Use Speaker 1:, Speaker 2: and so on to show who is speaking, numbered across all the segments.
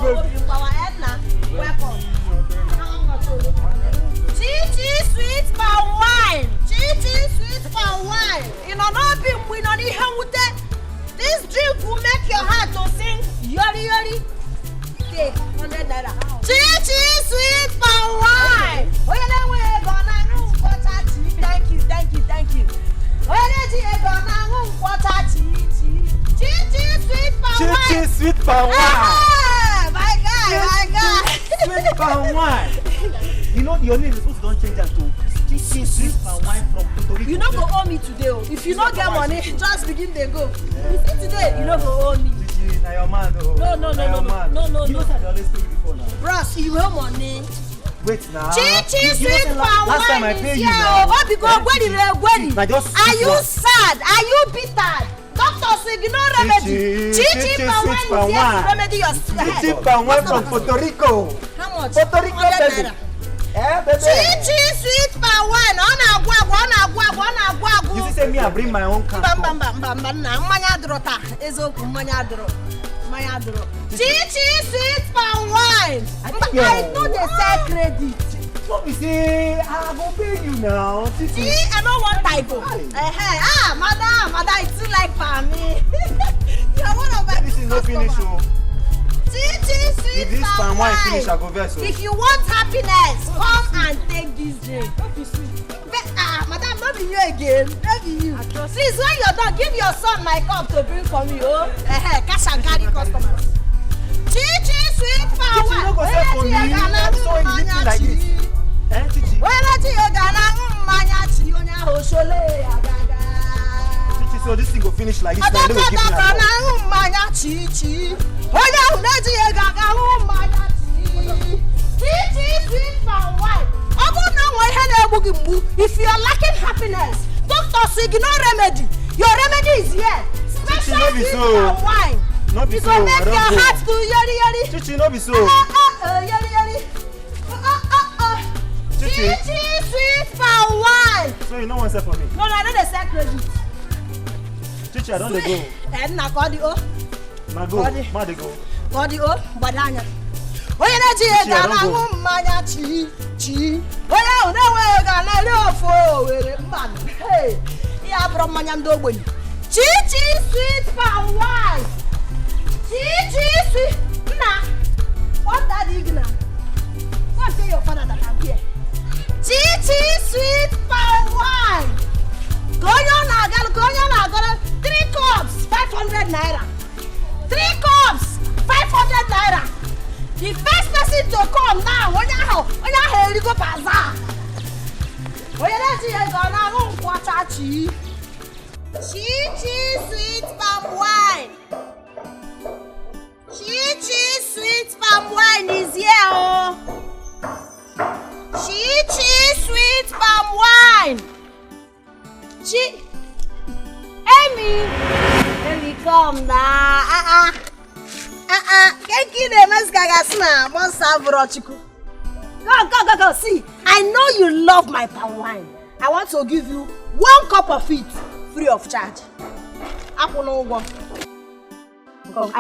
Speaker 1: Welcome. Chichi sweet Palmwine. Chichi sweet Palmwine. You know, no be we no need help with that. This drink will make your heart to sing yori yori. Take 100 naira. Chichi sweet Palmwine. Oh yeah, we gonna room for Chichi. Thank you. Oh yeah, gonna room for Chichi. Chichi sweet Palmwine.
Speaker 2: Chichi sweet Palmwine.
Speaker 1: My God.
Speaker 2: Sweet Palmwine. You know your name is supposed to don't change that to Chichi sweet Palmwine from Puerto Rico.
Speaker 1: You no go owe me today. If you don't get money, just begin to go. You see today, you no go owe me.
Speaker 2: Chichi, now your man though.
Speaker 1: No.
Speaker 2: You know that they always told you before now.
Speaker 1: Bros, you owe money.
Speaker 2: Wait now.
Speaker 1: Chichi sweet Palmwine.
Speaker 2: Last time I paid you now.
Speaker 1: What because when
Speaker 2: just
Speaker 1: are you sad? Are you bitter? Doctor say you no remedy. Chichi Palmwine is here to remedy your head.
Speaker 2: Chichi Palmwine from Puerto Rico.
Speaker 1: How much?
Speaker 2: Puerto Rico, baby. Baby.
Speaker 1: Chichi sweet Palmwine.
Speaker 2: You say me I bring my own can.
Speaker 1: Chichi sweet Palmwine. I know they sell credit.
Speaker 2: So you say I go pay you now.
Speaker 1: See, I don't want typo. Madam, it's too like for me. You're one of my.
Speaker 2: This is not finished, so.
Speaker 1: Chichi sweet
Speaker 2: If this Palmwine finish, I go vessel.
Speaker 1: If you want happiness, come and take this drink. Don't be sweet. Madam, not be you again. Not be you. Please, when you're done, give your son my cup to bring for me. Oh, cash and carry customers. Chichi sweet Palmwine.
Speaker 2: Chichi, no go sell for me. I'm so easy like this. Chichi. Chichi, so this thing go finish like this. Then they will give me
Speaker 1: Chichi sweet Palmwine. If you are lacking happiness, doctor say no remedy. Your remedy is here. Special sweet Palmwine.
Speaker 2: Not be
Speaker 1: so.
Speaker 2: You
Speaker 1: go make your heart to yori yori.
Speaker 2: Chichi, not be so.
Speaker 1: Yori yori. Chichi sweet Palmwine.
Speaker 2: So you know one sell for me?
Speaker 1: No, I know they sell credit.
Speaker 2: Chichi, I don't dey go.
Speaker 1: Na body oh.
Speaker 2: Ma go. Ma dey go.
Speaker 1: Body oh, badanya. Oye na ji ega na hu mmanya chi. Oye o na we ega na ri ofo were mbanu. Hey. Ya bro mmanya ndo ogbenyi. Chichi sweet Palmwine. Chichi sweet. Na. What that igna? What say your father that I'm here? Chichi sweet Palmwine. Go on now, 3 cups, 500 naira. 3 cups, 500 naira. The first person to come now, when you go bazaar. When you go now, Chichi sweet Palmwine. Chichi sweet Palmwine is here, oh. Chichi sweet Palmwine. Amy, come now. Can't kill them as gagasna. Go. See, I know you love my Palmwine. I want to give you 1 cup of it free of charge. I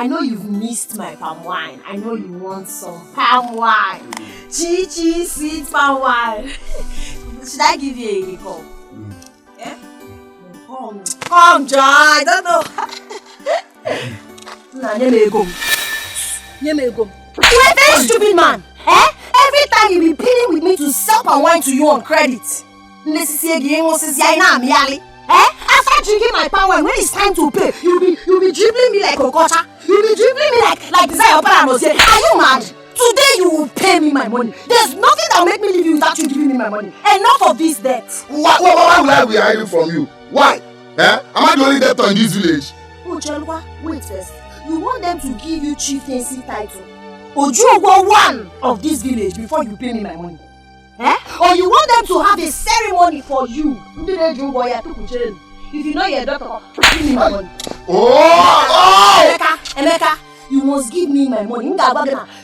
Speaker 1: know you've missed my Palmwine. I know you want some Palmwine. Chichi sweet Palmwine. Should I give you a call? Yeah? Come, John. I don't know. You're a very stupid man. Every time you be pleading with me to sell Palmwine to you on credit. After drinking my Palmwine, when it's time to pay, you'll be dribbling me like Okocha. You'll be dribbling me like Desire Opera was saying. Are you mad? Today you will pay me my money. There's nothing that will make me leave you without you giving me my money. Enough of this debt.
Speaker 3: Why will I be hiding from you? Why? Am I the only debtor in this village?
Speaker 1: Oh, Chelwa, wait first. You want them to give you chieftaincy title? Ojuogwo one of this village before you pay me my money? Or you want them to have a ceremony for you? If you know you're a doctor, give me my money.
Speaker 3: Oh!
Speaker 1: Emeka, you must give me my money.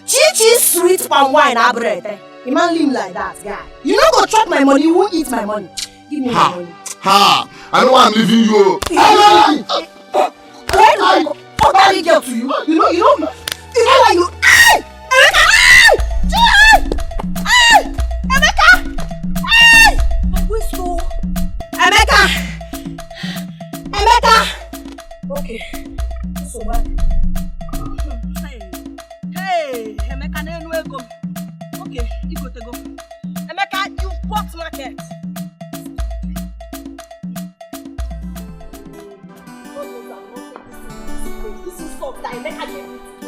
Speaker 1: Chichi sweet Palmwine bread. You man live like that, guy. You don't go chop my money, you won't eat my money. Give me my money.
Speaker 3: I know I'm leaving you.
Speaker 1: Why do I go girl to you? You know why you... Emeka na enu ego. Okay, you go to go. Emeka, you bought market. This is stuff that Emeka gave me to do.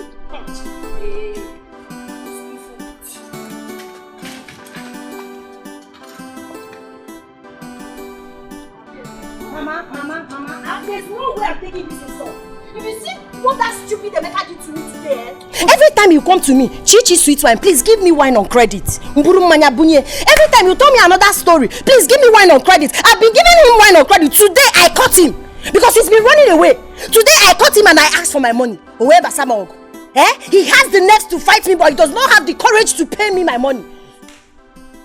Speaker 1: Mama, there's no way I'm taking this insult. If you see what that stupid Emeka did to me today, every time you come to me, Chichi sweet wine, please give me wine on credit. Every time you tell me another story, please give me wine on credit. I've been giving him wine on credit. Today I caught him because he's been running away. Today I caught him and I asked for my money. He has the nerves to fight me, but he does not have the courage to pay me my money.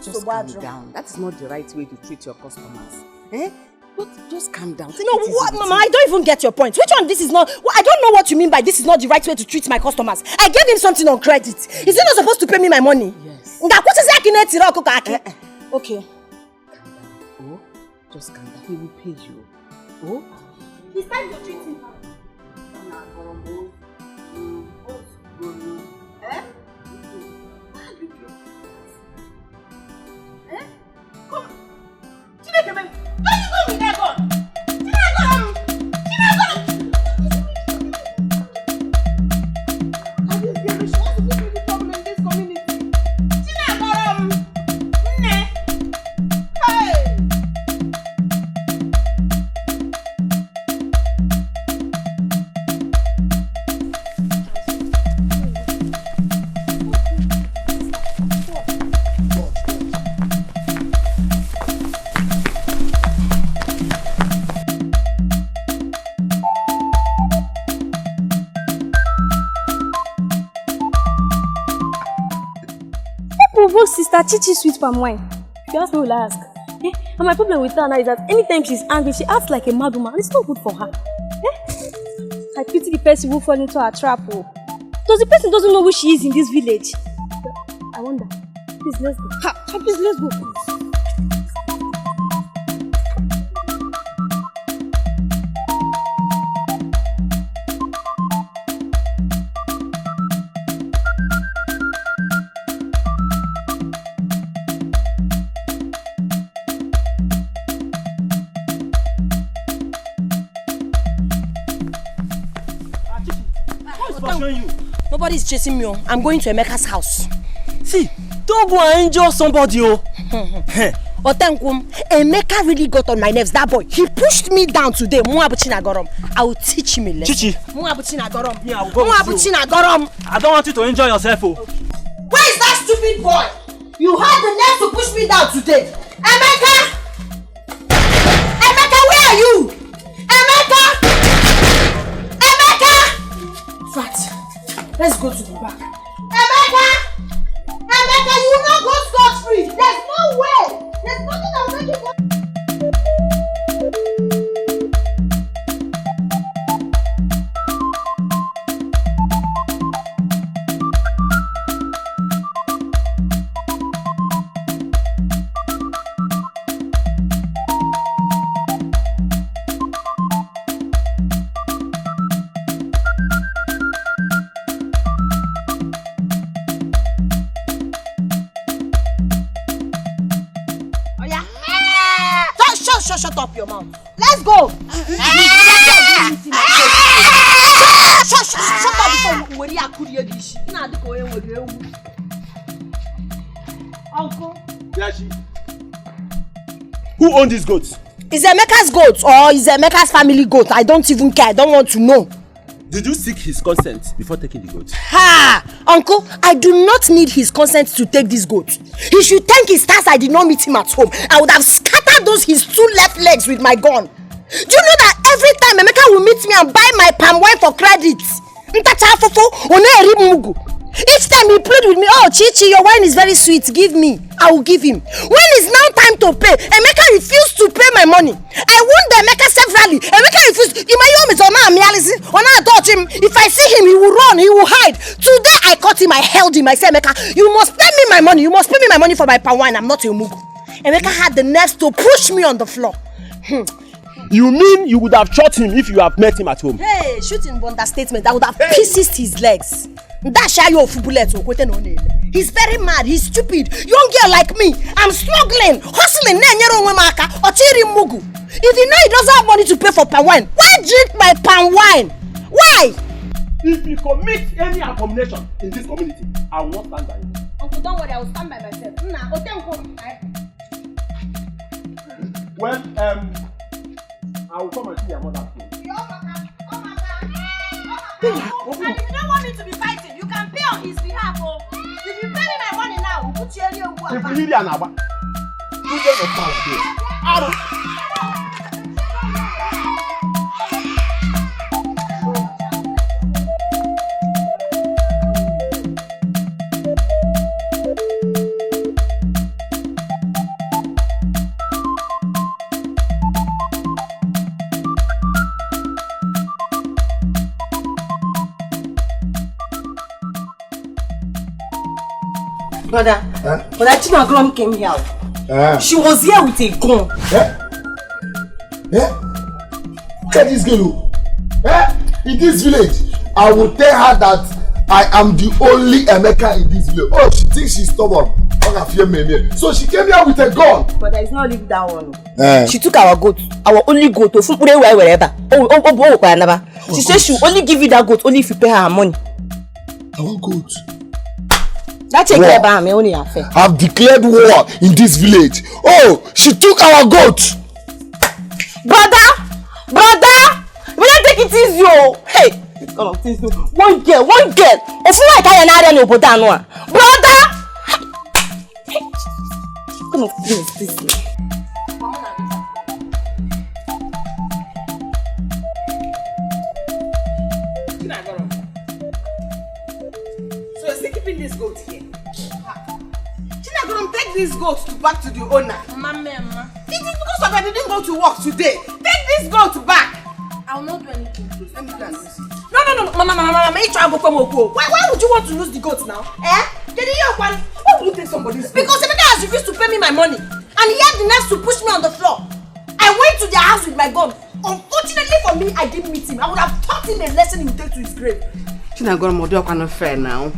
Speaker 4: Just calm down. That is not the right way to treat your customers. But just calm down.
Speaker 1: No, what, Mama? I don't even get your point. Which one? This is not. I don't know what you mean by this is not the right way to treat my customers. I gave him something on credit. Is he not supposed to pay me my money?
Speaker 4: Yes.
Speaker 1: Okay.
Speaker 4: Calm down. Oh, just calm down. He will pay you. Oh,
Speaker 1: it's time to treat him. Come.
Speaker 5: Sister Chichi sweet Palmwine. If you ask me, will I ask? And my problem with her now is that anytime she's angry, she acts like a mad woman. It's not good for her. I pity the person who fall into her trap. Does the person doesn't know who she is in this village? I wonder. Please, let's go. Please, let's go.
Speaker 1: Nobody's chasing me. I'm going to Emeka's house.
Speaker 2: See, don't go and injure somebody.
Speaker 1: Otenkum, Emeka really got on my nerves. That boy, he pushed me down today. I will teach him a lesson.
Speaker 2: Chichi.
Speaker 1: I don't
Speaker 2: want you to enjoy yourself.
Speaker 1: Okay. Where is that stupid boy? You had the nerve to push me down today. Emeka! Emeka, where are you? Emeka! Fat. Let's go to the back. Emeka! You will not go scot-free. There's no way. There's nothing that will make you go. Shut up your mouth. Let's go. Shut up before Uncle.
Speaker 2: Who owns these goats?
Speaker 1: Is Emeka's goat or is Emeka's family goat? I don't even care. I don't want to know.
Speaker 2: Did you seek his consent before taking the goat?
Speaker 1: Uncle, I do not need his consent to take this goat. He should thank his stars I did not meet him at home. I would have scattered his 2 left legs with my gun. Do you know that every time Emeka will meet me and buy my palm wine for credit? Each time he played with me, oh Chichi, your wine is very sweet, give me. I will give him. When it's now time to pay, Emeka refused to pay my money. I warned Emeka severally. Emeka refused. Touch him. If I see him, he will run, he will hide. Today I caught him, I held him. I said, Emeka, you must pay me my money. You must pay me my money for my palm wine. I'm not a mugu. Emeka had the nerves to push me on the floor.
Speaker 2: You mean you would have shot him if you have met him at home?
Speaker 1: Hey, shooting understatement. I would have pieces his legs. That shy of bullet. He's very mad. He's stupid. Young girl like me. I'm struggling, hustling. If you know he doesn't have money to pay for palm wine, why drink my palm wine? Why?
Speaker 6: If you commit any abomination in this community, I will not stand by you.
Speaker 1: Uncle, don't worry. I will stand by myself.
Speaker 6: Well, I will come and see your mother soon.
Speaker 1: And if you don't want me to be fighting, you can pay on his behalf. Oh. If you pay me my money now, we'll put you in your work.
Speaker 6: If you need an abba, you get your power here.
Speaker 4: Brother, Brother Chinagrom came here. She was here with a gun.
Speaker 3: Look at this girl. In this village, I will tell her that I am the only Emeka in this village. Oh, she thinks she's stubborn. So she came here with a gun.
Speaker 4: But there is no leave that one.
Speaker 7: She took our goat, our only goat, to wherever. She said she will only give you that goat only if you pay her money.
Speaker 3: Our goat.
Speaker 7: That's a me only affair.
Speaker 3: I've declared war in this village. Oh, she took our goat.
Speaker 7: Brother, we don't take it easy, oh. Hey, one girl. If you like, I can't no brother. Come on, please.
Speaker 4: So you're still keeping this goat here? Chinagrom, take this goat back to the owner.
Speaker 1: Mama.
Speaker 4: It is because of I didn't go to work today. Take this goat back.
Speaker 1: I will not do anything.
Speaker 4: Let me dance. No, Mama, why would you want to lose the goat now? Why would you take somebody's goat? Because Emeka has refused to pay me my money. And he had the nerve to push me on the floor. I went to their house with my gun. Unfortunately for me, I didn't meet him. I would have taught him a lesson he would take to his grave.
Speaker 8: Chinagrom, you're not fair now.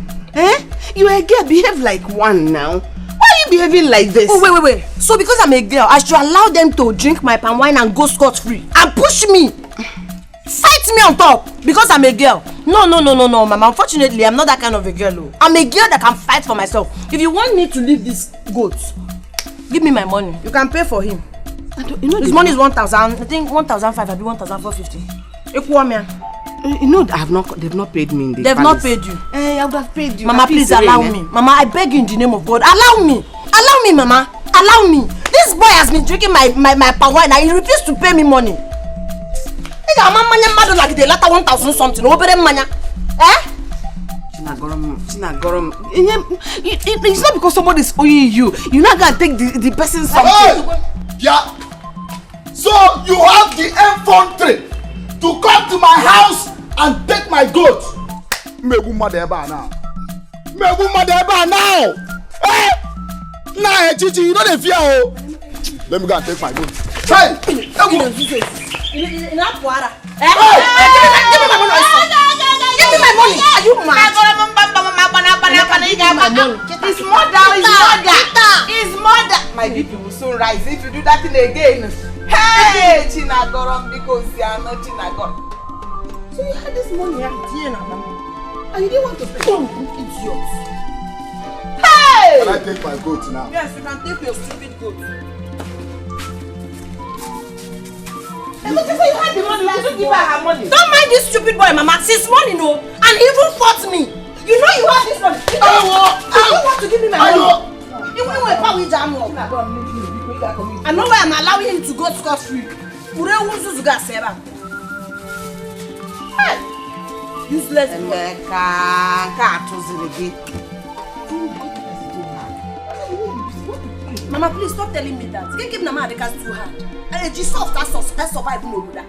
Speaker 8: You are a girl, behave like one now. Why are you behaving like this?
Speaker 1: Oh, wait. So because I'm a girl, I should allow them to drink my palm wine and go scot-free and push me. Fight me on top because I'm a girl. No, Mama. Unfortunately, I'm not that kind of a girl. Oh. I'm a girl that can fight for myself. If you want me to leave this goat, give me my money. You can pay for him. His money is 1,000. I think 1,500. I'll be 1,450.
Speaker 8: You know, they've not paid me in the
Speaker 1: They've not paid you.
Speaker 8: I would have paid you.
Speaker 1: Mama, please allow me. Mama, I beg you in the name of God. Allow me, Mama. Allow me. This boy has been drinking my palm wine and he refused to pay me money. Like the latter 1,000 something.
Speaker 8: Chinagrom. It's not because somebody's owing you. You're not gonna take the person's something.
Speaker 3: Hey! Yeah. So you have the infantry to come to my house and take my goat. Megu madeba now. Hey! Nah, Chichi, you know the fear. Oh. Let me go and take my goat. Hey!
Speaker 1: Give me my money. Are you mad?
Speaker 4: His mother. My BP will soon rise if you do that thing again. Hey, Chinagrom, because you are not Chinagrom. So you had this money here, and you didn't want to pay. Oh, idiot. Hey!
Speaker 3: Can I take my goat now?
Speaker 4: Yes, you can take your stupid goat. And look, you had the money, you give her her money.
Speaker 1: Don't mind this stupid boy, Mama. Since money, no, and he even fought me. You know you have this money. You don't want to give me my money. You want to pay with jam. I know why I'm allowing him to go scot-free. Hey! Useless. Mama, please stop telling me that. You can't give Mama the cast too hard. And she soft as survive no that.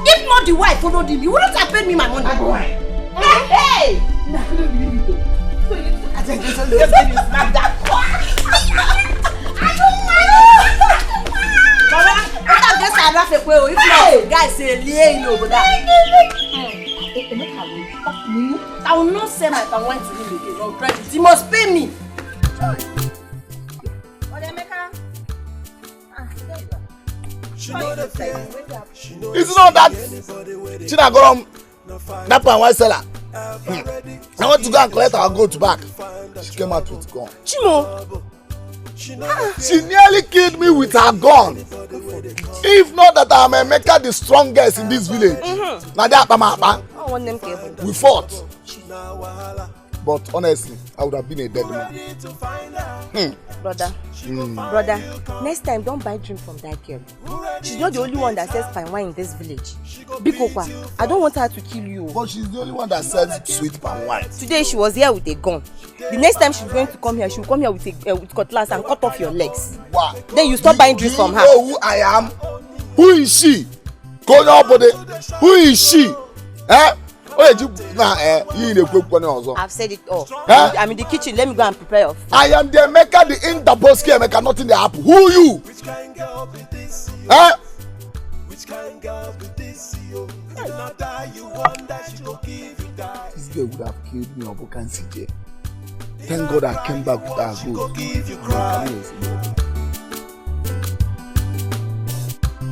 Speaker 1: If not the wife followed him, you wouldn't have paid me my money. Hey! I couldn't believe it though. So you snap that. Mama, I guess I laugh a quail. If not, guys say, Lay, no, but that.
Speaker 4: I will not sell my palmwine to him again on credit. He must pay me.
Speaker 3: It's not that China Gorom, that palmwine seller. I want to go and collect our goat back. She came out with gun.
Speaker 4: Chimo.
Speaker 3: She nearly killed me with her gun. If not that I'm Emeka the strongest in this village. We fought. But honestly, I would have been a dead man.
Speaker 4: Brother, next time don't buy drink from that girl. She's not the only one that sells palm wine in this village. Bikokwa, I don't want her to kill you.
Speaker 3: But she's the only one that sells sweet palm wine.
Speaker 4: Today she was here with a gun. The next time she's going to come here, she'll come here with cutlass and cut off your legs.
Speaker 3: Wow.
Speaker 4: Then you stop buying drinks from her.
Speaker 3: You know who I am? Who is she? Who is she? Eh? I've
Speaker 4: said it all.
Speaker 3: Huh?
Speaker 4: I'm in the kitchen. Let me go and prepare your food.
Speaker 3: I am the Emeka, the Interboski Emeka, nothing the happen. Who are you? Huh? This girl would have killed me on CJ. Thank God I came back with her good.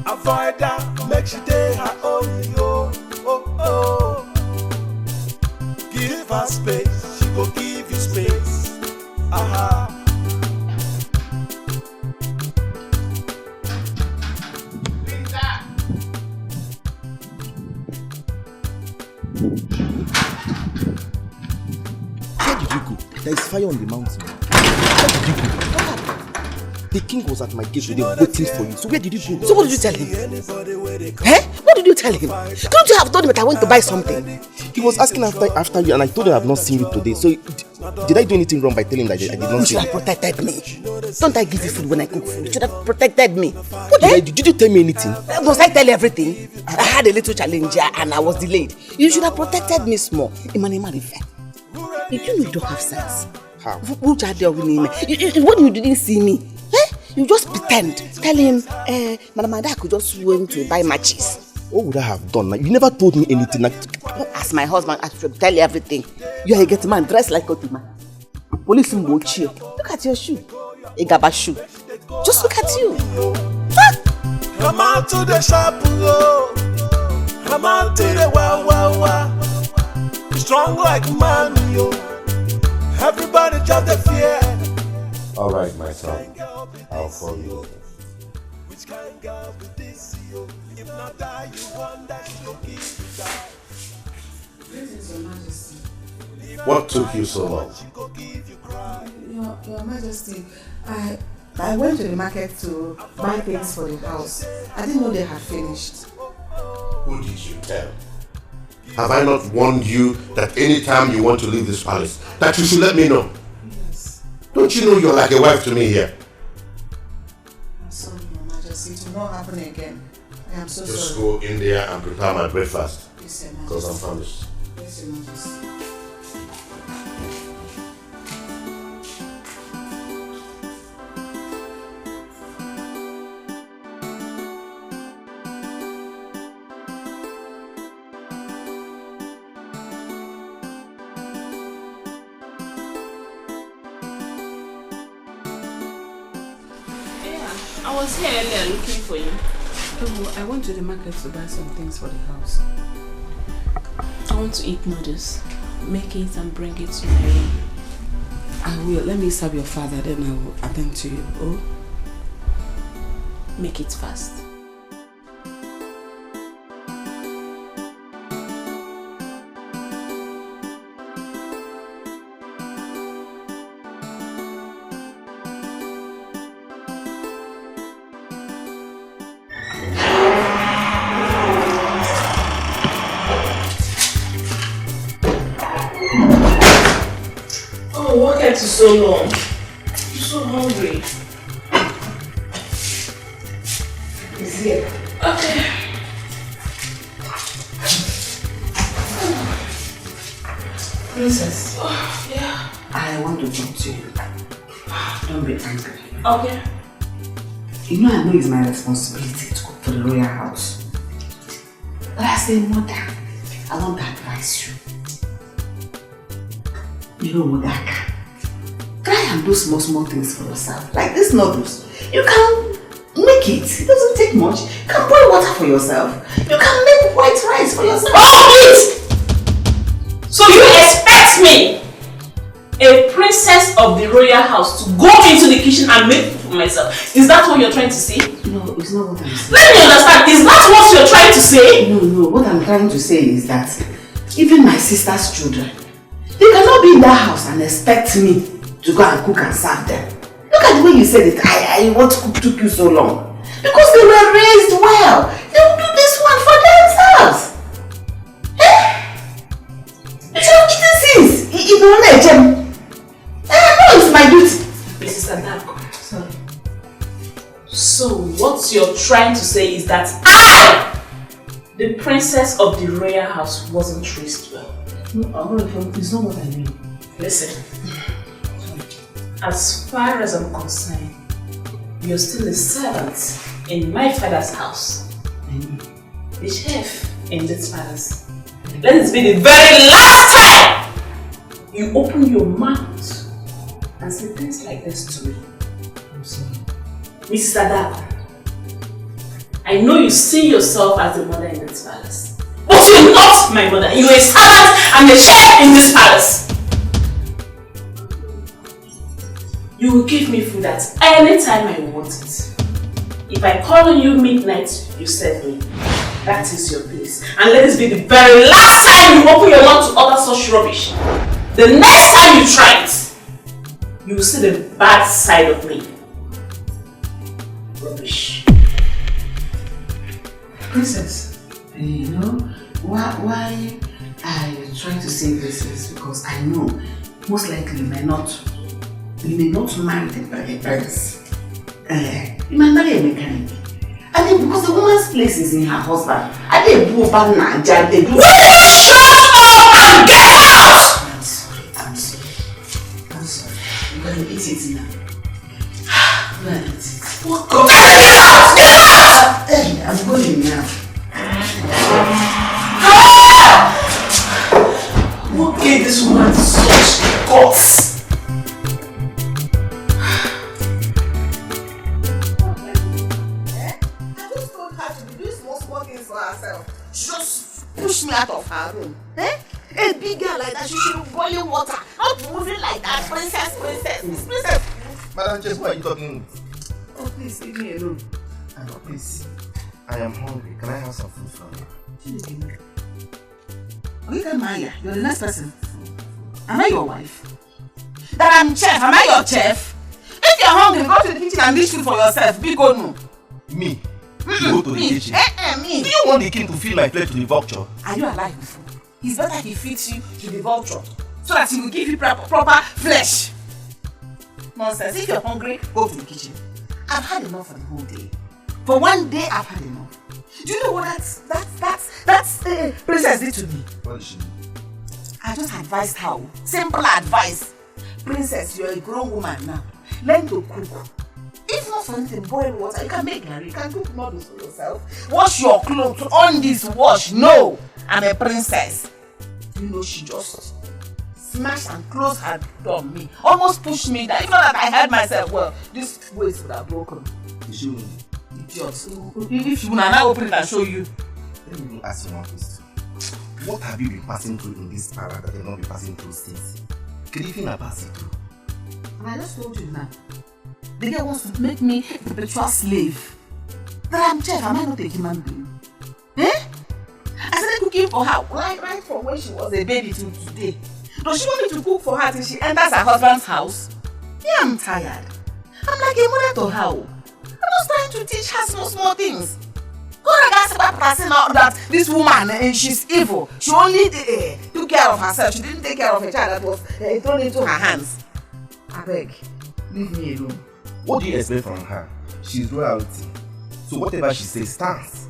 Speaker 9: Avoid her, make she day her own, yo. Oh, oh. Give her space, she go give you space. Aha.
Speaker 10: Where did you go? There is fire on the mountain. Where did you go? The king was at my gate today waiting for you. So where did you go?
Speaker 8: So what did you tell him? Eh? What did you tell him? Don't you have told him that I went to buy something?
Speaker 10: He was asking after you, and I told him I have not seen you today. So did I do anything wrong by telling him that I did not
Speaker 8: You
Speaker 10: see
Speaker 8: should
Speaker 10: you?
Speaker 8: have protected me. Don't I give you food when I cook food? You should have protected me.
Speaker 10: What did I do? Did you tell me anything?
Speaker 8: Must I tell you everything? I had a little challenge and I was delayed. You should have protected me small. Did you know you don't have sense?
Speaker 10: How?
Speaker 8: What you didn't see me? Eh? You just pretend. Tell him, Madam Ada could just went to buy matches.
Speaker 10: What would I have done? You never told me anything.
Speaker 8: As my husband, I should tell you everything. You are a get man dressed like a man. Police will watch you. Look at your shoe. A gaba shoe. Just look at you.
Speaker 9: Come out to the shop, oh. Come out to the wow. Strong like man, yo. Everybody just the fear.
Speaker 3: All right, my son. I'll call you later.
Speaker 9: Which kind girl be this, yo? If not die, you want that she go give you die.
Speaker 11: Greetings, Your Majesty.
Speaker 3: What took you so long?
Speaker 11: Your Majesty, I went to the market to buy things for the house. I didn't know they had finished.
Speaker 3: Who did you tell? Have I not warned you that anytime you want to leave this palace, that you should let me know?
Speaker 11: Yes.
Speaker 3: Don't you know you're like a wife to me here?
Speaker 11: I'm sorry, Your Majesty. It will not happen again. I am so
Speaker 3: Just
Speaker 11: sorry.
Speaker 3: go in there and prepare my breakfast.
Speaker 11: Yes, Your Majesty.
Speaker 3: Because I'm famished.
Speaker 11: Yes, Your Majesty.
Speaker 12: I was here earlier looking for you.
Speaker 11: Oh, I went to the market to buy some things for the house.
Speaker 12: I want to eat noodles. Make it and bring it to my room.
Speaker 11: I will. Let me serve your father, then I will attend to you. Oh?
Speaker 12: Make it fast. What kept you so long? You're so hungry.
Speaker 11: It's here.
Speaker 12: Okay.
Speaker 11: Princess.
Speaker 12: Oh, yeah.
Speaker 11: I want to talk to you. Don't be angry.
Speaker 12: Okay.
Speaker 11: You know I know it's my responsibility to cook for the royal house. But as a mother, I want to advise you. You know what, Aka? Try and do small things for yourself. Like these noodles. You can make it. It doesn't take much. You can boil water for yourself. You can make white rice for yourself.
Speaker 12: Oh, it! So you expect me, a princess of the royal house, to go into the kitchen and make food for myself? Is that what you're trying to say?
Speaker 11: No, it's not what I'm saying.
Speaker 12: Let me understand. Is that what you're trying to say?
Speaker 11: No. What I'm trying to say is that even my sister's children, they cannot be in that house and expect me to go and cook and serve them. Look at the way you said it. What took you so long? Because they were raised well. They will do this one for themselves. No, it's my duty.
Speaker 12: Mrs. Adako. Sorry. So what you're trying to say is that I, the princess of the royal house, wasn't raised well.
Speaker 11: No, it's not what I mean.
Speaker 12: Listen. As far as I'm concerned, you're still a servant in my father's house. The chef in this palace. Let it be the very last time you open your mouth and say things like this to me.
Speaker 11: I'm sorry.
Speaker 12: Mrs. Adako, I know you see yourself as the mother in this palace. But you're not my mother. You're a servant and a chef in this palace. You will give me food at any time I want it. If I call on you midnight, you serve me. That is your place. And let this be the very last time you open your mouth to utter such rubbish. The next time you try it, you will see the bad side of me. Rubbish.
Speaker 11: Princess, you know why I try to say this is because I know most likely you may not marry the prince. You might marry a mechanic. And then because the woman's place is in her husband, and they do over Nigeria, they do.
Speaker 12: Will you shut up and get out?
Speaker 11: I'm sorry. I'm going to eat it now. I'm going to eat it.
Speaker 12: Go get out! Get out!
Speaker 11: Hey, I'm going now.
Speaker 12: What gave this woman such guts?
Speaker 11: Just push me out of her room. A big girl like that, she should be boiling water, not moving like that. Princess.
Speaker 10: Madam Jess, who are you talking?
Speaker 11: Oh, please, leave me alone.
Speaker 10: Please, I am hungry. Can I have some food from you?
Speaker 11: Okay, Maya, you're the next person. Am I your wife? That I'm chef, am I your chef? If you're hungry, go to the kitchen and dish food for yourself. Big or no?
Speaker 10: Me? Go to the kitchen?
Speaker 11: Me.
Speaker 10: Do you want the king to feed my plate to the vulture?
Speaker 11: Are you alive before? It's better he feeds you to the vulture so that he will give you proper flesh. Nonsense. If you're hungry, go to the kitchen. I've had enough for the whole day. For one day, I've had enough. Do you know what that's Princess did to me?
Speaker 10: What did she do?
Speaker 11: I just advised her. Simple advice. Princess, you're a grown woman now. Learn to cook. If not for anything, boil water. You can make curry. You can cook noodles for yourself. Wash your clothes. On this wash. No, I'm a princess. You know, she just smashed and closed her door on me. Almost pushed me down. If not that I held myself well, this waist would have broken.
Speaker 10: Did she win?
Speaker 11: Idiot. If you will now open it and show you.
Speaker 10: Let me ask you one question. What have you been passing through in this para that you've not been passing through since? Could you feel my passing through?
Speaker 11: And I just told you now. The girl wants to make me a perpetual slave. That I'm chef, am I not a human being? I started cooking for her right from when she was a baby to today. Does she want me to cook for her till she enters her husband's house? Yeah, I'm tired. I'm like a mother to her. I'm just trying to teach her small things. That this woman, she's evil. She only took care of herself. She didn't take care of a child that was thrown into her hands. I beg, leave me alone.
Speaker 10: What do you expect from her? She's royalty. So whatever she says stands.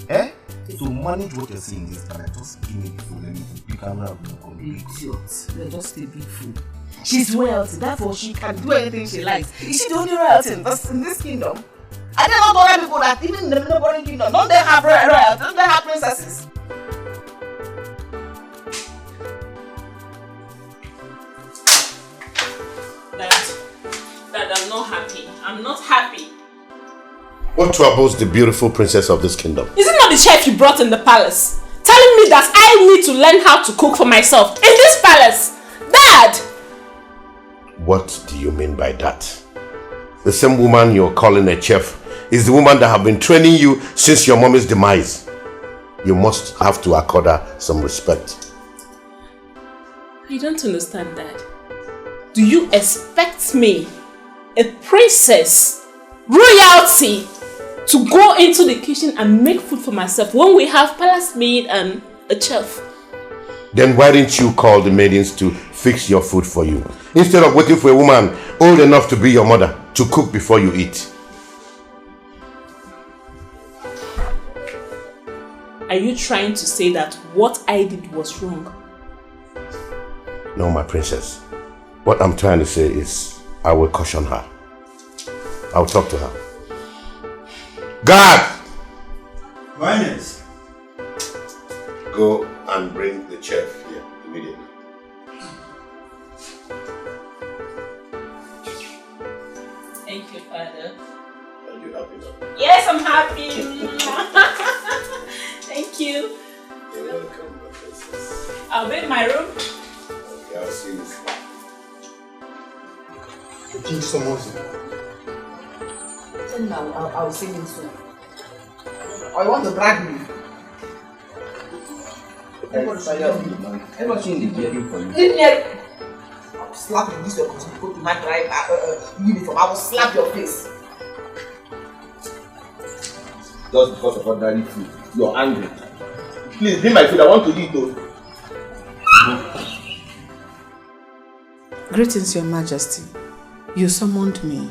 Speaker 10: So manage what you're saying in this para. Just give me the food and you can have no complete.
Speaker 11: Idiot. You're just a big fool. She's royalty, therefore she can do anything she likes. Is she the only royalty in this kingdom? I don't know other people that even in the neighboring kingdom, don't they have royalty? Don't they have princesses?
Speaker 12: Dad, I'm not happy. I'm not happy.
Speaker 10: What troubles the beautiful princess of this kingdom?
Speaker 12: Is it not the chef you brought in the palace? Telling me that I need to learn how to cook for myself in this palace? Dad!
Speaker 10: What do you mean by that? The same woman you're calling a chef is the woman that have been training you since your mommy's demise. You must have to accord her some respect.
Speaker 12: I don't understand, Dad. Do you expect me, a princess, royalty, to go into the kitchen and make food for myself when we have palace maid and a chef?
Speaker 10: Then why didn't you call the maidens to fix your food for you? Instead of waiting for a woman old enough to be your mother to cook before you eat.
Speaker 12: Are you trying to say that what I did was wrong?
Speaker 10: No, my princess. What I'm trying to say is, I will caution her. I'll talk to her. Guard!
Speaker 2: Minus.
Speaker 10: Go and bring the chef here immediately.
Speaker 12: Thank you, Father.
Speaker 10: Are you happy now?
Speaker 12: Yes, I'm happy. Thank you.
Speaker 10: You're welcome, my princess.
Speaker 12: I'll be in my room.
Speaker 10: Okay, I'll see you.
Speaker 3: Teach someone.
Speaker 11: Tell me I'll see him soon. Or you want to drag me? I'll slap you this way because you put my uniform. I will slap your face.
Speaker 10: Just because of ordinary food, you're angry. Please, bring my food. I want to eat though.
Speaker 11: Greetings, Your Majesty. You summoned me.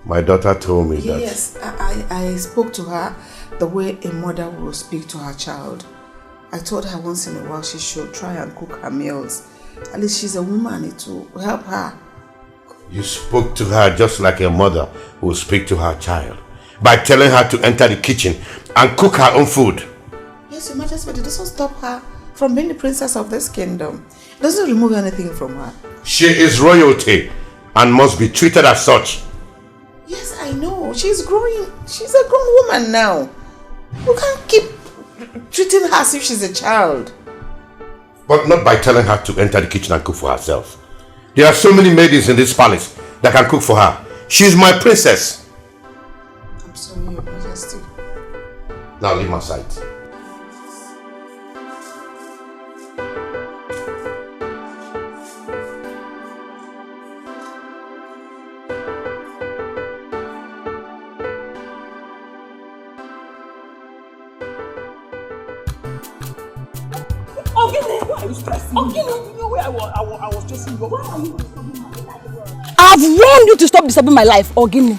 Speaker 10: My daughter told me that.
Speaker 11: Yes, I spoke to her the way a mother will speak to her child. I told her once in a while she should try and cook her meals. At least she's a woman, it will help her.
Speaker 10: You spoke to her just like a mother will speak to her child, by telling her to enter the kitchen and cook her own food.
Speaker 11: Yes, Your Majesty, but it doesn't stop her from being the princess of this kingdom. It doesn't remove anything from her.
Speaker 10: She is royalty and must be treated as such.
Speaker 11: Yes, I know. She's growing. She's a grown woman now. You can't keep treating her as if she's a child.
Speaker 10: But not by telling her to enter the kitchen and cook for herself. There are so many maidens in this palace that can cook for her. She's my princess.
Speaker 11: I'm sorry, Your Majesty.
Speaker 10: Now leave my sight.
Speaker 1: I've warned you to stop disturbing my life, Ogini.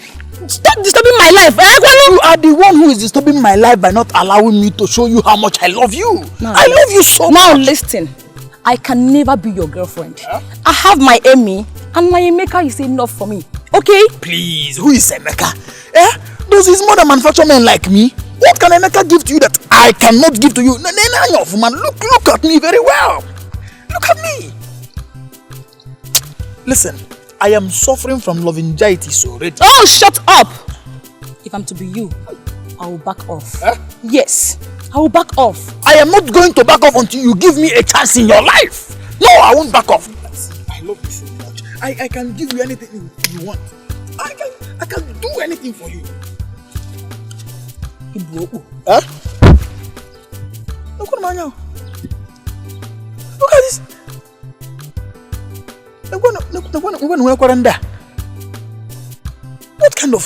Speaker 1: Stop disturbing my life.
Speaker 13: You are the one who is disturbing my life by not allowing me to show you how much I love you. I love you so much.
Speaker 1: Now listen, I can never be your girlfriend. I have my Emmy, and my Emeka is enough for me. Okay?
Speaker 13: Please, who is Emeka? Does his mother manufacture men like me? What can Emeka give to you that I cannot give to you? Man, look at me very well. Look at me. Listen, I am suffering from love anxiety already.
Speaker 1: Oh, shut up! If I'm to be you, I will back off. Yes, I will back off.
Speaker 13: I am not going to back off until you give me a chance in your life. No, I won't back off. I love you so much. I can give you anything you want. I can do anything for you. Look at this. What kind of...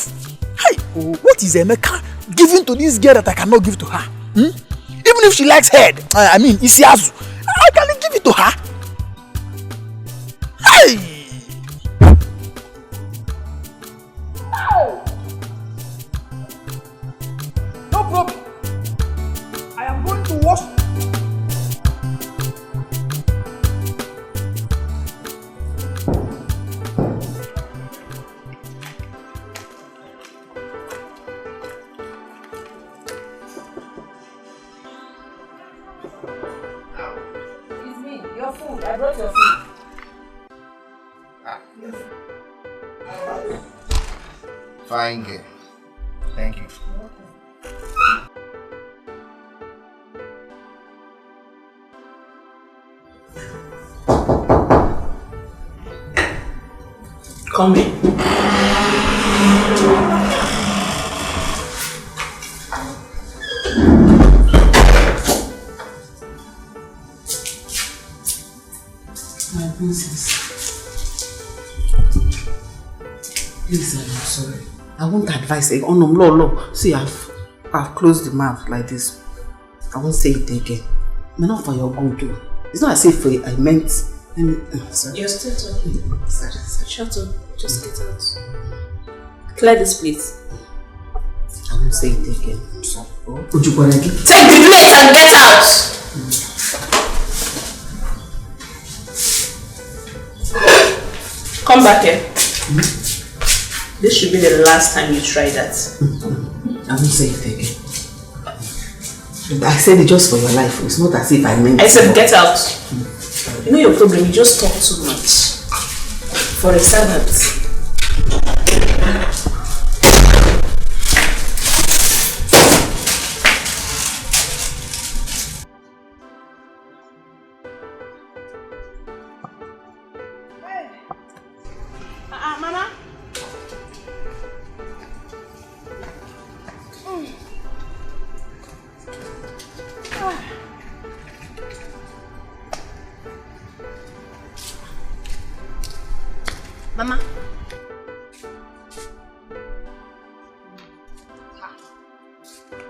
Speaker 13: what is Emeka giving to this girl that I cannot give to her? Even if she likes head, Isiazu, I can give it to her.
Speaker 2: No problem. I am going to wash.
Speaker 11: Excuse me, your food. I brought your food.
Speaker 3: Fine girl. Thank you.
Speaker 12: Come in.
Speaker 11: My princess. Please, I'm sorry. I won't advise it. Oh no, no. See, I've closed the mouth like this. I won't say it again. But not for your good too. It's not as if I meant. Sorry.
Speaker 12: You're still talking. Sorry. Shut up. Just get out. Clear this place.
Speaker 11: I won't say it again. I'm sorry.
Speaker 12: Take the plate and get out. Come back here. This should be the last time you try that.
Speaker 11: I won't say it again. I said it just for your life. It's not as if I meant it.
Speaker 12: I said get out. You know your problem, you just talk too much. For a servant.
Speaker 4: Mama. Mama.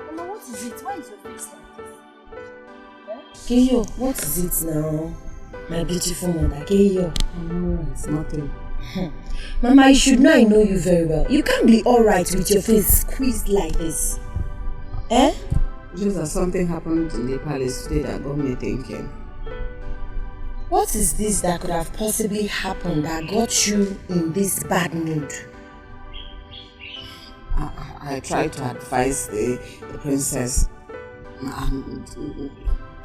Speaker 4: Mama, what is it? Why is your face like this?
Speaker 14: Keyo, what is it now? My beautiful mother, Keyo.
Speaker 11: No, it's nothing.
Speaker 14: Mama, you should know I know you very well. You can't be alright with your face squeezed like this. Eh?
Speaker 11: Just that something happened in the palace today that got me thinking.
Speaker 14: What is this that could have possibly happened that got you in this bad mood?
Speaker 11: I tried to advise the princess and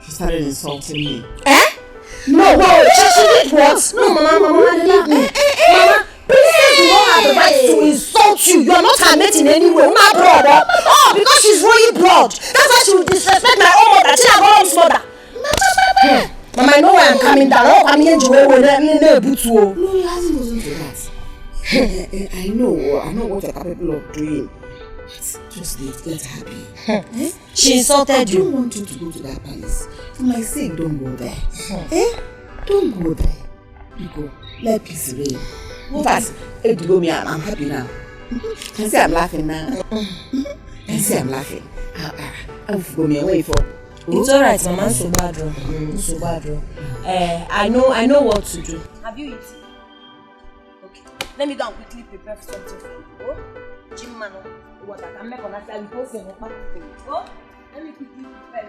Speaker 11: she started insulting me.
Speaker 14: Eh? No, she did what? No, Mama, leave me. Mama, princess do not have the right to insult you. You are not her mate in any way. My brother. Oh, because she's royal blood. That's why she will disrespect my own mother. She's my own mother. Mama, I know where I'm coming down. Oh, I'm here to
Speaker 11: No, it hasn't gotten to that. I know what you're capable of doing. Just let her be.
Speaker 14: She insulted you.
Speaker 11: I don't want you to go to that palace. For my sake, don't go there. Don't go there. You go. Let peace reign. In fact, I'm happy now. Can see I'm laughing now. Can see I'm laughing. I'll go me away for.
Speaker 14: It's alright, Mama. I'm so bad. I know what to do.
Speaker 4: Have you eaten? Okay. Let me go and quickly prepare something for you. Oh, Jim Mano, what I can make on that side. Oh, let me quickly prepare it.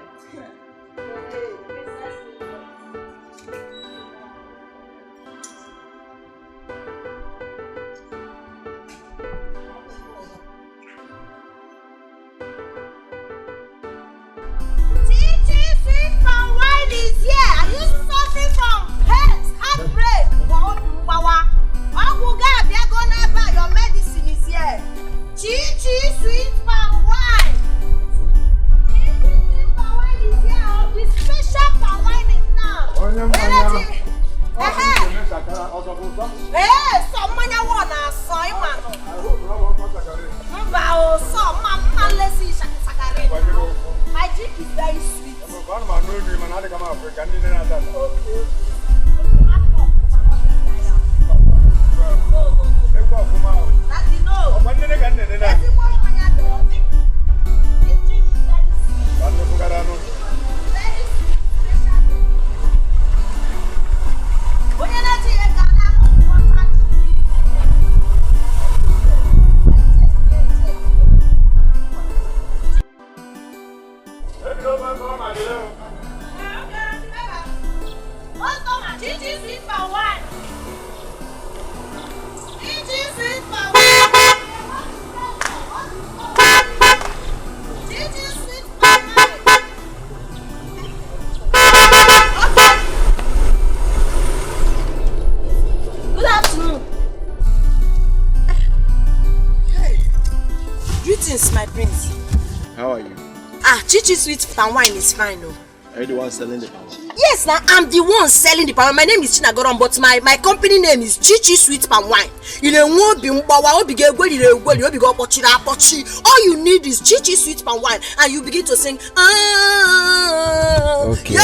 Speaker 4: Palmwine is here. Are you suffering from heartbreak? Your medicine is here. Chi sweet palmwine. Sweet palmwine is here. The special palmwine is now. Someone wanna soy man. My drink is very sweet. Greetings, my prince.
Speaker 6: How are you?
Speaker 4: Chichi sweet palm wine is fine, no?
Speaker 6: Are you the one selling the palm wine?
Speaker 4: Yes, now I'm the one selling the palm wine. My name is Chinagoron, but my company name is Chichi Sweet Palm Wine. All you need is Chichi Sweet Palm Wine, and you begin to sing. Okay.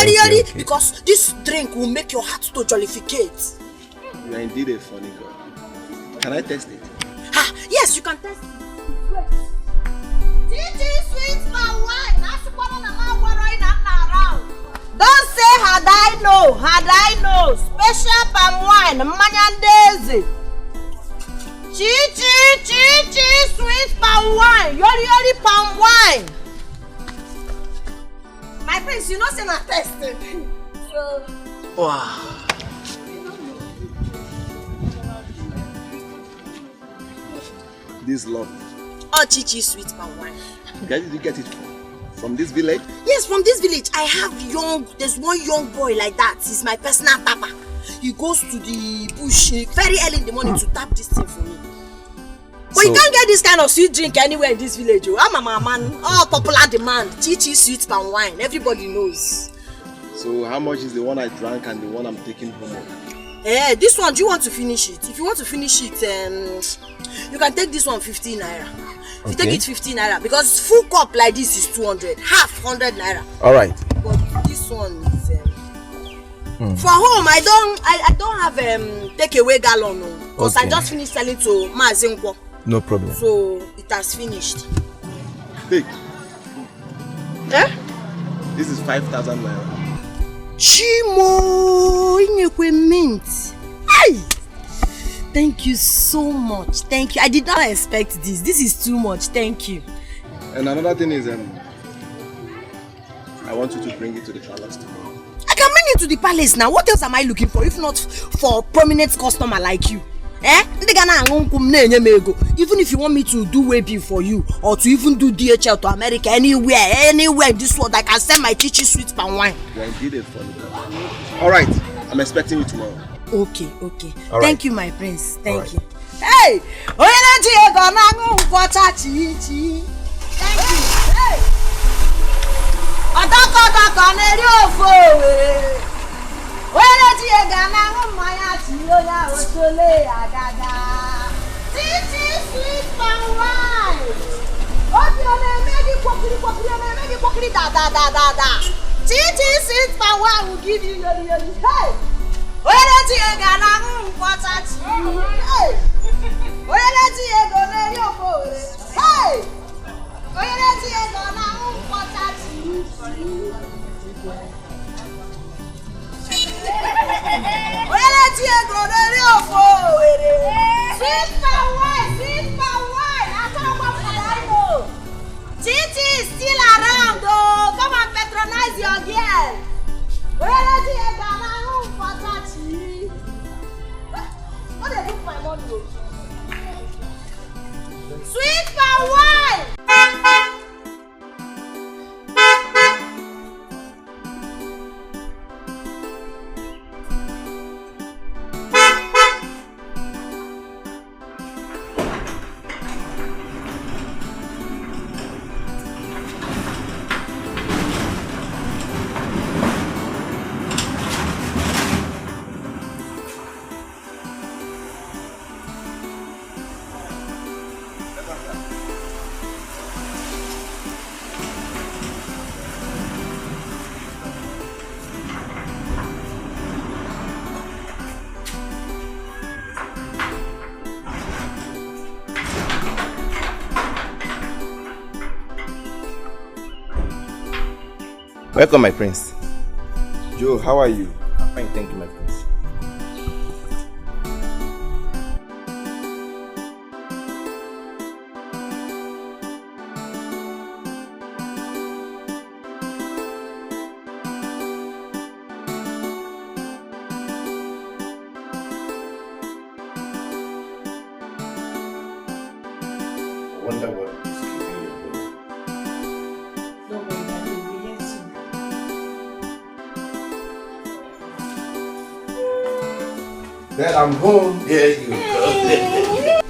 Speaker 4: Because this drink will make your heart to jollificate.
Speaker 6: You are indeed a funny girl. Can I test it?
Speaker 4: Yes, you can test it.
Speaker 1: Chichi Sweet Palm Wine. Don't say had I know. Special palm wine, Manyandezi. Chichi sweet palm wine. Yori palm wine.
Speaker 4: My prince, you know say na testing.
Speaker 6: Wow. This love.
Speaker 4: Chichi sweet palm wine.
Speaker 6: Where did you get it from this village?
Speaker 4: Yes, from this village. I have there's one young boy like that. He's my personal tapper. He goes to the bush very early in the morning to tap this thing for me. But you can't get this kind of sweet drink anywhere in this village. I'm a man. Popular demand. Chichi sweet palm wine. Everybody knows.
Speaker 6: So how much is the one I drank and the one I'm taking home?
Speaker 4: This one, do you want to finish it? If you want to finish it, you can take this one 15 naira. If you take it 15 naira, because full cup like this is 200, half 100 naira.
Speaker 6: Alright.
Speaker 4: But this one is for home. I don't have takeaway gallon, because I just finished selling to Mazinkwo.
Speaker 6: No problem.
Speaker 4: So it has finished.
Speaker 6: Hey. This is 5,000 naira.
Speaker 4: Chimo, inekwe mint. Ay! Thank you so much. Thank you. I did not expect this. This is too much. Thank you.
Speaker 6: And another thing is, I want you to bring it to the palace tomorrow.
Speaker 4: I can bring it to the palace now. What else am I looking for if not for a prominent customer like you? Even if you want me to do webby for you, or to even do DHL to America, anywhere in this world, I can send my Chichi sweet palm wine.
Speaker 6: You are indeed a funny girl. Alright, I'm expecting you tomorrow.
Speaker 4: Okay.
Speaker 6: All
Speaker 4: Thank you, my prince. Thank you. Hey! Thank you. Hey!
Speaker 1: Chichi sweet palm wine. Chichi sweet palm wine will give you yori. Hey! Chichi is still around, oh. Come and patronize your girl. What did I do for my money? Sweet palm wine.
Speaker 6: Welcome, my prince.
Speaker 15: Joe, how are you?
Speaker 6: I'm fine, thank you, my prince.
Speaker 10: I wonder what is keeping you home.
Speaker 12: Don't worry, I will be here soon.
Speaker 10: Dad, I'm home. There you go.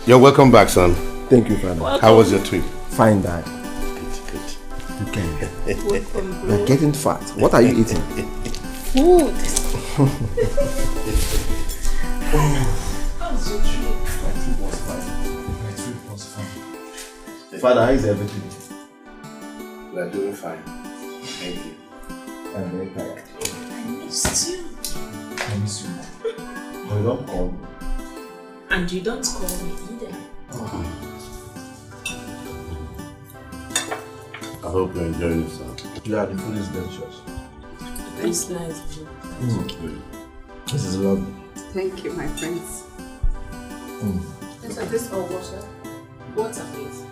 Speaker 10: You're welcome back, son.
Speaker 6: Thank you, Father.
Speaker 10: How was your trip?
Speaker 16: Fine, Dad. Okay. You're getting fat. What are you eating?
Speaker 12: Food.
Speaker 16: Father, how is everything?
Speaker 10: We are doing fine. Thank you.
Speaker 16: I'm very tired.
Speaker 12: I missed you.
Speaker 16: I miss you. But you don't call me.
Speaker 12: And you don't call me either.
Speaker 10: I hope you're enjoying yourself.
Speaker 16: Yeah, the food is delicious.
Speaker 12: It's nice.
Speaker 16: This is lovely.
Speaker 17: Thank you, my friends.
Speaker 12: Is this all water? Water, please.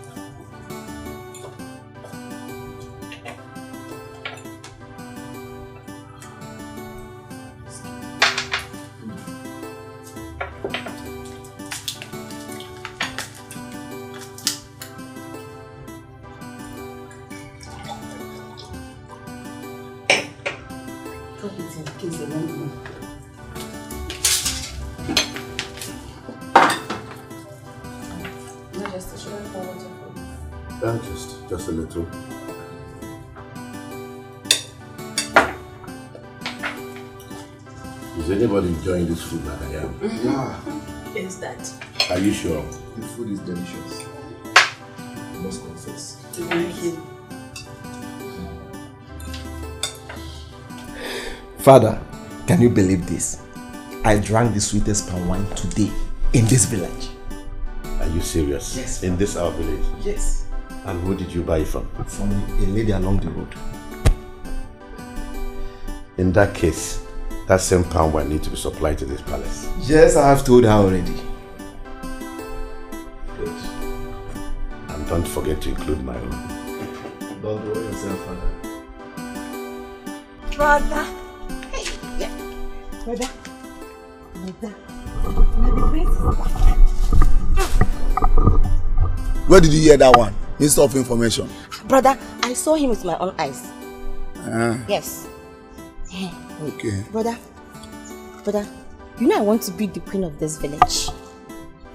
Speaker 10: Just a little. Is anybody enjoying this food like I am?
Speaker 16: Yeah.
Speaker 12: Is that?
Speaker 10: Are you sure?
Speaker 16: The food is delicious. I must confess.
Speaker 12: Thank you.
Speaker 16: Father, can you believe this? I drank the sweetest palm wine today in this village.
Speaker 10: Are you serious?
Speaker 16: Yes.
Speaker 10: In this our village?
Speaker 16: Yes.
Speaker 10: And who did you buy it from?
Speaker 16: From a lady along the road.
Speaker 10: In that case, that same palm wine needs to be supplied to this palace.
Speaker 16: Yes, I have told her already.
Speaker 10: Good. And don't forget to include my own.
Speaker 16: Don't worry yourself, Father.
Speaker 11: Brother. Hey, yeah. Brother.
Speaker 3: Where did you hear that one? Minister of Information.
Speaker 11: Brother, I saw him with my own eyes. Yes.
Speaker 3: Okay.
Speaker 11: Brother, you know I want to be the queen of this village.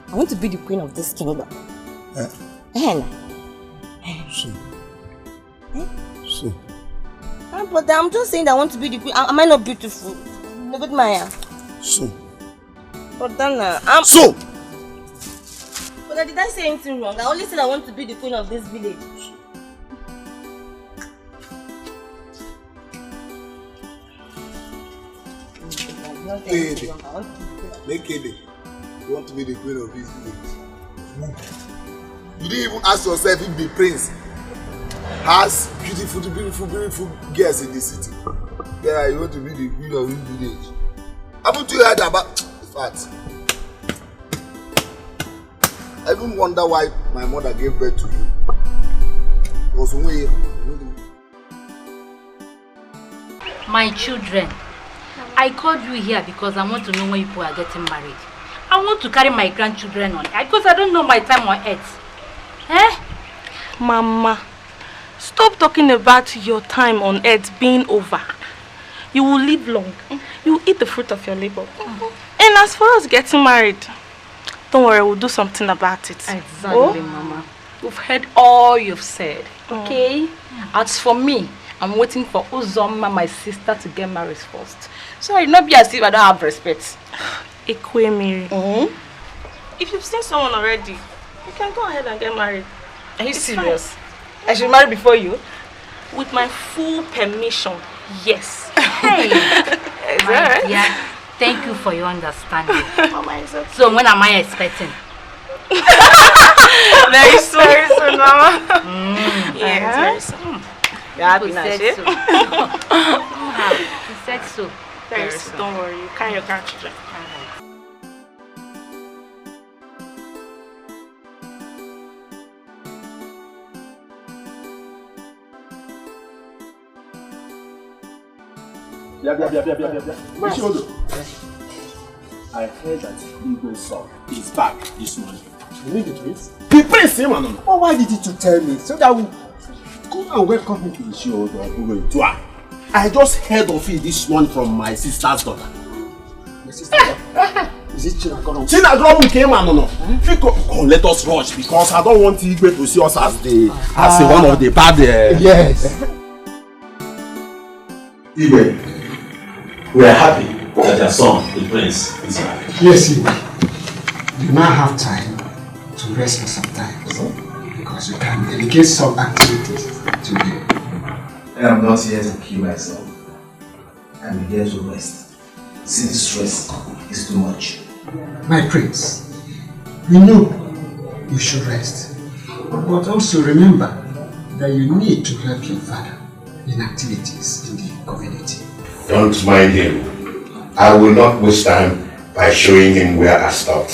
Speaker 11: I want to be the queen of this kingdom.
Speaker 3: So.
Speaker 11: Brother, I'm just saying that I want to be the queen. Am I not beautiful? Look at my
Speaker 3: So.
Speaker 11: Brother,
Speaker 3: So.
Speaker 11: Brother, did I say anything wrong? I only said I want to be the queen of this village.
Speaker 3: Naked. You want to be the queen of this village? You didn't even ask yourself if the prince has beautiful girls in the city. Yeah, you want to be the queen of this village. Haven't you heard about the fact? I even wonder why my mother gave birth to you. Was
Speaker 18: my children, I called you here because I want to know when people are getting married. I want to carry my grandchildren on because I don't know my time on earth.
Speaker 7: Mama, stop talking about your time on earth being over. You will live long. You will eat the fruit of your labor. And as far as getting married, don't worry, we'll do something about it.
Speaker 18: Exactly, Mama. We've heard all you've said. Okay? As for me, I'm waiting for Uzoma, my sister, to get married first. So it not be as if I don't have respect.
Speaker 7: Ekwe Miri. If you've seen someone already, you can go ahead and get married.
Speaker 18: Are you serious? Fine. I should marry before you?
Speaker 7: With my full permission, yes.
Speaker 18: Hey!
Speaker 7: Is that right?
Speaker 18: Yeah. Thank you for your understanding. So when am I expecting?
Speaker 7: Very soon, Mama. Yes, very soon. You're happy now,
Speaker 18: You said so.
Speaker 7: Very soon. Don't worry, you carry your grandchildren.
Speaker 6: Yeah. I heard that Igbo's son is back this morning. You mean the twins? The prince, man.
Speaker 2: Oh, why did you tell me? So that we come and welcome him to the show. I just heard of it this morning from my sister's daughter. My sister?
Speaker 6: Is it Chinagoro?
Speaker 15: Chinagoro came and no. Come, let us rush because I don't want Igwe to see us as one of the bad.
Speaker 3: Yes.
Speaker 6: Igwe, we are happy that your son, the prince, is back.
Speaker 19: Yes, Igwe. You now have time to rest for some time. Because you can delegate some activities to you.
Speaker 6: I am not here to kill myself. I'm here to rest. Since stress is too much.
Speaker 19: My prince, we know you should rest. But also remember that you need to help your father in activities in the community.
Speaker 10: Don't mind him. I will not waste time by showing him where I stopped.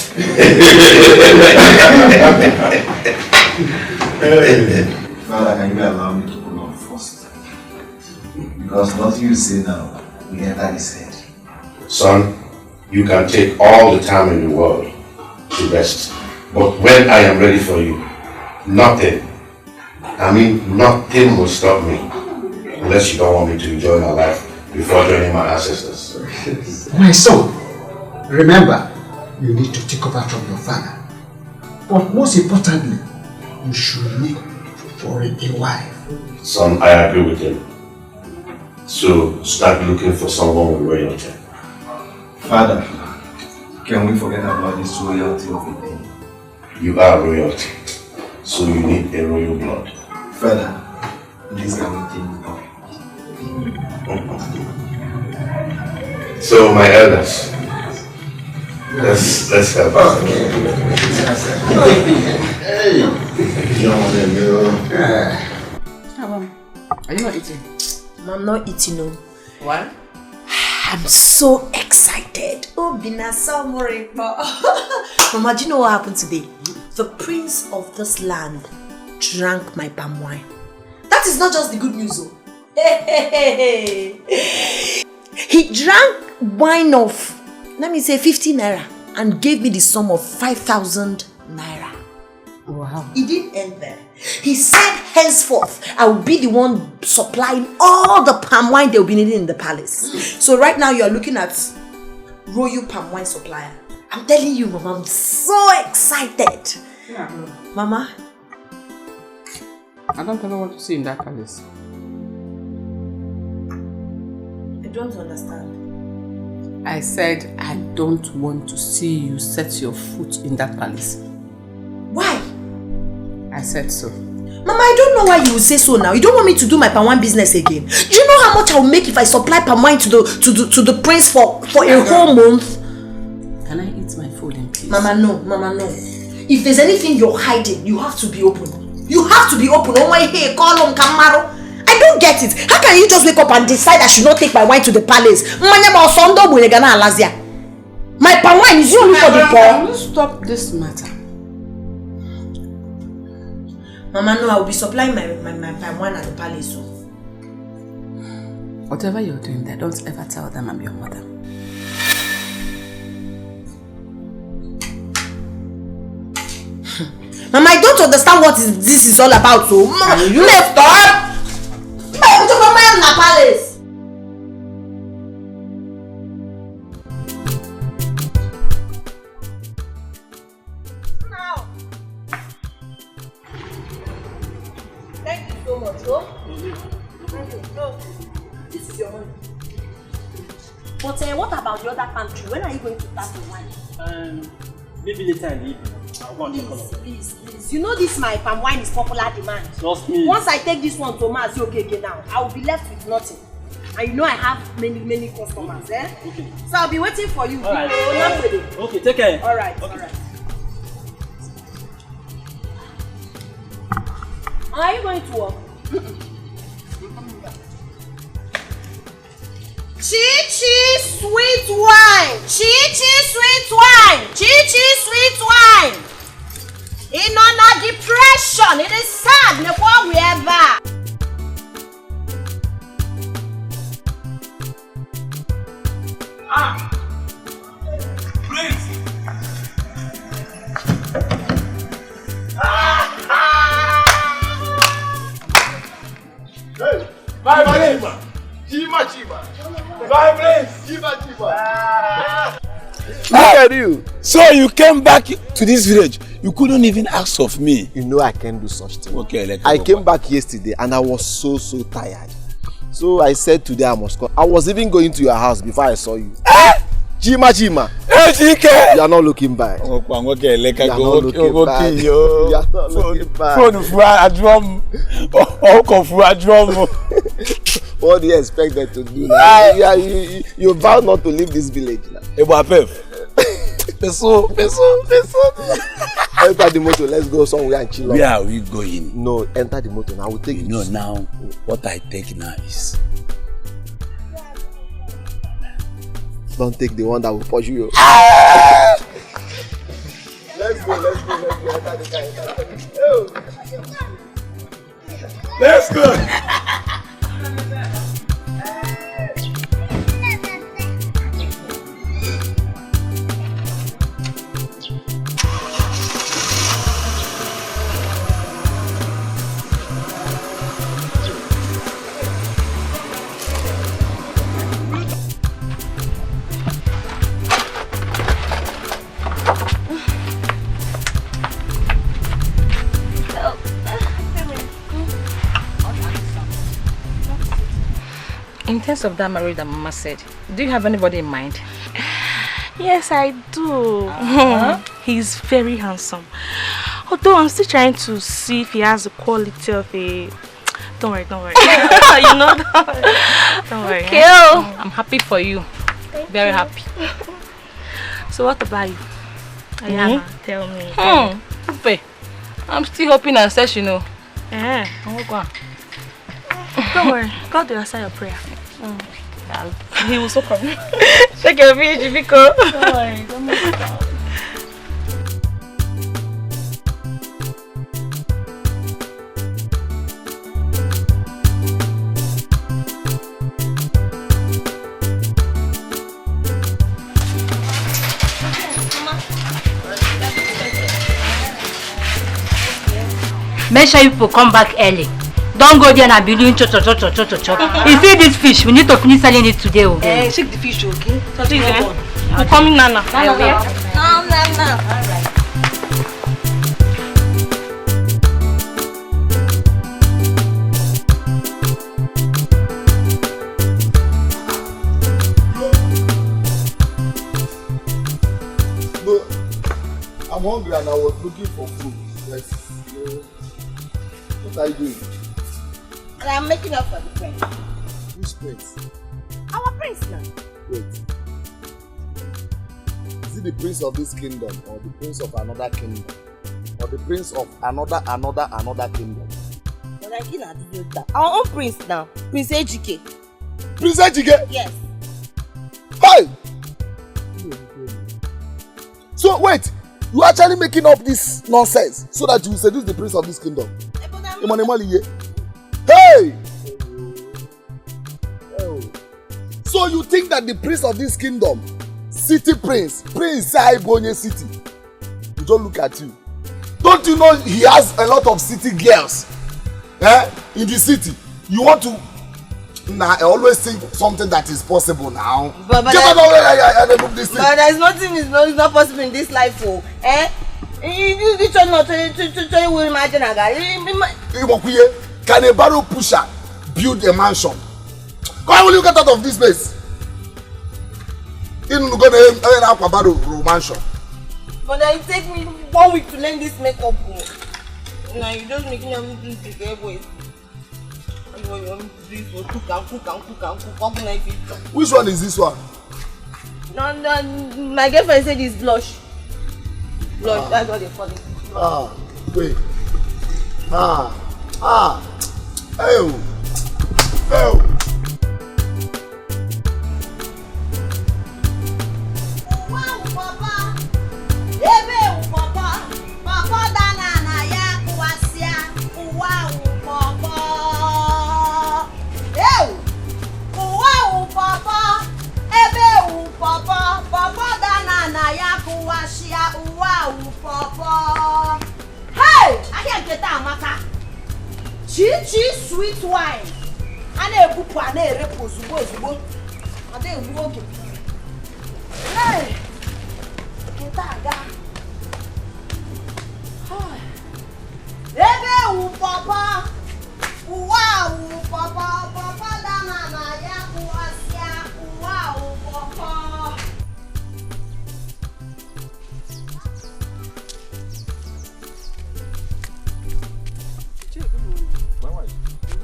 Speaker 6: Father, can you allow me to pull on first? Because nothing you say now will enter his head.
Speaker 10: Son, you can take all the time in the world to rest. But when I am ready for you, nothing will stop me. Unless you don't want me to enjoy my life before joining my ancestors.
Speaker 19: My son, remember, you need to take over from your father. But most importantly, you should look for a wife.
Speaker 10: Son, I agree with him. So start looking for someone with royalty.
Speaker 6: Father, can we forget about this royalty of a thing?
Speaker 10: You are royalty, so you need a royal blood.
Speaker 6: Father, please can we think about
Speaker 10: So my elders, let's help us.
Speaker 3: Hey,
Speaker 11: are you not eating?
Speaker 1: I'm not eating, no.
Speaker 11: Why?
Speaker 1: I'm so excited. Oh, Mama, do you know what happened today? The prince of this land drank my palm wine. That is not just the good news, though. He drank wine of, let me say, 50 naira and gave me the sum of 5,000 naira.
Speaker 11: Wow.
Speaker 1: He didn't end there. He said, henceforth, I will be the one supplying all the palm wine they will be needing in the palace. So right now, you are looking at royal palm wine supplier. I'm telling you, Mama, I'm so excited.
Speaker 11: Yeah.
Speaker 1: Mama?
Speaker 11: I don't ever want to see you in that palace.
Speaker 1: I don't understand.
Speaker 11: I said I don't want to see you set your foot in that palace.
Speaker 1: Why?
Speaker 11: I said so.
Speaker 1: Mama, I don't know why you will say so now. You don't want me to do my palm wine business again. Do you know how much I will make if I supply palm wine to the prince for a whole month?
Speaker 11: Can I eat my food in peace?
Speaker 1: Mama, no. Mama, no. If there's anything you're hiding, you have to be open. You have to be open. Oh my, hey, call on Kamaro. I don't get it. How can you just wake up and decide I should not take my wine to the palace? My palm wine is only for the poor.
Speaker 11: Can you stop this matter?
Speaker 1: Mama, no, I will be supplying my palm wine at the palace. So.
Speaker 11: Whatever you're doing there, don't ever tell them I'm your mother.
Speaker 1: Mama, I don't understand what this is all about. So, Mama, you stop. Mama, I'm in the palace. Thank you so much, oh. This is your money.
Speaker 5: But what about the other pantry? When are you going to start the wine?
Speaker 2: Maybe later in the evening.
Speaker 5: Please. You know this my palm wine is popular demand.
Speaker 2: Trust me.
Speaker 5: Once I take this one to Mass, okay now, I will be left with nothing. And you know I have many customers, eh?
Speaker 2: Okay.
Speaker 5: So I'll be waiting for you.
Speaker 2: Alright.
Speaker 5: Okay,
Speaker 2: take care.
Speaker 5: Alright. Are you going to work?
Speaker 1: Chi-chi sweet wine. Chi-chi sweet wine. Chi-chi sweet wine. In on depression, it is sad. Never we ever.
Speaker 9: Prince.
Speaker 3: Hey, my name. Chiba. My place. Chiba.
Speaker 9: Look at
Speaker 15: for you. So you came back to this village. You couldn't even ask of me.
Speaker 16: You know I can't do such thing.
Speaker 15: Okay,
Speaker 16: I came back yesterday and I was so tired. So I said today I must come. I was even going to your house before I saw you. Chima.
Speaker 15: Hey, Chike.
Speaker 16: You are not looking back. You are not looking back. You are not looking back. What do you expect them to do now? You vow not to leave this village now. Peso. Enter the motor. Let's go somewhere and chill out.
Speaker 15: Where are we going?
Speaker 16: No, enter the motor. I will take it.
Speaker 15: No, now what I take now is.
Speaker 16: Don't take the one that will push you. Let's go. Enter the car.
Speaker 15: Let's go.
Speaker 18: In terms of that marriage that Mama said, do you have anybody in mind?
Speaker 7: Yes, I do. He's very handsome. Although I'm still trying to see if he has the quality of a... Don't worry. You know that. Don't worry.
Speaker 18: Okay. I'm happy for you. Very happy.
Speaker 7: So what about you? Ayana, tell me.
Speaker 18: I'm still hoping and searching, you know.
Speaker 7: Don't worry. God will answer your prayer. He will so come. Check your page, Biko. Don't worry. Don't make it out.
Speaker 20: Make sure people come back early. Don't go there and be doing chop. If you eat this fish, we need to finish selling it today. Okay?
Speaker 4: Shake the fish, okay?
Speaker 7: We're coming, Nana.
Speaker 4: No. Alright.
Speaker 3: No, I'm hungry and I was looking for food. Yes. What are you doing?
Speaker 1: And I'm making up for the prince.
Speaker 3: Which prince?
Speaker 1: Our prince now.
Speaker 3: Wait. Is it the prince of this kingdom or the prince of another kingdom? Or the prince of another kingdom?
Speaker 1: But I cannot do that. Our own prince now. Prince Ejike.
Speaker 3: Prince Ejike?
Speaker 1: Yes.
Speaker 3: Hey! So wait, you are actually making up this nonsense so that you will seduce the prince of this kingdom? Hey! So you think that the prince of this kingdom, city prince Saibonye city, you don't look at you. Don't you know he has a lot of city girls in the city? You want to I always think something that is possible now.
Speaker 1: But there's nothing is not possible in this life. You not to imagine a guy.
Speaker 3: Can a barrel pusher build a mansion? Why will you get out of this place? You go to a barrel mansion.
Speaker 1: But it take me 1 week to learn this makeup. Now you just making them do this boys.
Speaker 3: Which one is this one?
Speaker 1: No, my girlfriend said it's blush. Blush, that's what they call it.
Speaker 3: Wait.
Speaker 1: Hey! I can't get that, Maka. Chichi sweet wine. I never put one there. I didn't walk it. Hey! Papa. Wow, Papa, Papa, Dana, Yaku, Asia, wow, Papa.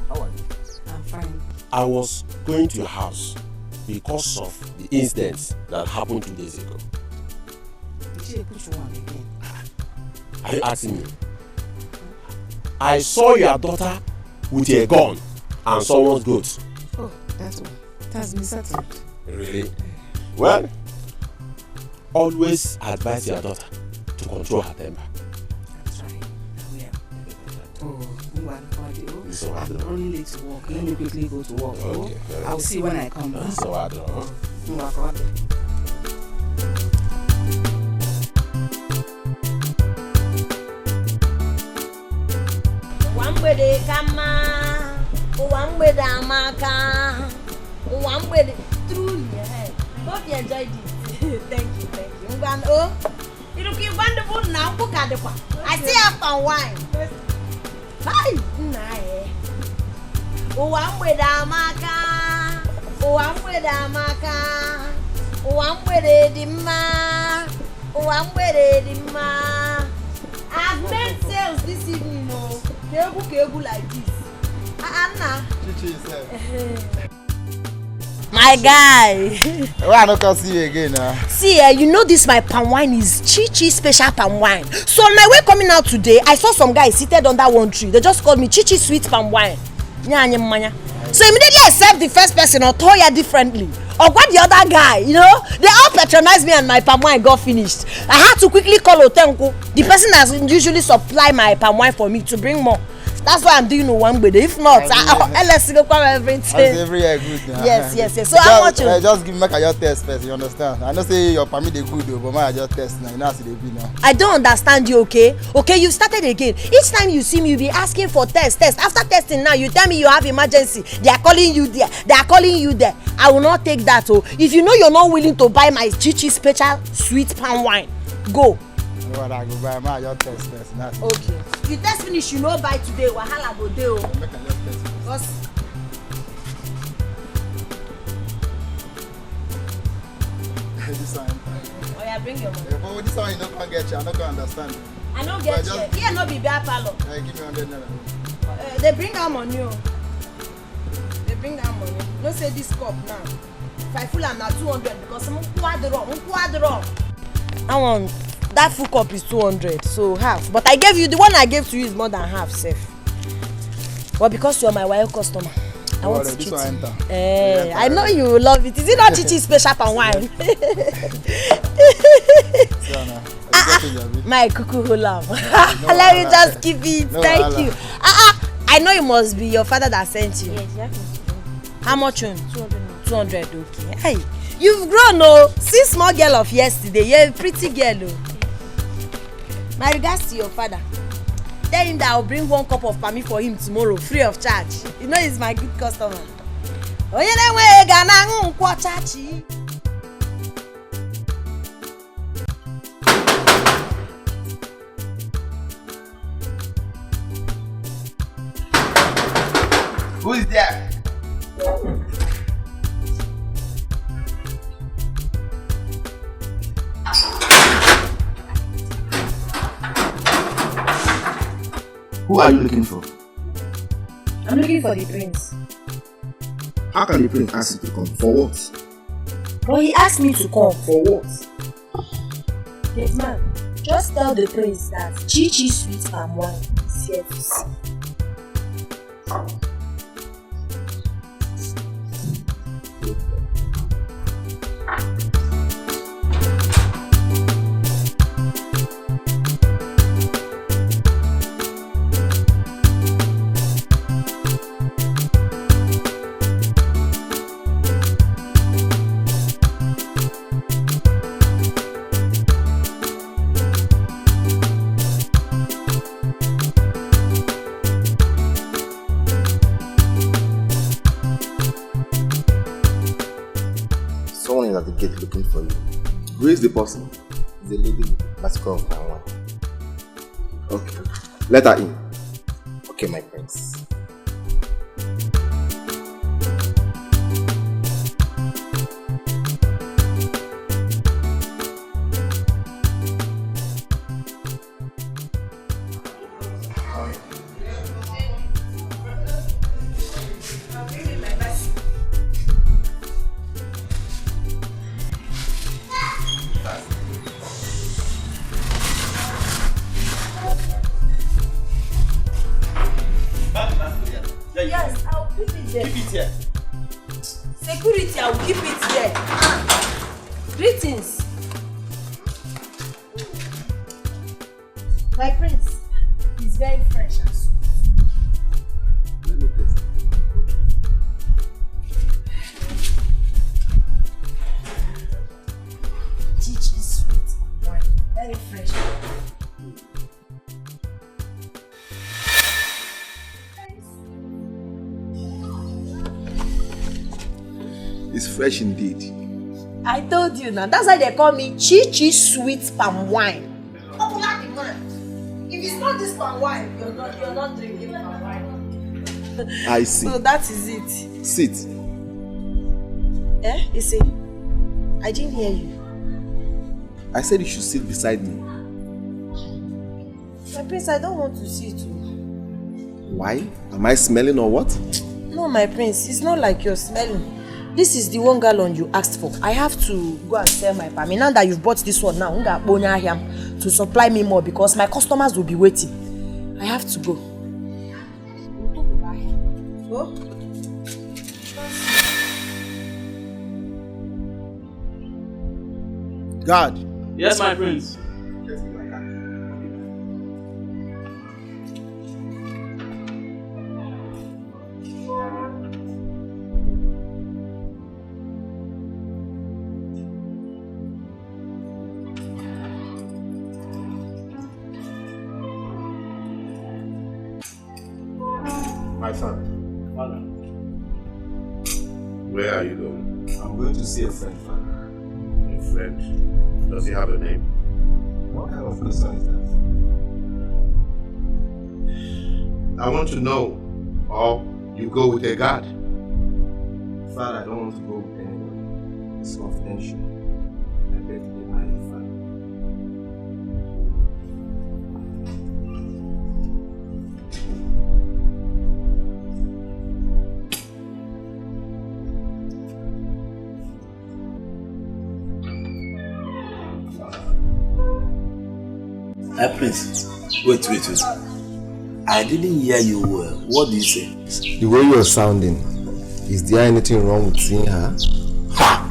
Speaker 15: How are you?
Speaker 17: I'm fine.
Speaker 15: I was going to your house because of the incident that happened 2 days ago.
Speaker 17: Did you push one again?
Speaker 15: Are you asking me? I saw your daughter with a gun and someone's goat.
Speaker 17: Oh, that's one. That's been settled.
Speaker 15: Really? Well, always advise your daughter to control her temper.
Speaker 17: That's right. I will. Oh,
Speaker 15: So
Speaker 17: I'm running late to work. Let me quickly go to work.
Speaker 15: Okay.
Speaker 17: I'll see when I come back.
Speaker 15: So I don't know.
Speaker 1: Wambede kama, wambede amaka, wambede truly. Hope you enjoyed it. Thank you. Ngwan oh, you look wonderful now. I see a Palmwine. Hi, nah. Wambede amaka, wambede amaka, wambede dimma, wambede dimma. I've made sales this evening, no. Kegu like this. Anna.
Speaker 16: Chichi yourself.
Speaker 1: My guy.
Speaker 16: Why I not come see you again now?
Speaker 1: See, you know this my Palmwine is Chichi special Palmwine. So on my way coming out today, I saw some guys seated under one tree. They just called me Chichi sweet Palmwine. So immediately I served the first person or told her differently. Or what the other guy, you know, they all patronized me and my Palmwine got finished. I had to quickly call Otenko, the person that usually supply my Palmwine for me, to bring more. That's why I'm doing one with it. If not, let's go cover everything.
Speaker 16: That's every year good.
Speaker 1: Yes. So how much?
Speaker 16: Just give me your test first. You understand? I know say your permit they good though, but I just test now. You know how they be now.
Speaker 1: I don't understand you. Okay, you started again. Each time you see me, you be asking for test. After testing now, you tell me you have emergency. They are calling you there. I will not take that. Oh, if you know you're not willing to buy my Chichi special sweet Palmwine, go.
Speaker 16: I go buy my your test first.
Speaker 1: Okay. If you test finish, you know by today. Wahala go dey. Because
Speaker 16: this one.
Speaker 1: Oh yeah, bring your money.
Speaker 16: But this one you not gonna get you. I not gonna understand.
Speaker 1: I don't get you. Here no be bear parlor.
Speaker 16: Give me 100 naira.
Speaker 1: They bring our money. They bring our money. No say this cup now. If I full am na 200 because I'm quadro. I want. That full cup is 200, so half. But I gave you, the one I gave to you is more than half, safe. But because you're my wild customer, I want to treat you. I know you will love it. Is it not Chichi special Palmwine? My cuckoo love. Let me just keep it. Thank you. I know it must be your father that sent you. Yes, how much? 200. Okay. Hey, you've grown, oh. See, small girl of yesterday. You're a pretty girl, oh. My regards to your father. Tell him that I'll bring 1 cup of palmy for him tomorrow, free of charge. You know he's my good customer.
Speaker 16: Who is there?
Speaker 6: Who are you looking for?
Speaker 1: I'm looking for the prince.
Speaker 6: How can the prince ask you to come? For what?
Speaker 1: Well, he asked me to come.
Speaker 6: For what?
Speaker 1: Yes, man. Just tell the prince that Chichi sweet Palmwine is here to see.
Speaker 6: At the gate looking for you. Who is the person?
Speaker 16: the lady with the bicycle of Palmwine. Okay. Let her in. Okay, my prince.
Speaker 1: Yes, I'll keep it there.
Speaker 16: Keep it here.
Speaker 1: Security, I'll keep it there. Greetings. My prince is very fresh and sweet.
Speaker 16: Let me taste it.
Speaker 1: Chichi is sweet and wine. Very fresh.
Speaker 16: It's fresh indeed.
Speaker 1: I told you now. That's why they call me Chichi Sweet Palm Wine. Popular demand. If it's not this palm wine, you're not drinking palm wine.
Speaker 16: I see.
Speaker 1: So that is it.
Speaker 16: Sit.
Speaker 1: You see, I didn't hear you.
Speaker 16: I said you should sit beside me.
Speaker 1: My prince, I don't want to sit.
Speaker 16: Why? Am I smelling or what?
Speaker 1: No, my prince, it's not like you're smelling. This is the 1 gallon you asked for. I have to go and sell my palm. Now that you've bought this one now, to supply me more because my customers will be waiting. I have to go. Oh?
Speaker 16: God.
Speaker 2: Yes, my prince.
Speaker 10: My son.
Speaker 2: Father.
Speaker 10: Where are you going?
Speaker 16: I'm going to see a friend, Father.
Speaker 10: A friend? Does he have a name?
Speaker 16: What kind of question is that?
Speaker 10: I want to know. Or you go with a guard?
Speaker 16: Father, I don't want to go with anybody. It's confidential. I beg you, my Father.
Speaker 6: Prince, wait. I didn't hear you well. What do you say?
Speaker 16: The way you're sounding, is there anything wrong with seeing her?
Speaker 6: Ha!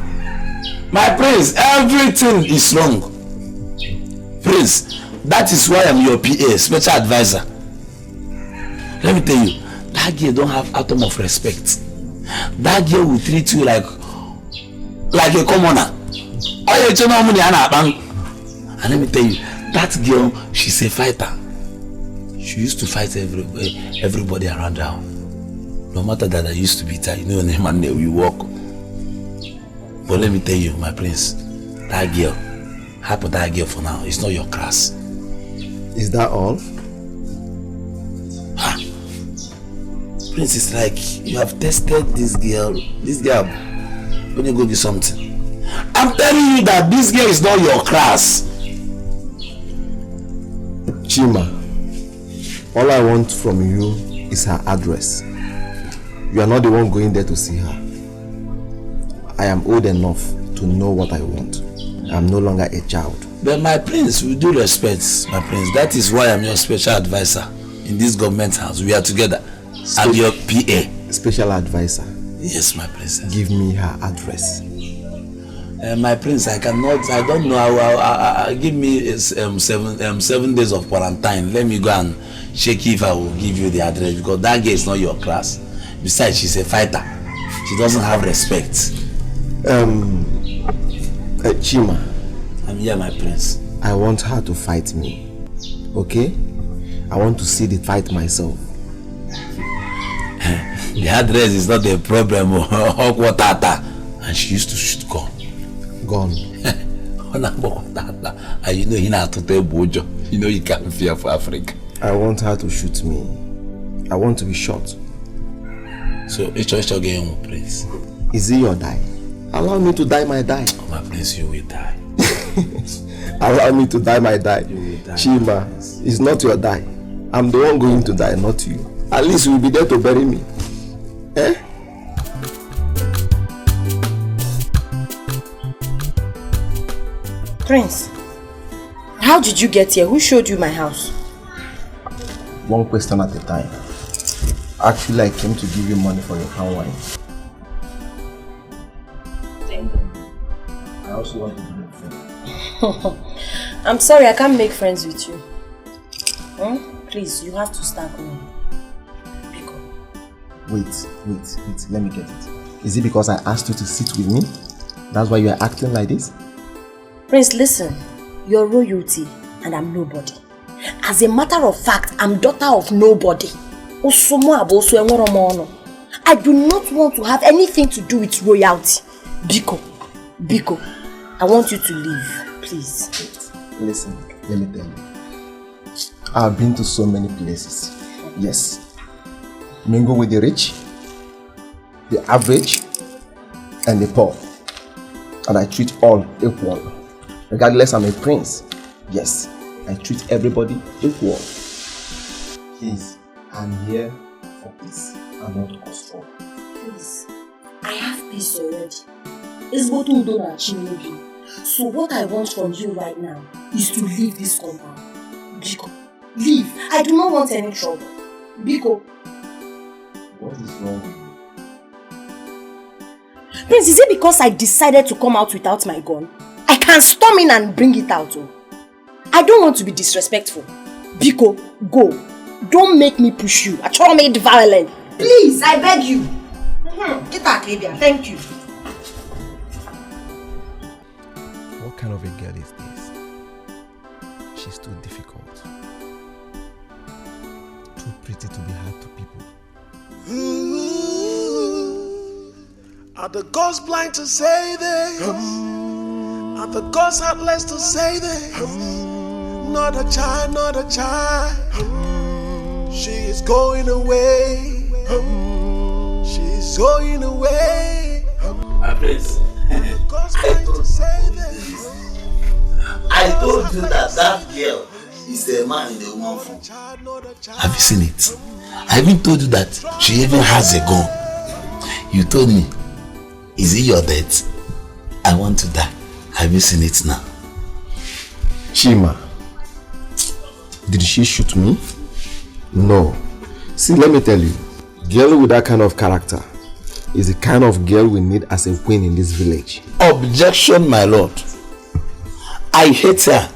Speaker 6: My prince, everything is wrong. Prince, that is why I'm your PA, special advisor. Let me tell you, that girl don't have atom of respect. That girl will treat you like a commoner. And let me tell you, that girl, she's a fighter. She used to fight everybody around her. No matter that I used to beat her, you know, name and we walk. But let me tell you, my prince, that girl, happy that girl for now, it's not your class.
Speaker 16: Is that all?
Speaker 6: Ha! Prince, it's like you have tested this girl. This girl, when you go do something. I'm telling you that this girl is not your class.
Speaker 16: Chima, all I want from you is her address. You are not the one going there to see her. I am old enough to know what I want. I am no longer a child.
Speaker 6: But my prince, with due respect, my prince, that is why I'm your special advisor in this government house. We are together. I'm your PA.
Speaker 16: Special advisor?
Speaker 6: Yes, my princess.
Speaker 16: Give me her address.
Speaker 6: My prince, I cannot, I don't know. I give me 7 days of quarantine. Let me go and check if I will give you the address, because that girl is not your class. Besides, she's a fighter. She doesn't have respect.
Speaker 16: Chima.
Speaker 6: I'm here, my prince.
Speaker 16: I want her to fight me. Okay? I want to see the fight myself.
Speaker 6: The address is not a problem. And she used to shoot gun.
Speaker 16: Gun?
Speaker 6: And you know he not to tell Bojo. You know you can't fear for Africa.
Speaker 16: I want her to shoot me. I want to be shot.
Speaker 6: So it's just again, Prince.
Speaker 16: Is it your die? Allow me to die my die.
Speaker 6: Oh, my Prince, you will die.
Speaker 16: Allow me to die my die. Chima, it's not your die. I'm the one going to die, not you. At least you'll be there to bury me. Eh?
Speaker 4: Prince, how did you get here? Who showed you my house?
Speaker 16: One question at a time. Actually, I came to give you money for your Palmwine.
Speaker 4: Thank you.
Speaker 16: I also want to be your friend.
Speaker 4: I'm sorry, I can't make friends with you. Please, you have to start going.
Speaker 16: Wait, let me get it. Is it because I asked you to sit with me? That's why you are acting like this?
Speaker 4: Prince, listen. You're royalty and I'm nobody. As a matter of fact, I'm daughter of nobody. I do not want to have anything to do with royalty. Biko, I want you to leave, please.
Speaker 16: Listen, let me tell you. I've been to so many places. Yes. Mingle with the rich, the average, and the poor. And I treat all equal. Regardless, I'm a prince. Yes, I treat everybody equal. Please, I'm here for peace and not cause trouble.
Speaker 4: Please, I have peace already. It's what we don't achieve. So what I want from you right now is to leave this compound. Biko, leave. I do not want any trouble. Biko.
Speaker 16: What is wrong with you?
Speaker 4: Prince, is it because I decided to come out without my gun? I can storm in and bring it out. Oh. I don't want to be disrespectful. Biko, go. Don't make me push you. I try to make it violent. Please, I beg you. Get out, Libya. Thank you.
Speaker 16: What kind of a girl is this? She's too difficult. Too pretty to be hard to people.
Speaker 9: Are the ghosts blind to say this? Are the ghosts heartless to say this? Not a child, not a child. She is going away. She's going away.
Speaker 6: My Prince, I told you that girl is the man in the woman form. Have you seen it? I even told you that she even has a gun. You told me, is it your death? I want to die. Have you seen it now?
Speaker 16: Chima, did she shoot me? No. See, let me tell you, girl with that kind of character is the kind of girl we need as a queen in this village.
Speaker 6: Objection, my lord. I hate her.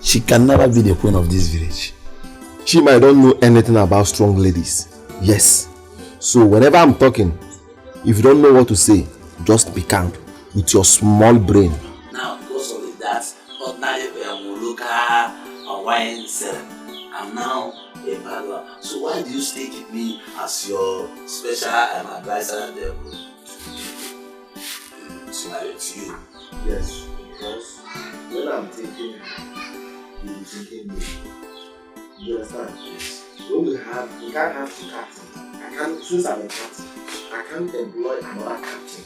Speaker 6: She can never be the queen of this village.
Speaker 16: Chima, I don't know anything about strong ladies. Yes. So whenever I'm talking, if you don't know what to say, just be calm with your small brain.
Speaker 6: Now, because of that, ordinary will look at a wine seller. I'm now a bagger. So why do you still keep me as your special advisor there? To you.
Speaker 16: Yes, because when I'm thinking, you'll be thinking me. You understand? When we can't have two captains. Since I'm a captain, I can't employ another captain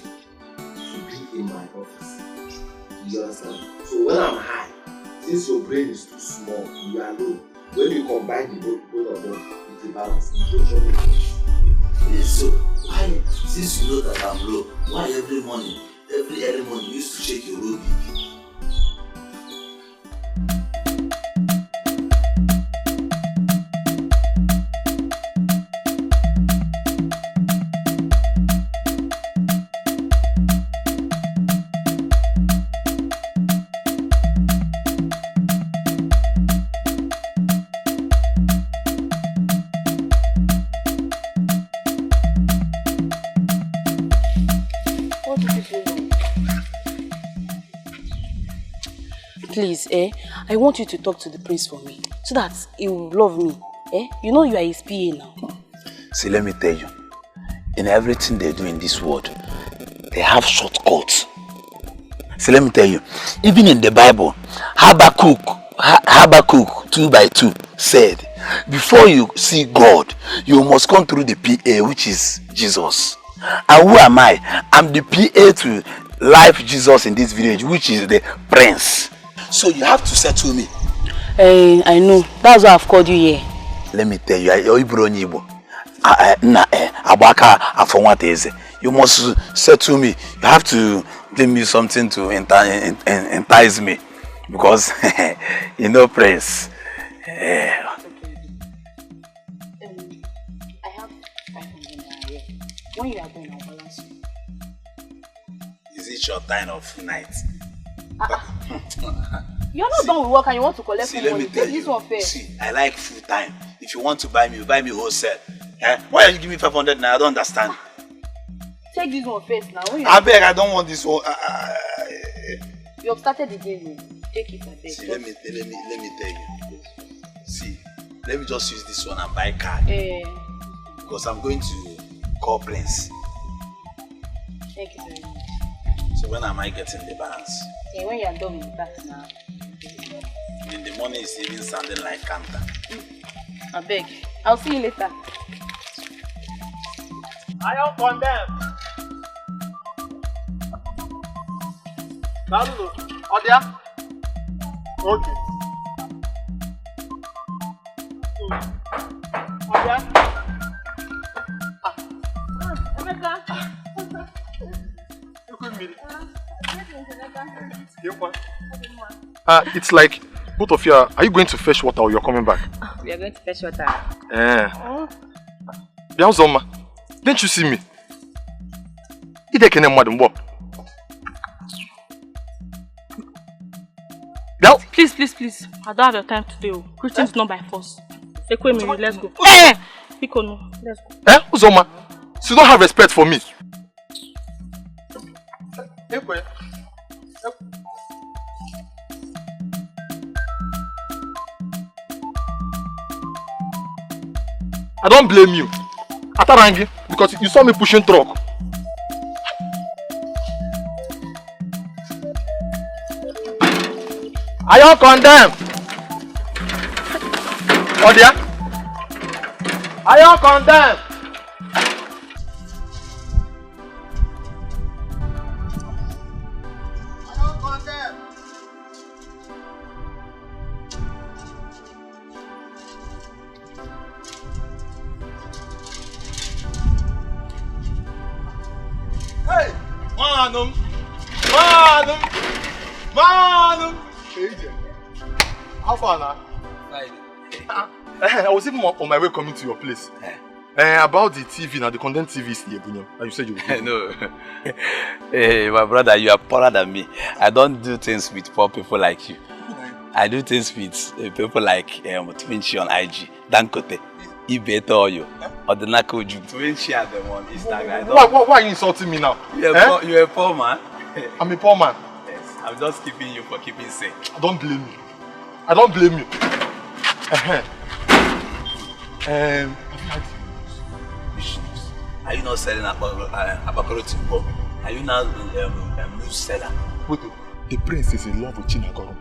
Speaker 16: to be in my office. You understand? So when I'm high, since your brain is too small, you are low. When you combine the both of them, it's a balance.
Speaker 6: Yes, so why, since you know that I'm low, why every early morning you used to shake your low BP?
Speaker 4: Please, I want you to talk to the prince for me, so that he will love me. You know you are his PA now.
Speaker 6: See, let me tell you, in everything they do in this world, they have shortcuts. See, let me tell you, even in the Bible, Habakkuk 2:2 said, before you see God, you must come through the PA, which is Jesus. And who am I? I'm the PA to Life Jesus in this village, which is the Prince. So you have to settle me.
Speaker 18: I know. That's why I've called you here.
Speaker 6: Let me tell you, you must settle me. You have to give me something to entice me. Because, you know, Prince.
Speaker 18: I have 500 naira here. When you are done, I'll balance you.
Speaker 6: Is it your time of night?
Speaker 18: You're not done with work and you want to collect some money.
Speaker 6: Let me tell
Speaker 18: this one fair.
Speaker 6: See, I like full time. If you want to buy me, you buy me wholesale. Why are you giving me 500 naira? I don't understand.
Speaker 18: Take this one first now.
Speaker 6: I beg, I don't want this one.
Speaker 18: You have started the game. Take it, I beg.
Speaker 6: See, let me tell you. See, let me just use this one and buy card. Because I'm going to call Prince.
Speaker 18: Thank you very much.
Speaker 6: So when am I getting the balance?
Speaker 18: See, when you are done with that now.
Speaker 6: In the morning it's even sounding like Kanta.
Speaker 18: I beg. I'll see you later.
Speaker 2: I don't condemn. Lalu, Odia. Okay. Odia.
Speaker 18: Emeka.
Speaker 21: It's like both of you are you going to fetch water or you're coming back?
Speaker 18: We are going to fetch water.
Speaker 21: Biauzoma, didn't you see me?
Speaker 7: Please. I don't have your time today. Christian's not by force. Let's go. Let's go.
Speaker 21: Uzoma, so you don't have respect for me. I don't blame you. Atarangi, because you saw me pushing truck. Are you condemned? Odia? Are you condemned?
Speaker 2: Hey! Manum!
Speaker 21: How far now? I was even on my way coming to your place. About the TV now, the content TV is here, and you said you would.
Speaker 6: No. Hey, my brother, you are poorer than me. I don't do things with poor people like you. I do things with people like Twinchi on IG, Dankote, Ibetoyo, or the Nakoju. Twinchi are the one Instagram.
Speaker 21: Why are you insulting me now?
Speaker 6: You're a poor man.
Speaker 21: I'm a poor man.
Speaker 6: Yes, I'm just keeping you for keeping sake.
Speaker 21: I don't blame you. I don't blame you.
Speaker 6: Are you not selling Abakoro Timbo? Are you now a news seller?
Speaker 21: Wait, the prince is in love with Chinagoro.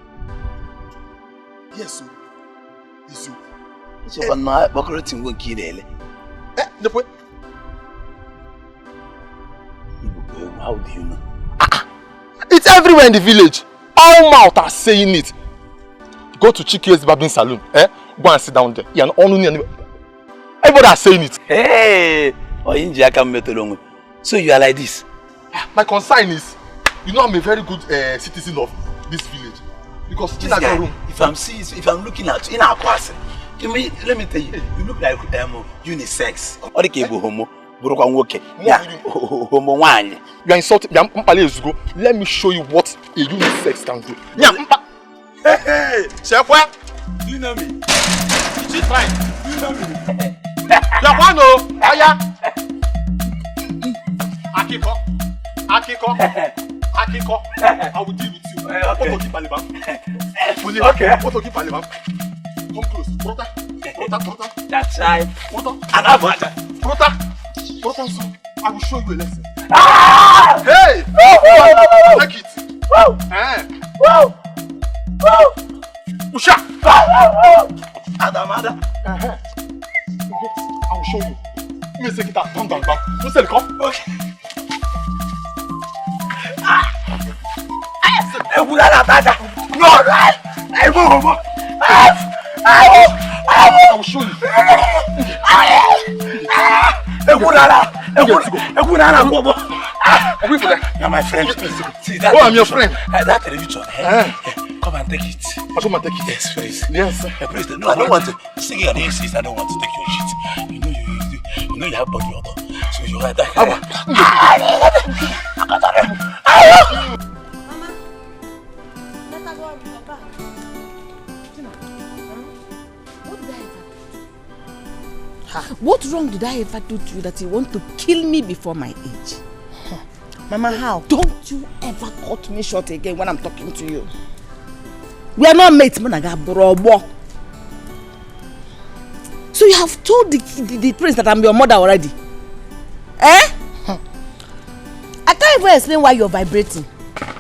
Speaker 3: Yes, sir. Yes, sir.
Speaker 6: So, Abakoro Timbo Kirele. How do you know?
Speaker 21: It's everywhere in the village. All mouth are saying it. Go to Chike's Barbing Saloon. Go and sit down there. Everybody are saying it.
Speaker 6: Hey! So you are like this?
Speaker 21: My concern is, you know I'm a very good citizen of this village. Because
Speaker 6: this guy, if I'm looking at you in our class, let me tell you, you look like unisex. Or the cable homo. You
Speaker 21: are insulting. Let me show you what a unisex can do.
Speaker 2: Hey, Chef, do you know me? She's fine. Do you know me? Yabano, Aya. Akiko. I will deal with you. Okay. Come close. Prota.
Speaker 6: That's right.
Speaker 2: Prota, I will show you a lesson.
Speaker 21: Ah!
Speaker 2: Hey! Take it.
Speaker 21: Woo! Woo! Woo! Usha! Adamada. I will show you. Let me take it out. Come down, back. You say come. Okay. I will show you.
Speaker 2: You're my friend. See that?
Speaker 21: Oh, I'm your friend.
Speaker 2: That television. Come and take it.
Speaker 21: I'll come and take it.
Speaker 2: Yes, please.
Speaker 21: Yes.
Speaker 2: Please. No, I don't want to. Singing at the insist. I don't want to take your shit. You know you have body odor. So you like that.
Speaker 11: What wrong did I ever do to you that you want to kill me before my age? Mama, how? Don't you ever cut me short again when I'm talking to you. We are not mates, Monaga Brobo. So you have told the prince that I'm your mother already? Eh? I can't even explain why you're vibrating.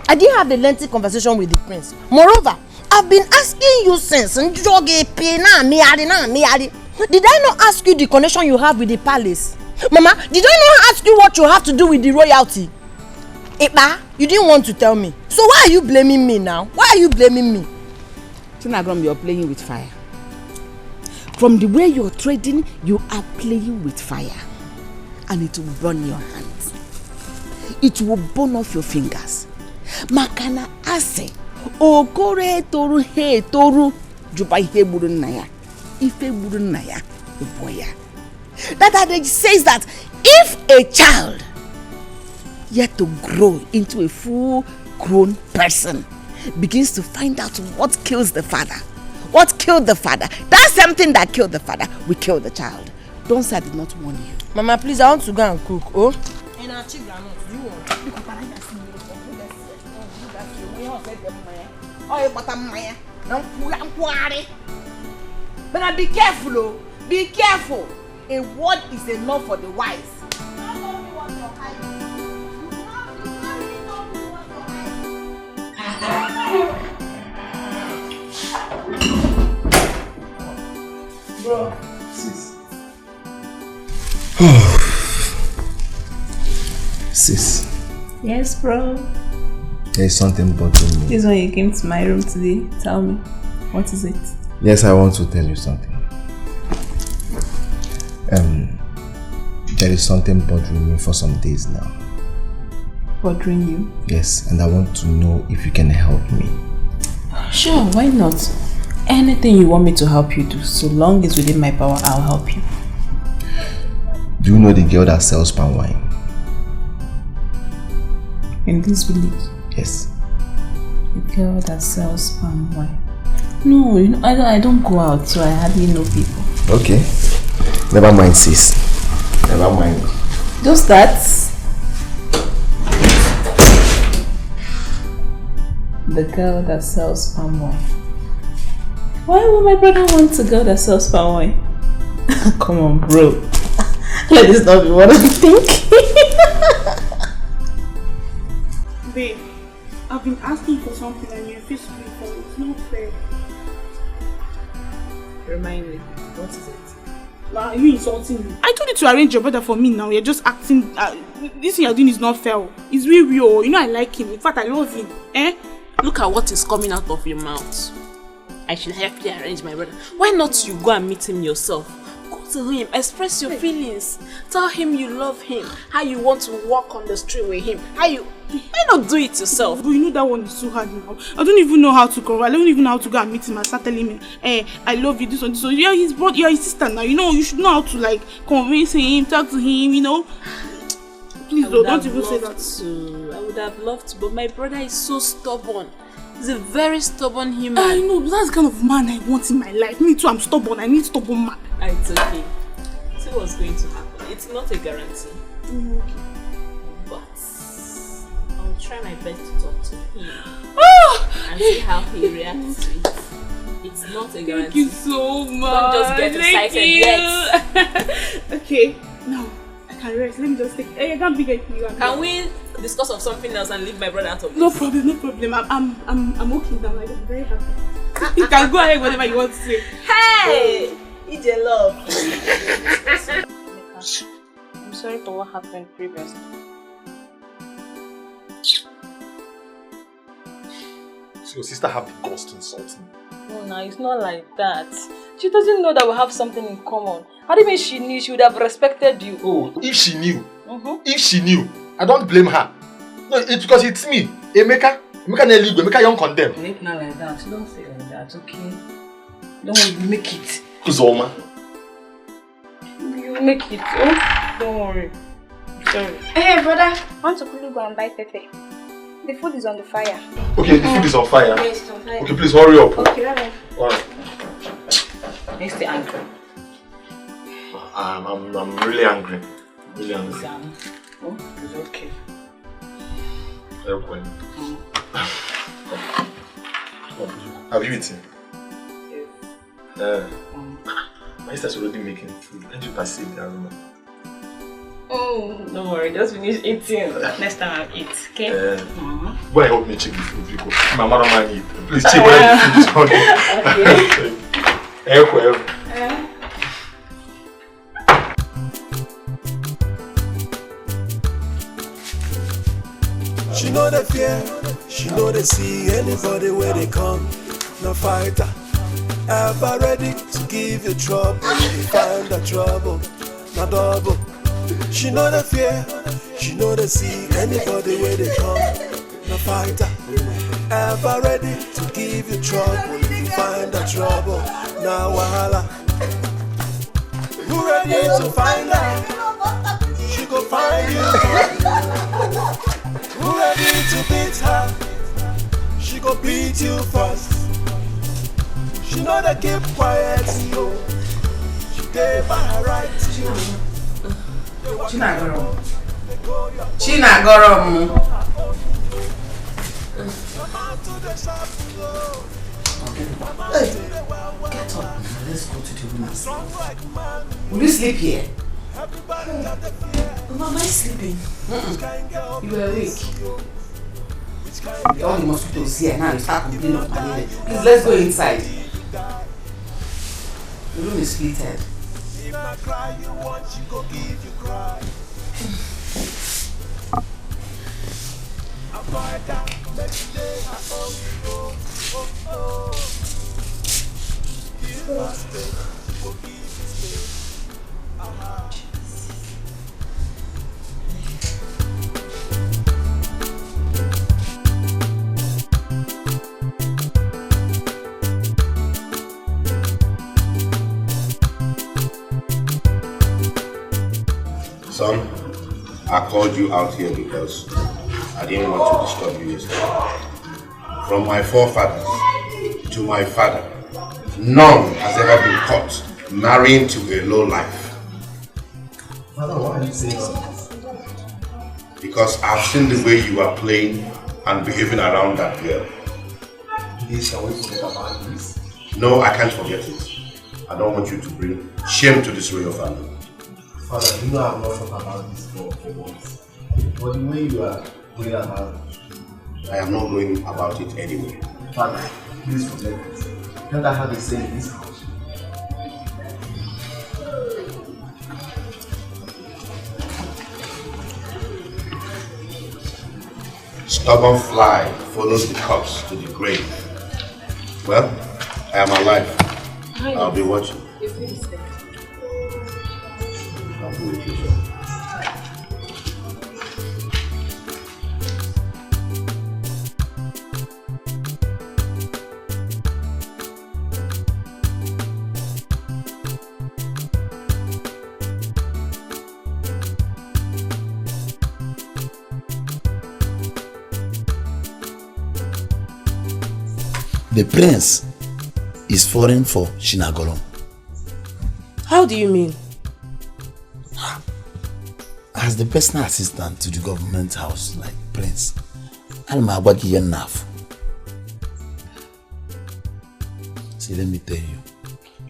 Speaker 11: I didn't have a lengthy conversation with the prince. Moreover, I've been asking you since. Did I not ask you the connection you have with the palace? Mama, did I not ask you what you have to do with the royalty? Epa, you didn't want to tell me. So why are you blaming me now? Why are you blaming me? Tinagrom, you're playing with fire. From the way you're trading, you are playing with fire. And it will burn your hands. It will burn off your fingers. Makana ase, okore toru he toru, jubai he burun naya. Ife burun naya, boya. That adage says that if a child yet to grow into a full-grown person begins to find out what kills the father, what killed the father, that's something that killed the father, we kill the child. Don't say I did not warn you. Mama, please, I want to go and cook. Oh? But be careful, oh. Be careful. A word is enough for the wise.
Speaker 16: Bro, sis. Sis.
Speaker 8: Yes, bro.
Speaker 16: There is something bothering me.
Speaker 8: This is when you came to my room today. Tell me, what is it?
Speaker 16: Yes, I want to tell you something. There is something bothering me for some days now.
Speaker 8: Bothering you?
Speaker 16: Yes, and I want to know if you can help me.
Speaker 8: Sure, why not? Anything you want me to help you do, so long as within my power, I'll help you.
Speaker 16: Do you know the girl that sells Palmwine?
Speaker 8: In this village?
Speaker 16: Yes.
Speaker 8: The girl that sells Palmwine. No, you know, I don't go out, so I hardly know people.
Speaker 16: Okay. Never mind, sis. Never mind.
Speaker 8: Just that. The girl that sells Palmwine. Why would my brother want a girl that sells Palmwine? Come on, bro. Let this not be what I'm thinking.
Speaker 7: Babe, I've been asking for something and you refuse to give it. It's not fair.
Speaker 8: Remind me, what is it?
Speaker 7: Are you insulting me? I told you to arrange your brother for me now. You're just acting. This thing you're doing is not fair. It's really real. You know I like him. In fact, I love him. Eh?
Speaker 12: Look at what is coming out of your mouth. I should help you arrange my brother. Why not you go and meet him yourself? Go to him, express your feelings. Tell him you love him. How you want to walk on the street with him. Why not do it yourself?
Speaker 7: But you know that one is so hard now. I don't even know how to go. I don't even know how to go and meet him and start telling him, hey, I love you, this one, this one. You're his brother, you're his sister now. You know, you should know how to like convince him, talk to him, you know. Please don't even say that.
Speaker 12: I would have loved to, but my brother is so stubborn. He's a very stubborn human.
Speaker 7: I know, but that's the kind of man I want in my life. Me too, I'm stubborn. I need stubborn man.
Speaker 12: It's okay. See what's going to happen. It's not a guarantee.
Speaker 7: Okay.
Speaker 12: But I'll try my best to talk to him and see how he reacts to it. It's not a guarantee.
Speaker 7: Thank you so much.
Speaker 12: Don't just get excited yet.
Speaker 7: Okay, now I can rest. Let me just take. I can't be getting you.
Speaker 12: Can we discuss of something else and leave my brother out of this?
Speaker 7: No problem, no problem. I'm okay now. Like, I'm very happy. You can go ahead, whatever you want to say.
Speaker 12: Hey, it's a love.
Speaker 7: I'm sorry for what happened previously.
Speaker 21: So your sister have the guts to insult me?
Speaker 7: No, it's not like that. She doesn't know that we have something in common. How do you mean she knew? She would have respected you.
Speaker 21: Oh, if she knew, I don't blame her. No, it's because it's me, Emeka. Emeka Neligo, Emeka Young condemn.
Speaker 12: Make not like that. Don't say like that, okay? Don't worry, you make it.
Speaker 21: Uzoma.
Speaker 7: You make it, oh? Don't worry. Sorry.
Speaker 5: Hey, brother, I want to quickly go and buy pepper. The food is on the fire.
Speaker 21: Okay, the food is on fire.
Speaker 5: Yes, it's on fire.
Speaker 21: Okay, please hurry up.
Speaker 5: Okay, bye-bye.
Speaker 21: Alright.
Speaker 12: Make stay angry.
Speaker 21: I'm really angry. Really angry.
Speaker 12: Oh, it's okay.
Speaker 21: Airplane. Have you eaten?
Speaker 12: Yes.
Speaker 21: My sister's already making food. Can't you perceive the aroma?
Speaker 12: Oh, don't worry, just finish eating. Next time I'll eat, okay?
Speaker 21: Go and help me check the food because my mother might eat. Please check whether the food is running. Okay.
Speaker 9: She know the fear, she know they see anybody where they come. No fighter, ever ready to give you trouble. You find the trouble, no double. She know the fear, she know they see anybody where they come. No fighter, ever ready to give you trouble. If you find the trouble, now wahala. You ready to find her? She go find you. Who ready to beat her? She go beat you first. She know that keep quiet, yo. She gave by her right to you.
Speaker 11: Chinagoro. Hey, get up. Let's go to the room. Will you sleep here? Mama, am I sleeping? You were awake. All the mosquitoes here now, you start complaining of malaria. Please, let's go inside. The room is splitted.
Speaker 9: If I cry, you want, she go give you cry. Avoid that, next day, give her space, go give you space.
Speaker 10: Son, I called you out here because I didn't want to disturb you yesterday. From my forefathers to my father, none has ever been caught marrying to a low life.
Speaker 16: Father, why are you saying so?
Speaker 10: Because I've seen the way you are playing and behaving around that girl.
Speaker 16: Please, can we forget about this?
Speaker 10: No, I can't forget it. I don't want you to bring shame to this royal family.
Speaker 16: Father, you know I've not thought about this for once. But the way you are going about it,
Speaker 10: I am not going about it anyway.
Speaker 16: Father, please forget this. Can't I have a say in this house?
Speaker 10: Stubborn fly follows the corpse to the grave. Well, I am alive. I'll be watching. I'll be with you, sir.
Speaker 6: The prince is falling for Shinagolon.
Speaker 14: How do you mean?
Speaker 6: As the personal assistant to the government house, like prince, I'm enough. See, let me tell you,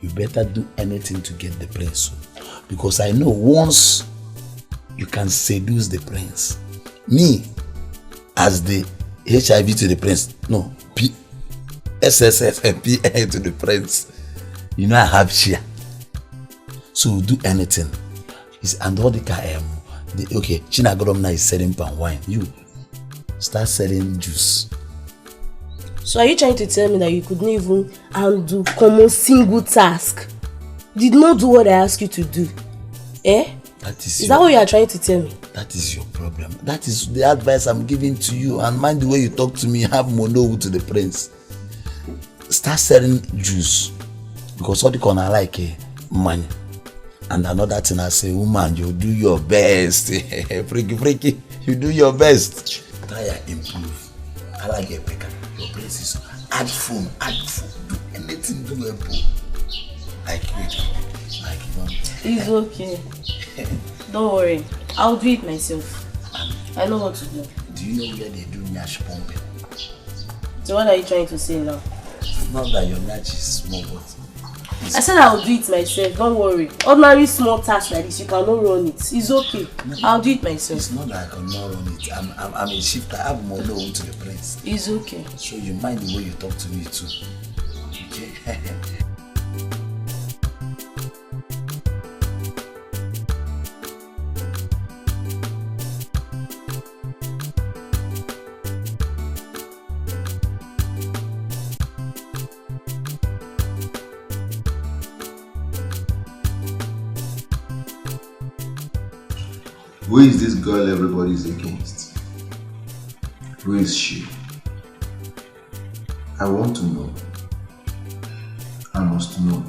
Speaker 6: you better do anything to get the prince soon. Because I know once you can seduce the prince. Me, as the HIV to the prince, no, SSS and PA to the prince. You know I have share. So do anything. And all the okay, Chinagodom is selling Palmwine. You start selling juice.
Speaker 14: So are you trying to tell me that you could not even handle common single task? You did not do what I asked you to do? Eh? Is that what you are trying to tell me?
Speaker 6: That is your problem. That is the advice I'm giving to you. And mind the way you talk to me, have mono to the prince. Start selling juice. Because all the corner like money. And another thing I say, woman, you do your best. Freaky, you do your best. Try and improve. I like your baker. Your place is add phone, do anything, do a book. Like
Speaker 14: it's okay. Don't worry. I'll do it myself. I know what to do.
Speaker 6: Do you know where they do nyash pumping?
Speaker 14: So what are you trying to say now?
Speaker 6: It's not that your nyash is small, but
Speaker 14: I said I'll do it myself, don't worry. Ordinary small tasks like this, you cannot run it. It's okay. I'll do it myself.
Speaker 6: It's not that I cannot run it. I'm a shifter. I have more loan to the prince.
Speaker 14: It's okay.
Speaker 6: So you mind the way you talk to me too. Okay?
Speaker 16: Who is this girl everybody's against? Who is she? I want to know. I must know.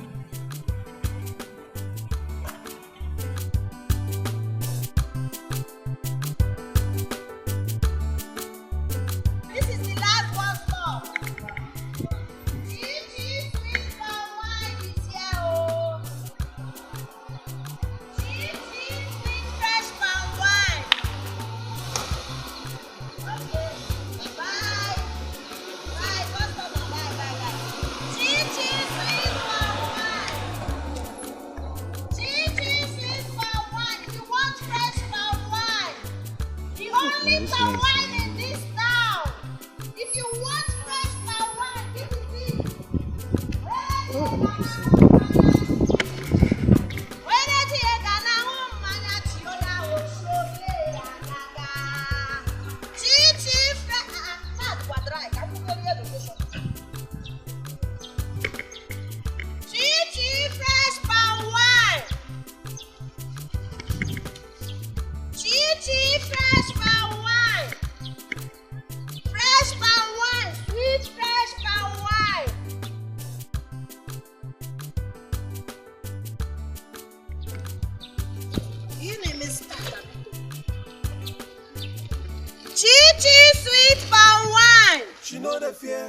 Speaker 1: This is the last one stop. Gigi, sweet Palmwine is here, oh. Gigi, sweet fresh Palmwine. Okay, bye. Bye, customer, bye. Gigi, sweet Palmwine. Gigi, sweet Palmwine. If you want fresh Palmwine, the only Palmwine in this town. If you want fresh Palmwine, this is it. Gigi fresh Palmwine. Gigi fresh Palmwine. Fresh Palmwine, sweet fresh Palmwine. You name is Gigi sweet Palmwine.
Speaker 9: She know the fear,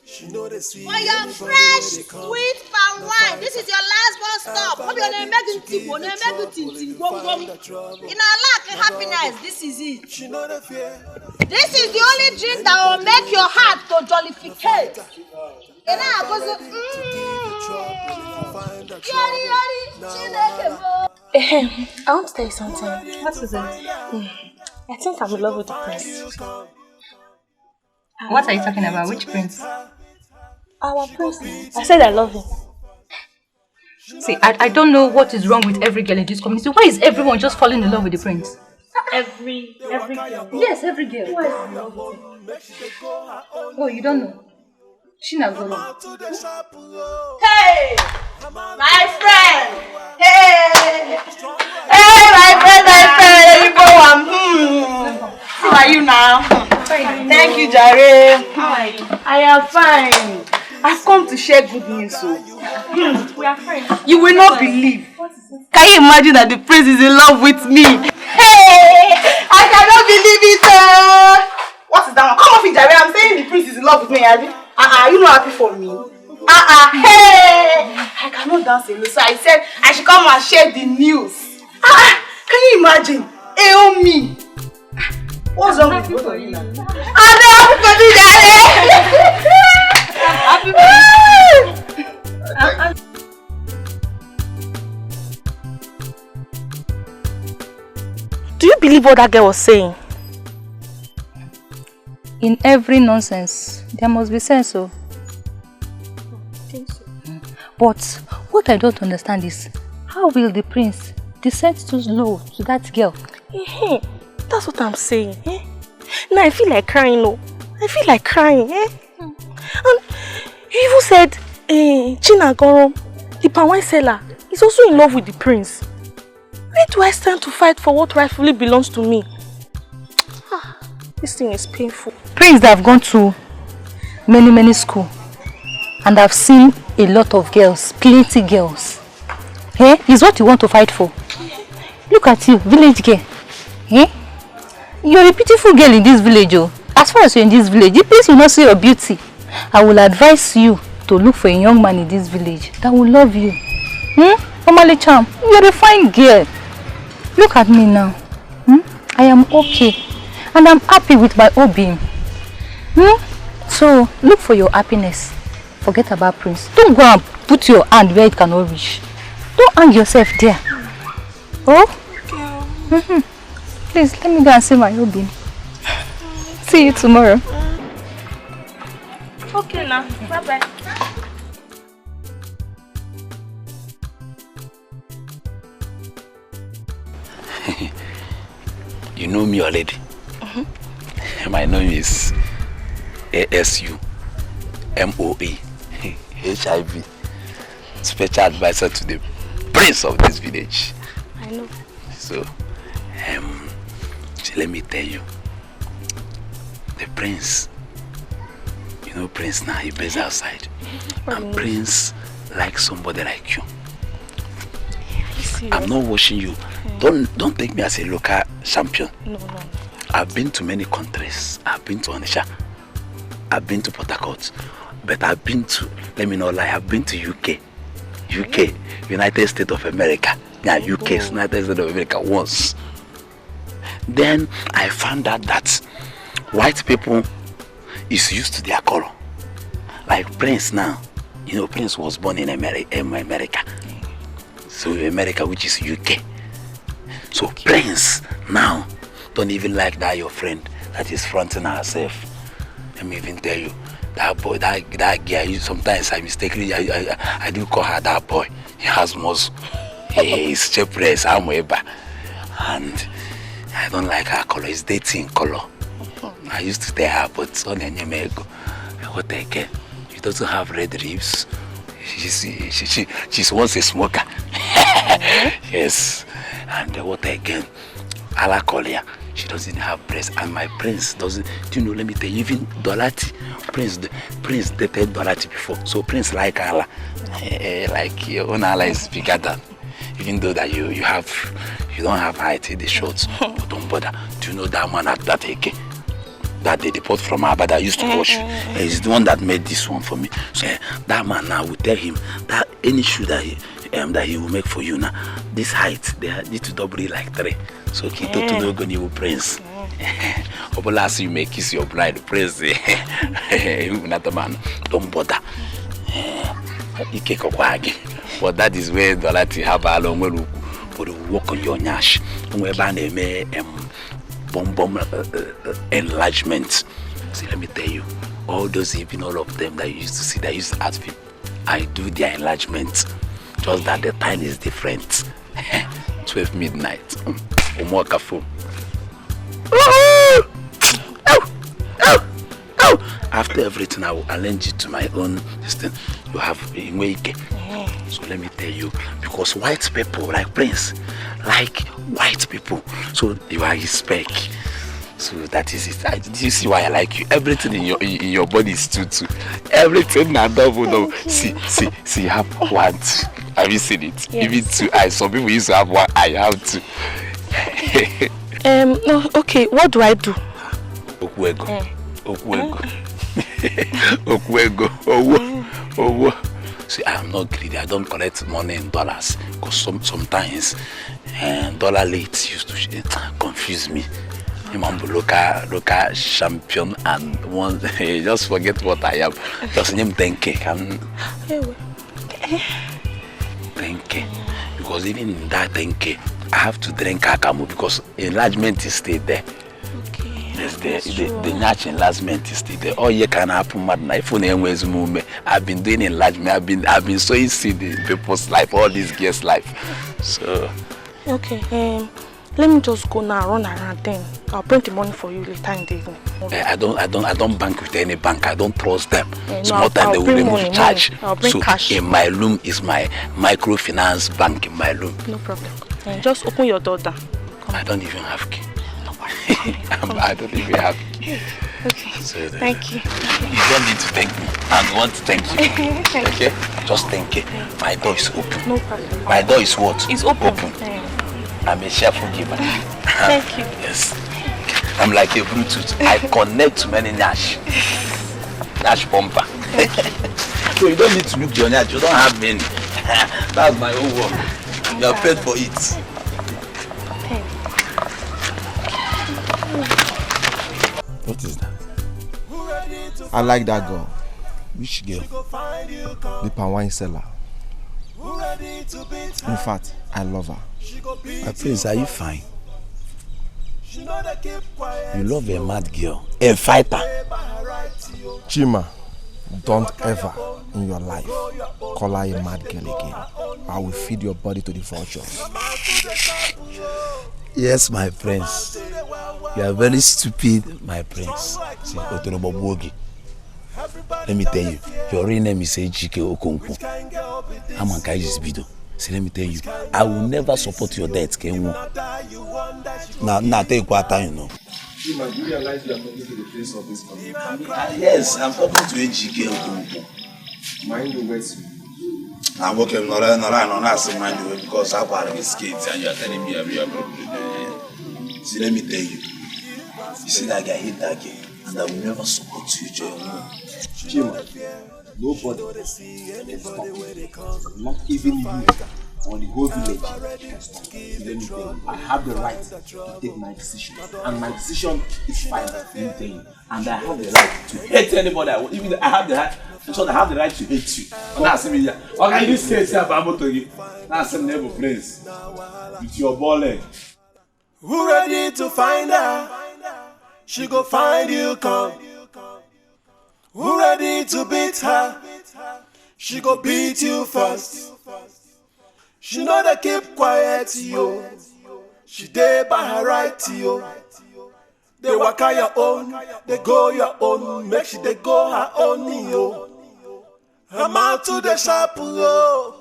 Speaker 9: she know the see.
Speaker 1: For your fresh sweet Palmwine, this is your last bus stop. Hope you're not making tea, you're not making tea, in a lack of happiness, this is it.
Speaker 9: She know the fear.
Speaker 1: This is the only drink that will make your heart to jollificate. And I goes,
Speaker 7: I want to tell you something. What is it? I think I'm in love with the prince.
Speaker 20: What are you talking about? Which prince?
Speaker 7: Our prince. I said I love him.
Speaker 20: See, I don't know what is wrong with every girl in this community. Why is everyone just falling in love with the prince?
Speaker 7: Every girl.
Speaker 20: Yes, every girl. Who is in love with him? Oh, you don't know? Shina Golo.
Speaker 1: Hey, my friend. Hey, my friend. You go How are you now? Thank you, Jare.
Speaker 7: How are you?
Speaker 1: I am fine. I've come to share good news. So.
Speaker 7: We are friends.
Speaker 1: You will not believe. Can you imagine that the prince is in love with me? Hey, I cannot believe it. What is that one? Come off it, Jare. I'm saying the prince is in love with me. You not happy for me? Hey, I cannot dance alone. So I said I should come and share the news. Can you imagine? Hey, me. What's wrong with both of you now? I'm happy for you, Jare. I'm happy for you.
Speaker 7: Do you believe what that girl was saying?
Speaker 20: In every nonsense, there must be sense, so.
Speaker 7: I think so.
Speaker 20: But what I don't understand is, how will the prince descend so low to that girl?
Speaker 7: That's what I'm saying. Now I feel like crying, no. I feel like crying. And you even said Chinagoro, the Palmwine seller, is also in love with the prince. Where do I stand to fight for what rightfully belongs to me? This thing is painful.
Speaker 20: Prince, they have gone to many schools, and I've seen a lot of girls, plenty girls. Is what you want to fight for. Look at you, village girl. You're a beautiful girl in this village. Oh. As far as you're in this village, the place will not see your beauty. I will advise you to look for a young man in this village that will love you. Omale Cham, you're a fine girl. Look at me now. I am okay. And I'm happy with my Obim. So, look for your happiness. Forget about Prince. Don't go and put your hand where it cannot reach. Don't hang yourself there. Oh? Please, let me go and see my Obim. See you tomorrow.
Speaker 7: Okay now. Bye-bye.
Speaker 6: You know me already. My name is ASU MOE HIV, special advisor to the prince of this village.
Speaker 7: I know.
Speaker 6: So let me tell you, the prince, you know Prince now, he based outside. And Prince likes somebody like you. I'm not watching you. Don't take me as a local champion.
Speaker 7: No.
Speaker 6: I've been to many countries. I've been to Onitsha. I've been to Port Harcourt. But I've been to, let me not lie, I've been to UK, United States of America. Yeah, UK, United States of America once. Then I found out that white people is used to their color. Like Prince now, you know, Prince was born in America. So America, which is UK. So Prince now don't even like that your friend that is fronting herself. Let me even tell you, that boy, that girl, sometimes I mistakenly, I do call her that boy. He has muscle. He's chepress, and I don't like her color. It's dating color. I used to tell her, but on what again? She doesn't have red ribs. She's once a smoker. Yes. And what again? Ala Kolia. She doesn't have breasts, and my prince doesn't. Do you know? Let me tell you, even Dolati, Prince dated Dolati before, so Prince like Allah, like your own Allah is bigger than. Even though that you don't have height in the shorts, but don't bother. Do you know that man at that AK that they deport from Abba that used to wash? He's the one that made this one for me. So that man now will tell him that any shoe that he will make for you now, this height they need to double it like 3. So Kito to no go new prince. Obolas you may kiss your bride, prince. Not man, don't bother. But that is where the Lati have a long way to work on your nyash. Whereby they may bomb enlargement. See, let me tell you, all those even all of them that you used to see, that used to ask people, I do their enlargement. Just that the time is different. 12 midnight. After everything, I will arrange it to my own distance. You have a wake. So let me tell you, because white people like Prince, like white people, so you are his spec. So that is it. Do you see why I like you? Everything in your body is two. Everything na double. See, you have 1, 2. Have you seen it? Yes. Even 2 eyes. Some people used to have 1 eye. You have 2.
Speaker 7: No, okay. What do I do?
Speaker 6: Okwego. See, I am not greedy. I don't collect money in dollars because sometimes dollar late used to confuse me. I'm local champion and one just forget what I am. Just name 10K. 10K. Because even in that 10K, I have to drink akamu because enlargement is still there.
Speaker 7: Okay.
Speaker 6: Yes, the natural enlargement is still there. Oh, you can happen, madam. If you movement, I've been doing enlargement. I've been sowing seed in people's life, all these girls' life. So.
Speaker 7: Okay. Let me just go now, run around then. I'll bring the money for you later in the evening. Okay.
Speaker 6: I don't bank with any bank. I don't trust them.
Speaker 7: No,
Speaker 6: Time they will remove charge.
Speaker 7: I'll bring
Speaker 6: so
Speaker 7: cash.
Speaker 6: In my room is my microfinance bank in my room.
Speaker 7: No problem. Just open your door down.
Speaker 6: I don't even have key. I don't even have key.
Speaker 7: Okay.
Speaker 6: So
Speaker 7: thank you.
Speaker 6: You don't need to thank me. I want to thank you. Okay? Just thank you. My door is open.
Speaker 7: No problem.
Speaker 6: My door is what?
Speaker 7: It's open.
Speaker 6: I'm a cheerful giver.
Speaker 7: Thank you.
Speaker 6: Yes. I'm like a Bluetooth. I connect to many Nash bumper. So you don't need to look your Nash. You don't have many. That's my own work. You are paid for it. What is that?
Speaker 16: I like that girl.
Speaker 6: Which girl?
Speaker 16: The Palmwine seller. In fact, I love her.
Speaker 6: My prince, are you fine? You love a mad girl, a fighter.
Speaker 16: Chima, don't ever in your life call her a mad girl again. I will feed your body to the vultures.
Speaker 6: Yes, my prince. You are very stupid, my prince. See, let me tell you, your real name is Ejike Okonkwo. I'm a guy just video. See, let me tell you, I will never support your death, Kenwo. Now, take what time, you know.
Speaker 16: Chima, do you realize you are talking to the prince of this country?
Speaker 6: Yes, I'm talking to Ejike Okonkwo.
Speaker 16: Mind the words.
Speaker 6: I'm working not mind the way because I've had a skates and you are telling me every other. See, let me tell you. You see that guy hit that girl, and I will never support you,
Speaker 16: Chima, nobody can stop you. Not even you or the whole village can stop you. Let me tell you, I have the right to take my decision, and my decision is final. Let me tell you, and I have the right to hate anybody. Even I have the right. So I have the right to hate you. That's me. Okay, this case here, I'm to you. That's a neighbor place with your ball leg.
Speaker 9: Who ready to find her? She go find you, come. Who ready to beat her? She go beat you first. She know they keep quiet, yo. She dey by her right, yo. They walk out your own, they go your own. Make sure they go her own, yo. I'm out to the shop, yo.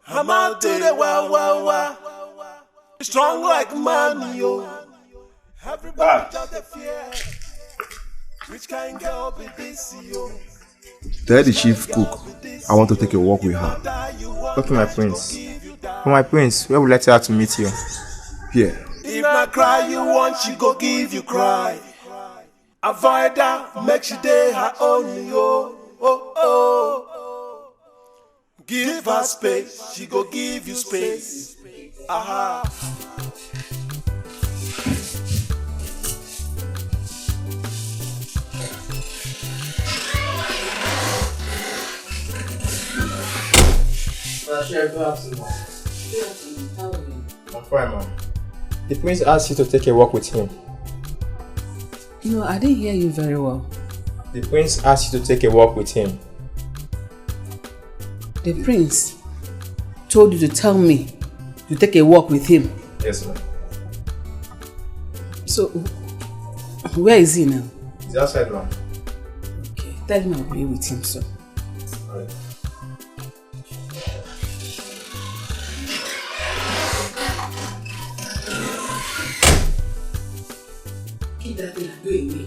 Speaker 9: I'm out to the wow. Strong like man, yo. Everybody just the fear. Which kind girl be this, yo?
Speaker 13: Tell the chief cook I want to take a walk with her.
Speaker 22: Okay, my prince. For my prince, where would you like her to meet you?
Speaker 13: Here.
Speaker 9: If not cry you want, she go give you cry. Avoid her, make she day her own, yo. Oh. Give her space, she go give you space. Aha.
Speaker 22: I'm fine, man. The prince asked you to take a walk with him.
Speaker 23: No, I didn't hear you very well.
Speaker 22: The prince asked you to take a walk with him.
Speaker 23: The prince told you to tell me to take a walk with him.
Speaker 22: Yes, ma'am.
Speaker 23: So, where is he now?
Speaker 22: He's outside, ma'am.
Speaker 23: Okay, tell him I'll be with him, so.
Speaker 22: Alright.
Speaker 23: Keep that thing and go away.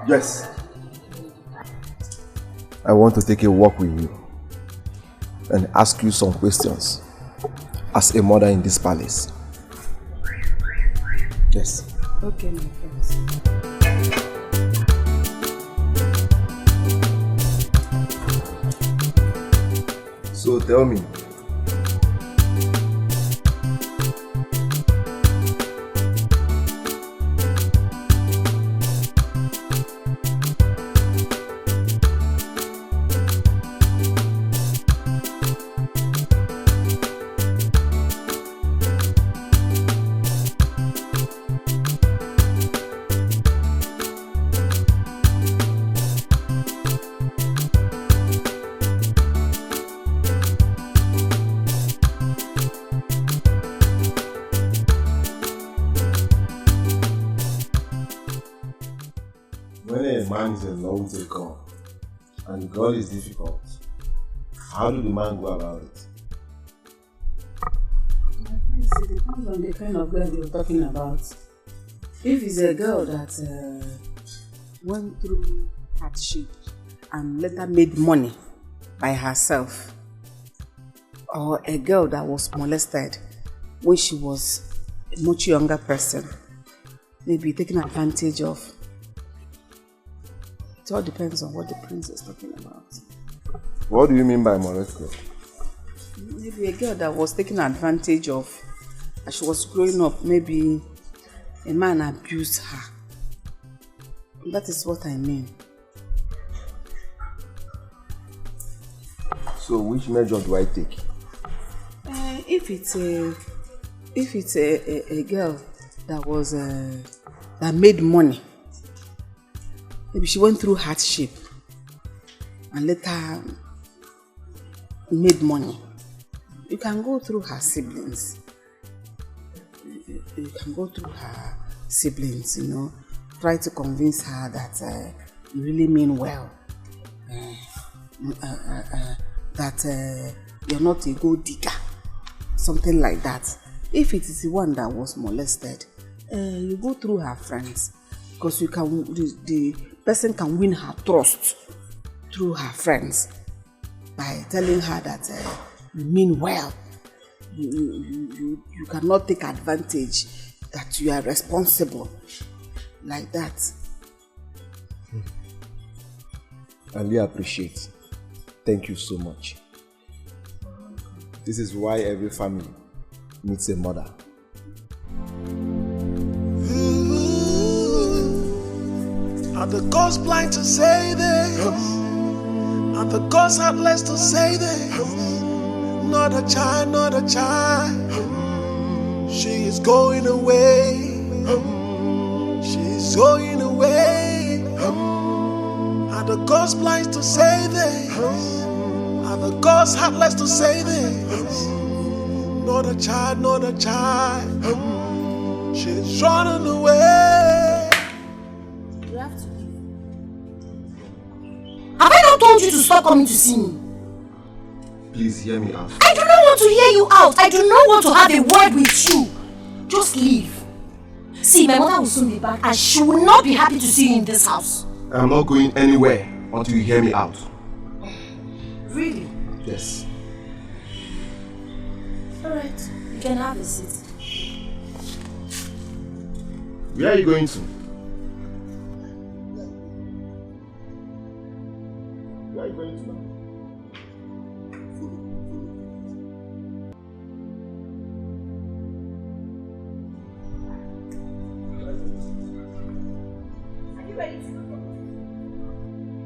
Speaker 3: Yes.
Speaker 16: I want to take a walk with you and ask you some questions as a mother in this palace. Yes.
Speaker 23: Okay, my friends.
Speaker 16: So tell me, when a man is in love with a girl and the girl is difficult, how do the man go about it?
Speaker 23: It depends on the kind of girl you're talking about. If it's a girl that went through hardship and later made money by herself, or a girl that was molested when she was a much younger person, maybe taken advantage of. It all depends on what the prince is talking about.
Speaker 16: What do you mean by molested?
Speaker 23: Maybe a girl that was taken advantage of as she was growing up, maybe a man abused her. That is what I mean.
Speaker 16: So which measure do I take?
Speaker 23: If it's a girl that was that made money, maybe she went through hardship and later made money, you can go through her siblings. You can go through her siblings, you know, try to convince her that you really mean well, that you're not a gold digger, something like that. If it is the one that was molested, you go through her friends, because you can, the person can win her trust through her friends by telling her that you mean well. You cannot take advantage, that you are responsible like that.
Speaker 16: I really appreciate. Thank you so much. This is why every family needs a mother.
Speaker 9: Are the gods blind to say this? Are the gods heartless to say this? Not a child, not a child. She is going away. She is going away. Are the gods blind to say this? Are the gods heartless to say this? Not a child, not a child. She is running away.
Speaker 1: You have to leave. Have I not told you to stop coming to see me?
Speaker 16: Please hear me out.
Speaker 1: I do not want to hear you out. I do not want to have a word with you. Just leave. See, my mother will soon be back and she will not be happy to see you in this house.
Speaker 16: I'm not going anywhere until you hear me out.
Speaker 1: Really?
Speaker 16: Yes.
Speaker 1: Alright, you can have a seat.
Speaker 16: Where are you going to? Where are you going to now?
Speaker 1: Are you ready to go?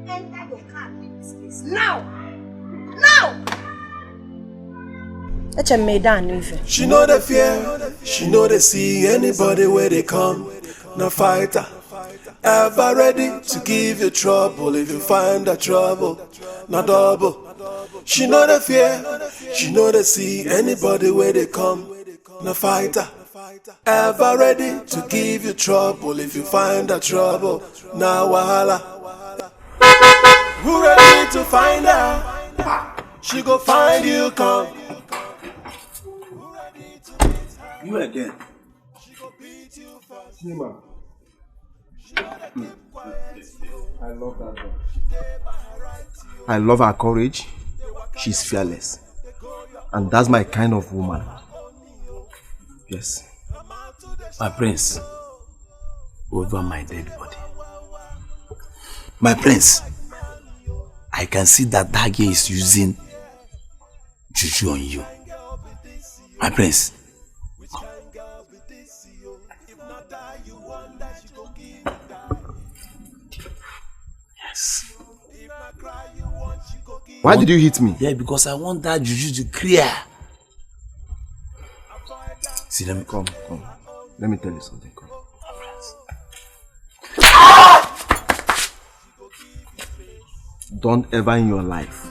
Speaker 1: Enter your car and leave this place. Now! Now!
Speaker 9: She know the fear, she know they see anybody where they come. No fighter, ever ready to give you trouble if you find the trouble. No double. She know the fear, she know they see anybody where they come. No fighter, ever ready to give you trouble if you find the trouble. Now wahala. Who ready to find her? She go find you, come.
Speaker 21: You again.
Speaker 16: Nima,
Speaker 13: I love that girl. I love her courage. She's fearless. And that's my kind of woman. Yes.
Speaker 6: My prince, over my dead body. My prince, I can see that that girl is using juju on you. My prince. Yes.
Speaker 13: Why did you hit me?
Speaker 6: Yeah, because I want that juju to clear. See, let me
Speaker 13: come. Let me tell you something. Come. Don't ever in your life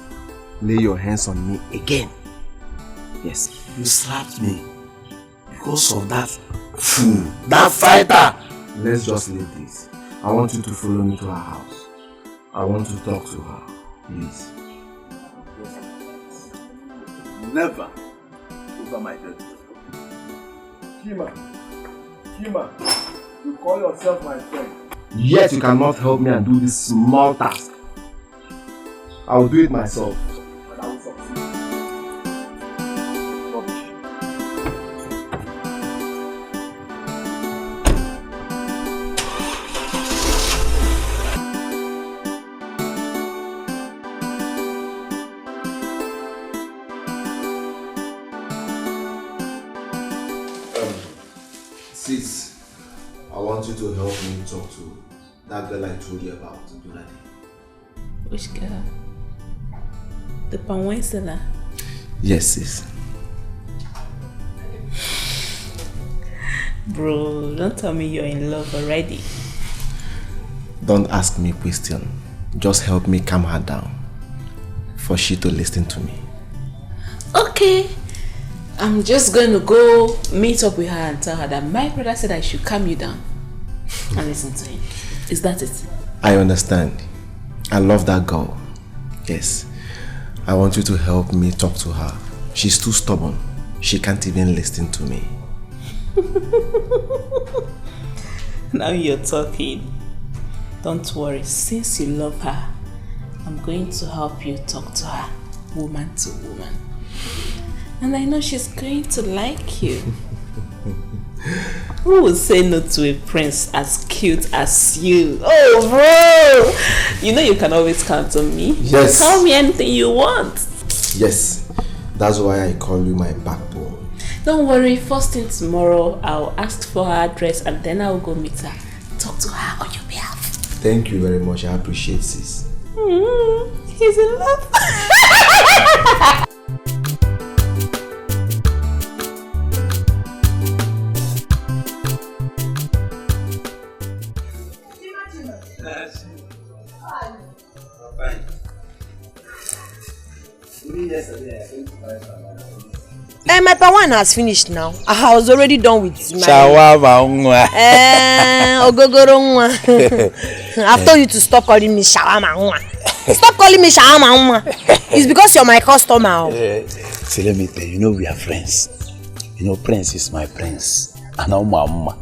Speaker 13: lay your hands on me again. Yes.
Speaker 6: You slapped me because of that fool, that fighter.
Speaker 13: Let's just leave this. I want you to follow me to her house. I want to talk to her. Please.
Speaker 6: Never over my dead.
Speaker 13: Kima, you call yourself my friend. Yet you cannot help me and do this small task. I will do it myself. And I will succeed.
Speaker 16: Sis, I want you to help me talk to that girl I told you about the other day.
Speaker 8: Which girl? The Palmwine seller?
Speaker 16: Yes, sis.
Speaker 8: Bro, don't tell me you're in love already.
Speaker 16: Don't ask me a question. Just help me calm her down. For she to listen to me.
Speaker 8: Okay. I'm just going to go meet up with her and tell her that my brother said I should calm you down and listen to him. Is that it?
Speaker 16: I understand. I love that girl. Yes. I want you to help me talk to her. She's too stubborn. She can't even listen to me.
Speaker 8: Now you're talking. Don't worry. Since you love her, I'm going to help you talk to her, woman to woman. And I know she's going to like you. Who would say no to a prince as cute as you? Oh, bro! You know you can always count on me.
Speaker 16: Yes.
Speaker 8: Tell me anything you want.
Speaker 16: Yes. That's why I call you my backbone.
Speaker 8: Don't worry. First thing tomorrow, I'll ask for her address and then I'll go meet her. Talk to her on your behalf.
Speaker 16: Thank you very much. I appreciate this.
Speaker 8: He's in love.
Speaker 4: My Palmwine has finished now. I was already done with my
Speaker 6: Shawarma.
Speaker 4: Ogogoro nwa. I've told you to stop calling me shawarma nwa. Stop calling me shawarma nwa. It's because you're my customer.
Speaker 6: See, let me tell you, you know we are friends. You know, Prince is my prince. And now Mama,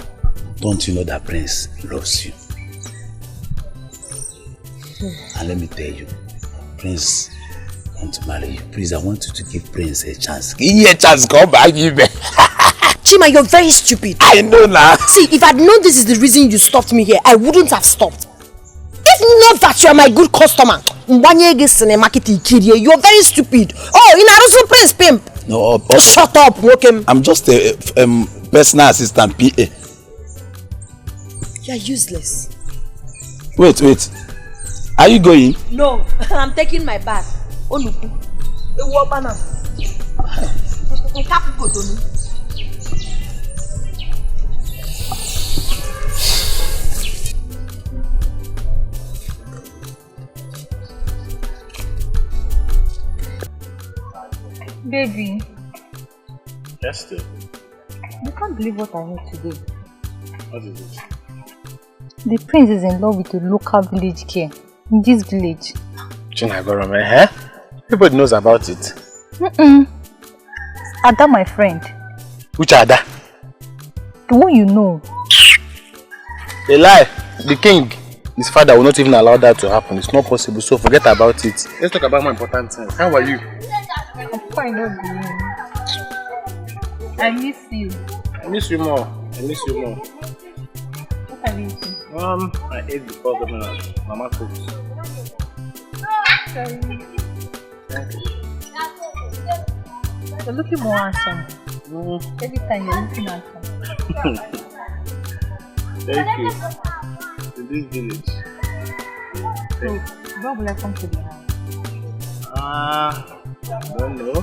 Speaker 6: don't you know that Prince loves you? And let me tell you, Prince want to marry you. Please, I want you to give Prince a chance. Give me a chance, come back, give me.
Speaker 4: Chima, you're very stupid.
Speaker 6: I know now.
Speaker 4: See, if I'd known this is the reason you stopped me here, I wouldn't have stopped. If not that you are my good customer, you're very stupid. Oh, in Arusu Prince Pimp.
Speaker 6: No,
Speaker 4: shut up, okay?
Speaker 6: I'm just a personal assistant, PA.
Speaker 4: You're useless.
Speaker 6: Wait. Are you going?
Speaker 4: No, I'm taking my bath.
Speaker 5: Baby,
Speaker 2: Yes, dear.
Speaker 5: you can't believe what I heard today.
Speaker 2: What is it?
Speaker 5: The prince is in love with a local village girl in this village.
Speaker 2: Chinagoro, eh? Everybody knows about it.
Speaker 5: Ada, my friend.
Speaker 2: Which Ada?
Speaker 5: The one you know.
Speaker 2: A lie.
Speaker 21: The king, his father will not even allow that to happen. It's not possible, so forget about it. Let's talk about more important things. How are you?
Speaker 20: I'm fine, I miss you.
Speaker 21: I miss you more. I miss you more.
Speaker 20: What are you eating?
Speaker 21: I ate before coming out. Mama cooks.
Speaker 20: Sorry.
Speaker 21: Thank you.
Speaker 20: You're looking more handsome. Every time you're looking handsome.
Speaker 21: Thank you. To this village.
Speaker 20: So, when will I come to the house?
Speaker 21: I don't know.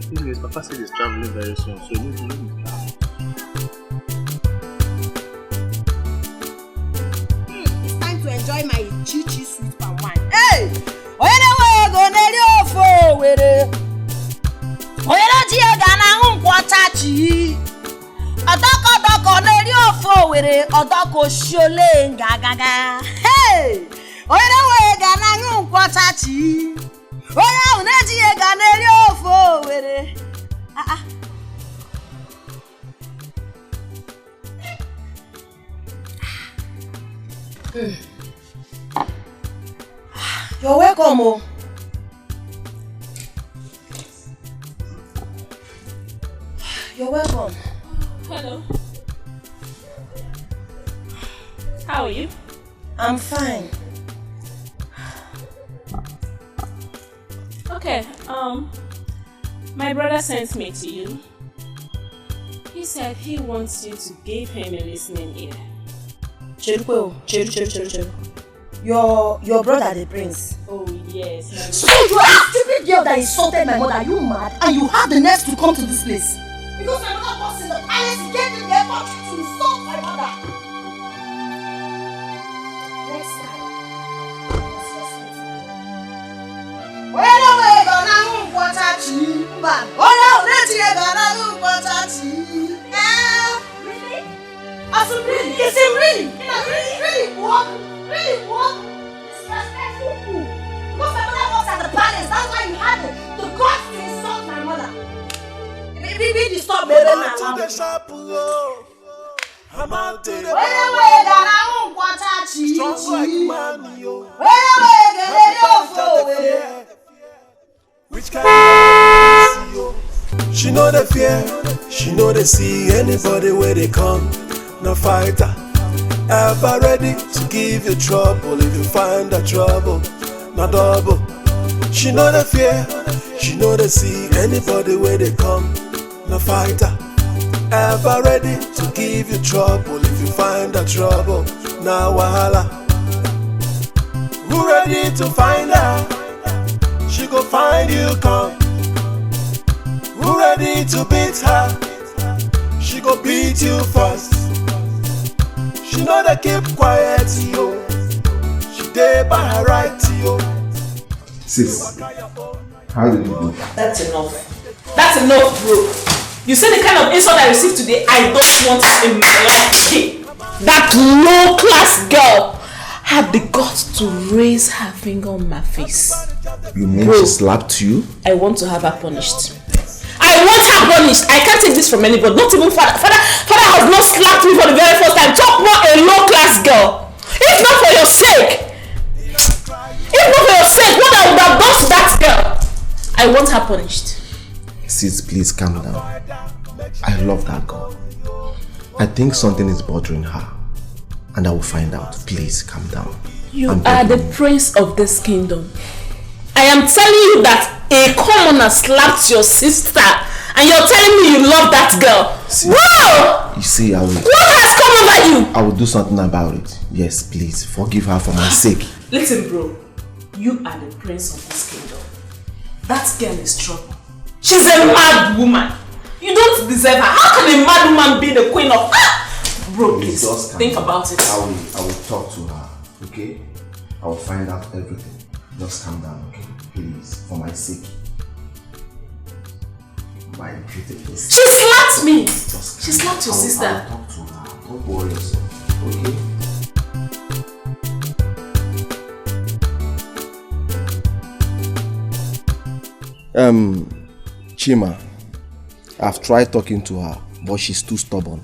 Speaker 21: Thing is, Papa said he's traveling very soon, so you need to leave.
Speaker 1: It's time to enjoy my chichi sweet palm wine. Hey! Oyele go neri ofo were. Oyele ji ga na nkwacha chi. Adoko neri ofo were, odoko shole ngagaga. Hey! Oyele ga na nkwacha chi. Oya uneji ga neri ofo were. You're welcome. Oh. You're welcome.
Speaker 12: Hello. How are you?
Speaker 1: I'm fine.
Speaker 12: Okay, my brother sent me to you. He said he wants you to give him a listening ear.
Speaker 1: Cheru. Your brother the prince.
Speaker 12: Oh yes.
Speaker 1: So you are a stupid girl that insulted my mother. Are you mad? And you have the nerve to come to this place? Because my mother was in the palace, he gave me the effort to insult my mother. Next time. Really? Is it really? Really walk? Really walk? Disrespectful fool. Because my mother was at the palace, that's why you had the guts to insult my mother. Maybe stop me.
Speaker 9: I'm out to the shop, I'm out to the strong like man, yo. Which kind of yo? She know the fear, she know they see anybody where they come. No fighter, ever ready to give you trouble if you find the trouble. No double. She know the fear, she know they see anybody where they come. No fighter, ever ready to give you trouble if you find the trouble. Now wahala, who ready to find her? She go find you come. Who ready to beat her? She go beat you first. She know they keep quiet, yo. She dey by her right, yo.
Speaker 16: Sis, how did you do?
Speaker 12: That's enough. That's enough, bro. You see the kind of insult I received today? I don't want it in my life. That low-class girl had the guts to raise her finger on my face.
Speaker 16: You mean
Speaker 12: Bro,
Speaker 16: she slapped you?
Speaker 12: I want to have her punished. I want her punished. I can't take this from anybody. Not even father. Father has not slapped me for the very first time. Talk more a low-class girl. If not for your sake. What I would have done to that girl. I want her punished.
Speaker 16: Sis, please calm down. I love that girl. I think something is bothering her. And I will find out. Please calm down.
Speaker 12: You are the prince of this kingdom. I am telling you that a commoner slapped your sister and you're telling me you love that girl. Whoa!
Speaker 16: You see, I will...
Speaker 12: What has come over you?
Speaker 16: I will do something about it. Yes, please. Forgive her for my sake.
Speaker 12: Listen, bro. You are the prince of this kingdom. That girl is trouble. She's a mad woman. You don't deserve her. How can a mad woman be the queen of... Bro, please, think about it.
Speaker 16: I will talk to her, okay? I will find out everything. Just calm down, okay? Please, for my sake. My beautiful sister.
Speaker 12: She slapped me! She slapped your sister.
Speaker 16: I will talk to her. Don't worry yourself, okay? Chima, I've tried talking to her, but she's too stubborn.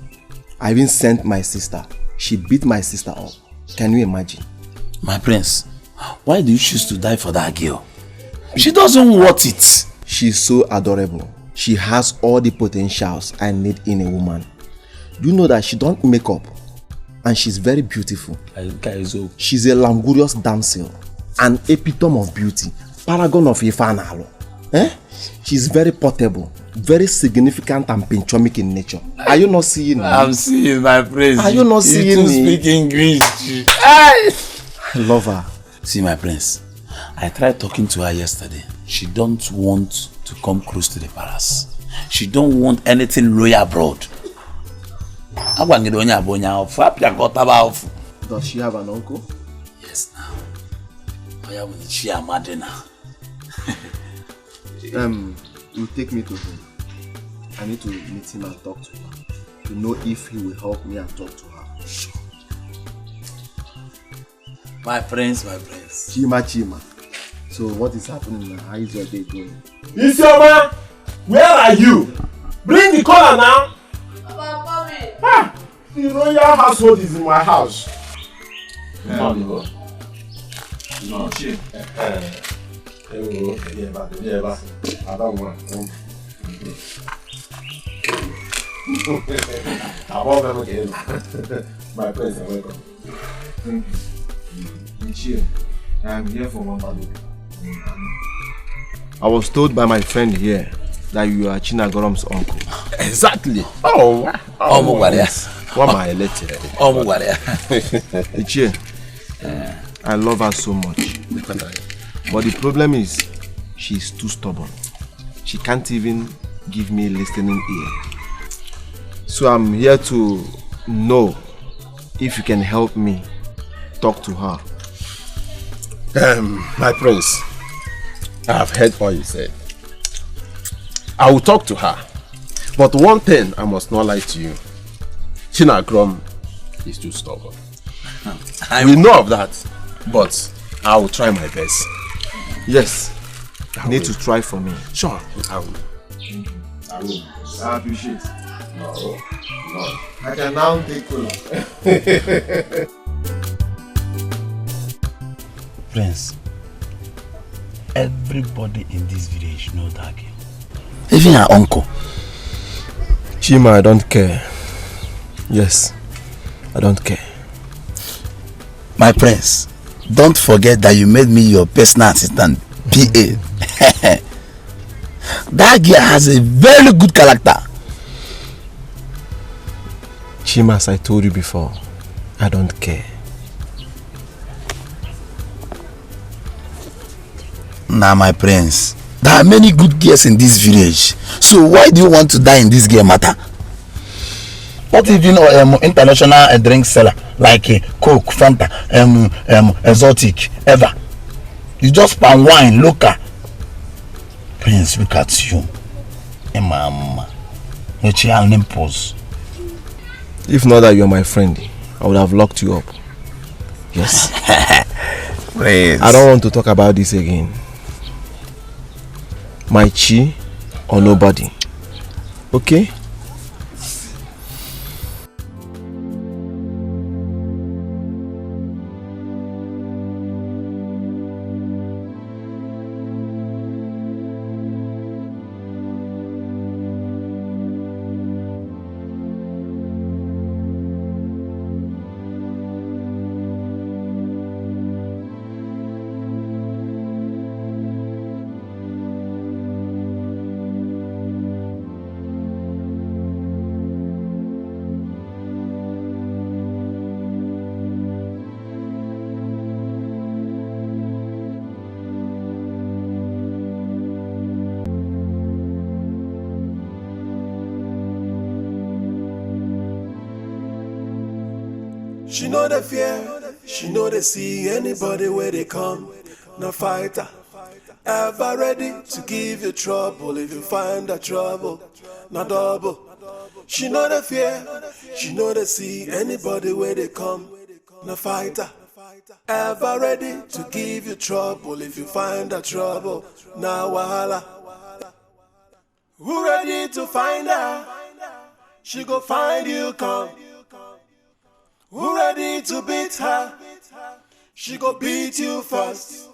Speaker 16: I even sent my sister. She beat my sister up. Can you imagine?
Speaker 6: My prince, why do you choose to die for that girl? She doesn't want it.
Speaker 16: She's so adorable. She has all the potentials I need in a woman. Do you know that she don't make up? And she's very beautiful. She's a languorous damsel. An epitome of beauty. Paragon of Ifanalo. She's very portable. Very significant and pinchomic in nature. Are you not seeing me?
Speaker 6: I'm seeing my prince.
Speaker 16: Are you not seeing me?
Speaker 6: You speak English.
Speaker 16: I love her.
Speaker 6: See my prince, I tried talking to her yesterday. She don't want to come close to the palace. She don't want anything royal abroad.
Speaker 16: Does she have an uncle?
Speaker 6: Yes, now. She a madina.
Speaker 16: You take me to him. I need to meet him and talk to her to know if he will help me and talk to her.
Speaker 6: Sure. My friends.
Speaker 16: Chima. So what is happening now? How is your day going?
Speaker 9: Isioma, where are you? Bring the collar now. Ah, the royal household is in my house.
Speaker 21: No, I don't want. I want them again. My friends are welcome. Thank you. I'm here for one value.
Speaker 16: I was told by my friend here that you are Chinagorom's uncle.
Speaker 6: Exactly.
Speaker 16: Oh,
Speaker 6: yes.
Speaker 16: What my letter? Ichie, I love her so much. But the problem is, she's too stubborn. She can't even give me a listening ear. So I'm here to know if you can help me talk to her.
Speaker 21: My prince, I have heard what you said. I will talk to her. But one thing I must not lie to you. Chinagrom is too stubborn. We know of that, but I will try my best.
Speaker 16: Yes, you need to try for me.
Speaker 21: Sure, I will.
Speaker 16: I appreciate it. No. I can now take cola.
Speaker 6: Prince, everybody in this village knows that girl. Even her uncle.
Speaker 16: Chima, I don't care. Yes, I don't care.
Speaker 6: My prince, don't forget that you made me your personal assistant, PA. That girl has a very good character.
Speaker 16: Chima, as I told you before, I don't care.
Speaker 6: Now, my prince, there are many good girls in this village. So why do you want to die in this girl matter? Not even international drink seller like Coke, Fanta, exotic, ever. You just Palmwine, local. Prince, look at you. Mama.
Speaker 16: If not that you're my friend, I would have locked you up. Yes.
Speaker 6: Prince.
Speaker 16: I don't want to talk about this again. My chi or nobody. Okay?
Speaker 9: She know the fear, she know they see anybody where they come. No fighter, ever ready to give you trouble if you find that trouble. No double. She know the fear, she know they see anybody where they come. No fighter, ever ready to give you trouble if you find that trouble. Now wahala. Who ready to find her? She go find you come. Who ready to beat her? She go beat you fast.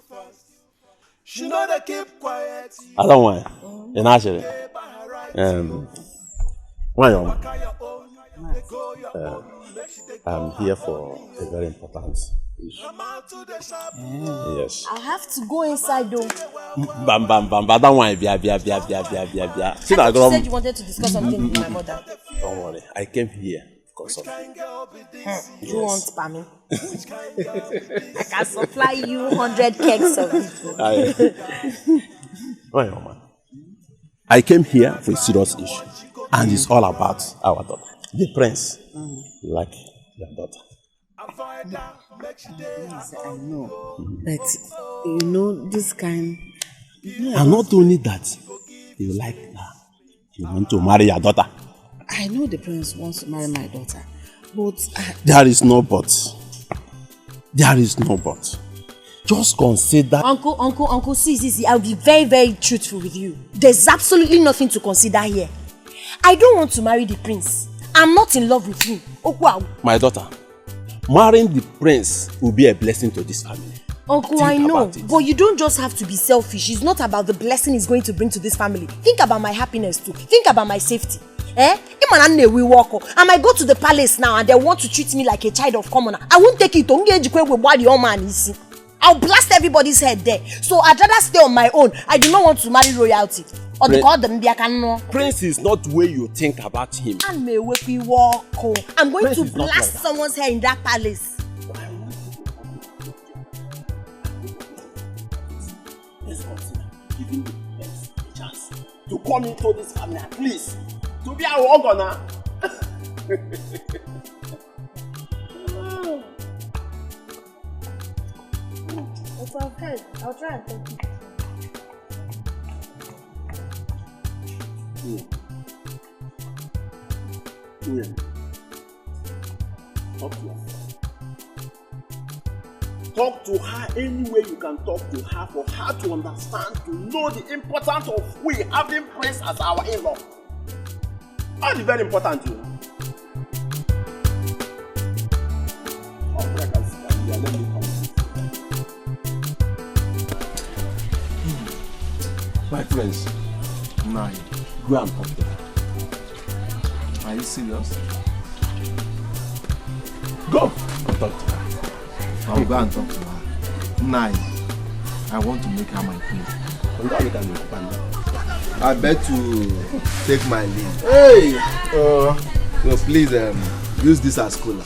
Speaker 9: She know they keep quiet.
Speaker 2: I don't want. In actually, why I'm here for a very important issue. Yes.
Speaker 14: I have to go inside though.
Speaker 2: Bam. I don't want bia.
Speaker 14: You said you wanted to discuss something with my mother.
Speaker 2: Don't worry. I came here because of you.
Speaker 14: You want Pammy? I can supply you 100 kegs of it.
Speaker 2: Why, man? I came here for a serious issue, and it's all about our daughter, the prince. Like your daughter.
Speaker 23: Yes, I know. But you know this kind. Yeah.
Speaker 2: And not only that, you like her. You want to marry your daughter.
Speaker 23: I know the prince wants to marry my daughter, but
Speaker 2: there is no but. There is no but. Just consider.
Speaker 14: Uncle, see, I'll be very, very truthful with you. There's absolutely nothing to consider here. I don't want to marry the prince. I'm not in love with him. Oh, wow.
Speaker 2: My daughter, marrying the prince will be a blessing to this family.
Speaker 14: Uncle, I know, but you don't just have to be selfish. It's not about the blessing it's going to bring to this family. Think about my happiness too. Think about my safety. I might go to the palace now and they want to treat me like a child of commoner. I won't take it. I'll blast everybody's head there. So I'd rather stay on my own. I do not want to marry royalty. Or the call them
Speaker 2: Prince is not the way you think about him.
Speaker 14: I'm going to blast someone's hair in that palace.
Speaker 2: Let's consider giving the prince a chance to come into this family at least. To be our organ.
Speaker 14: I'll try and talk to you.
Speaker 2: Talk to her any way you can talk to her for her to understand, to know the importance of we having Prince as our in-law. That's very important, you know. Let me come. My friends,
Speaker 13: Nine.
Speaker 2: Go and talk to her.
Speaker 13: Are you serious?
Speaker 2: Go and talk to her.
Speaker 13: I'll go and talk to her. Nine. I want to make her my queen. I bet to take my leave.
Speaker 2: Hey!
Speaker 13: So please use this as cooler.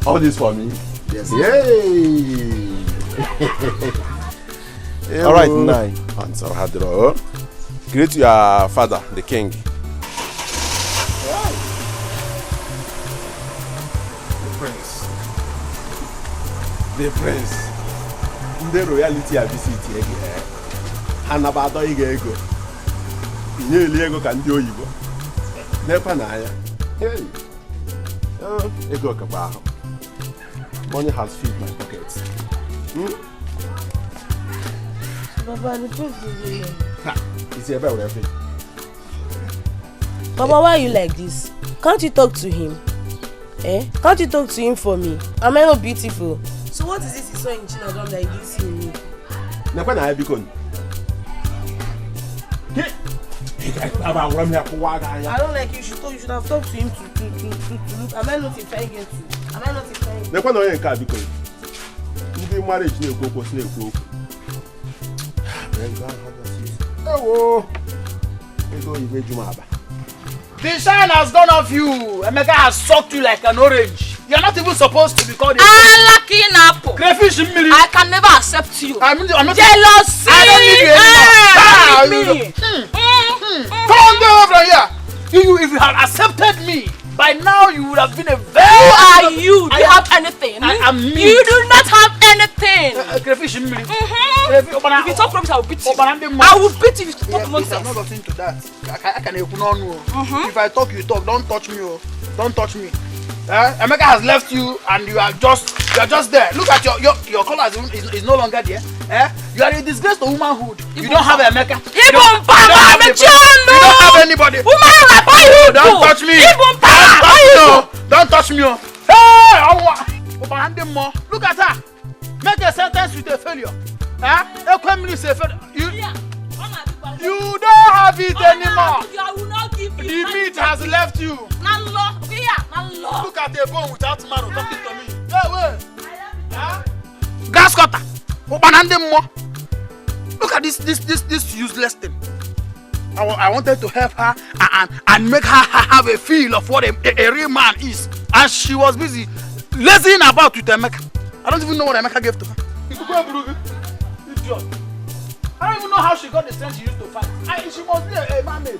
Speaker 2: All this for me?
Speaker 13: Yes.
Speaker 2: Yay!
Speaker 21: All right, Nine. Answer Hadro. Greet your father, the king.
Speaker 2: The prince. The prince. The royalty I visit here. Hanabado Igego. Ego can do you. Never Naya. Hey. Ego Kabaho. Money has filled my pockets.
Speaker 14: Baba, the truth is
Speaker 2: it's about everything.
Speaker 15: Baba, why are you like this? Can't you talk to him? Can't you talk to him for me? Am I not beautiful? So what is this he saw in Chinagam that he didn't see in me?
Speaker 2: I
Speaker 15: don't like you. You should have talked to him to look. Am I not implying it? Am I not implying it?
Speaker 17: The shine has gone off you. Emeka has sucked you like an orange. You're not even supposed to be called a
Speaker 18: lucky apple.
Speaker 17: Crayfish in me.
Speaker 18: I can never accept you.
Speaker 17: I'm not
Speaker 18: jealousy.
Speaker 17: I don't need you anymore. Come on, get over here. If you had accepted me, by now you would have been a very...
Speaker 18: Who are you? Do you have anything?
Speaker 17: I am me.
Speaker 18: You do not have anything.
Speaker 17: Crayfish in me.
Speaker 18: If you talk rubbish, I will beat you. I will beat you if you talk nonsense.
Speaker 17: I'm not getting to that. I can if I talk, you talk. Don't touch me. Don't touch me. Emeka has left you and you are just there. Look at your color is no longer there. You are a disgrace to womanhood. You don't have Emeka. You don't have anybody. Don't touch me. Don't touch me. Hey, look at her. make a sentence with a failure. A family is a failure. You don't have it anymore.
Speaker 18: I will not give you.
Speaker 17: The meat has left you.
Speaker 18: Look
Speaker 17: at the bone without marrow talking to me. Hey, wait. Grass cutter. Look at this useless thing. I wanted to help her and make her have a feel of what a real man is. And she was busy lazying about with Emeka. I don't even know what Emeka gave to her. Idiot. I don't even know how she got the strength she used to fight. She must be a mermaid.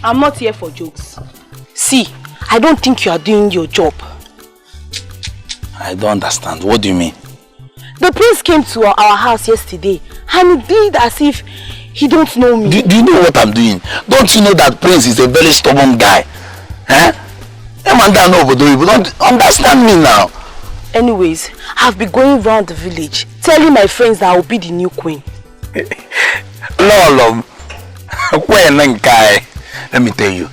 Speaker 18: I'm not here for jokes. See, I don't think you are doing your job.
Speaker 6: I don't understand. What do you mean?
Speaker 18: The prince came to our house yesterday and he did as if he don't know me.
Speaker 6: Do you know what I'm doing? Don't you know that Prince is a very stubborn guy? You don't understand me now.
Speaker 18: Anyways, I've been going around the village telling my friends that I will be the new queen.
Speaker 6: Lolo, let me tell you,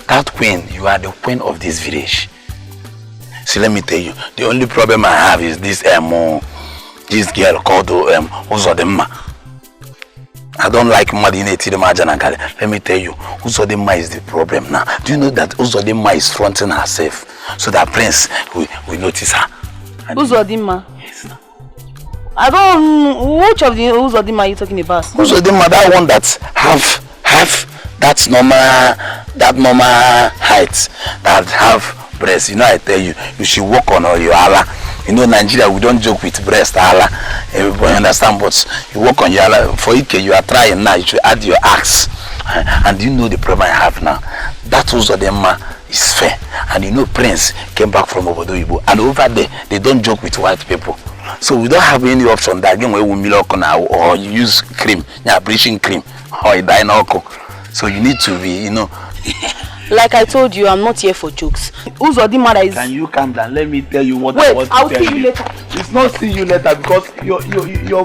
Speaker 6: that queen, you are the queen of this village. See, let me tell you, the only problem I have is this girl called Uzodimma. I don't like Madine Tidimajana. Let me tell you, Uzodimma is the problem now. Do you know that Uzodimma is fronting herself so that Prince will notice her?
Speaker 18: Uzodimma? Yes. I don't. Which of the Uzodimma are you talking about?
Speaker 6: Uzodimma, that one that have that normal height, that have breast. You know, I tell you, you should work on your Allah. You know, Nigeria, we don't joke with breast, Allah. Everybody understand, but you work on your Allah. For Ike, you are trying now, you should add your axe. And you know the problem I have now? That Uzodimma is fair. And you know, Prince came back from Obodo Igbo. And over there, they don't joke with white people. So we don't have any option that again, where we milk now, or you use cream, bleaching cream, or you dye now. So you need to be, you know.
Speaker 18: Like I told you, I'm not here for jokes. Uzodimma is...
Speaker 6: Can you calm down? Let me tell you what
Speaker 18: I
Speaker 6: want to
Speaker 18: I'll
Speaker 6: tell
Speaker 18: see you later.
Speaker 6: It's not see you later because your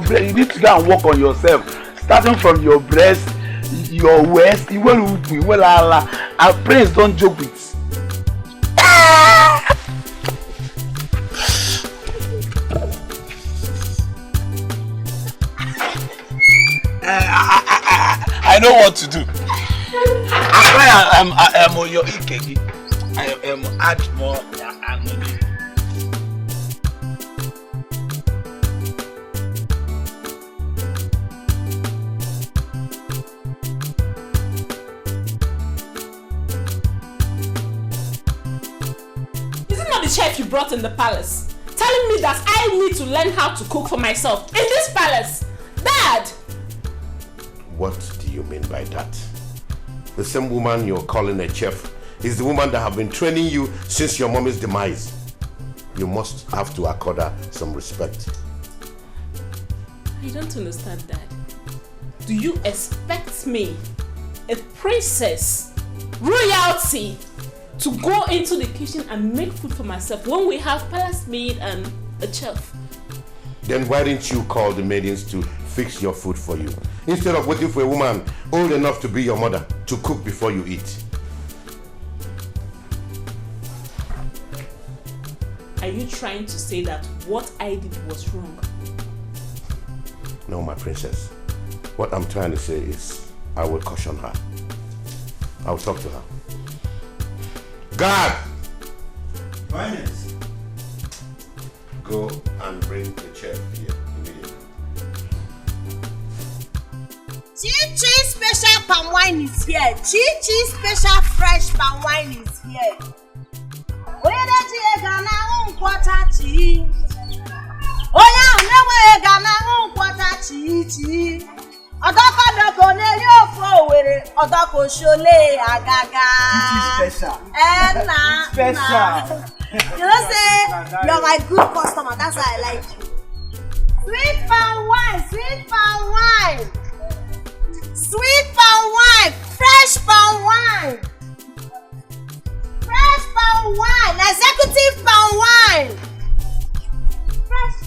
Speaker 6: brain, you need to go and work on yourself. Starting from your breast, your waist, our brains don't joke with. I know what to do. I am your Ikegi. I am add more money.
Speaker 8: Is it not the chef you brought in the palace? Telling me that I need to learn how to cook for myself in this palace? Dad!
Speaker 10: What do you mean by that? The same woman you're calling a chef is the woman that have been training you since your mommy's demise. You must have to accord her some respect.
Speaker 8: I don't understand, Dad. Do you expect me, a princess, royalty, to go into the kitchen and make food for myself when we have palace maid and a chef?
Speaker 10: Then why didn't you call the maidens to fix your food for you, instead of waiting for a woman old enough to be your mother to cook before you eat?
Speaker 8: Are you trying to say that what I did was wrong?
Speaker 10: No, my princess. What I'm trying to say is I will caution her. I'll talk to her. God!
Speaker 11: Finance.
Speaker 10: Go and bring the chef here immediately.
Speaker 1: Chi special palm wine is here. Chi special fresh palm wine is here. Oya gana unkwata chi. Oya newe gana unkwata chi. Odoko doko ne yofo were odoko shole agaga.
Speaker 11: Chi special.
Speaker 1: Special. You know say you're my good customer. That's why I like you. Sweet palm wine, sweet palm wine. Sweet palm wine, fresh palm wine. Fresh palm wine, executive palm wine. Fresh.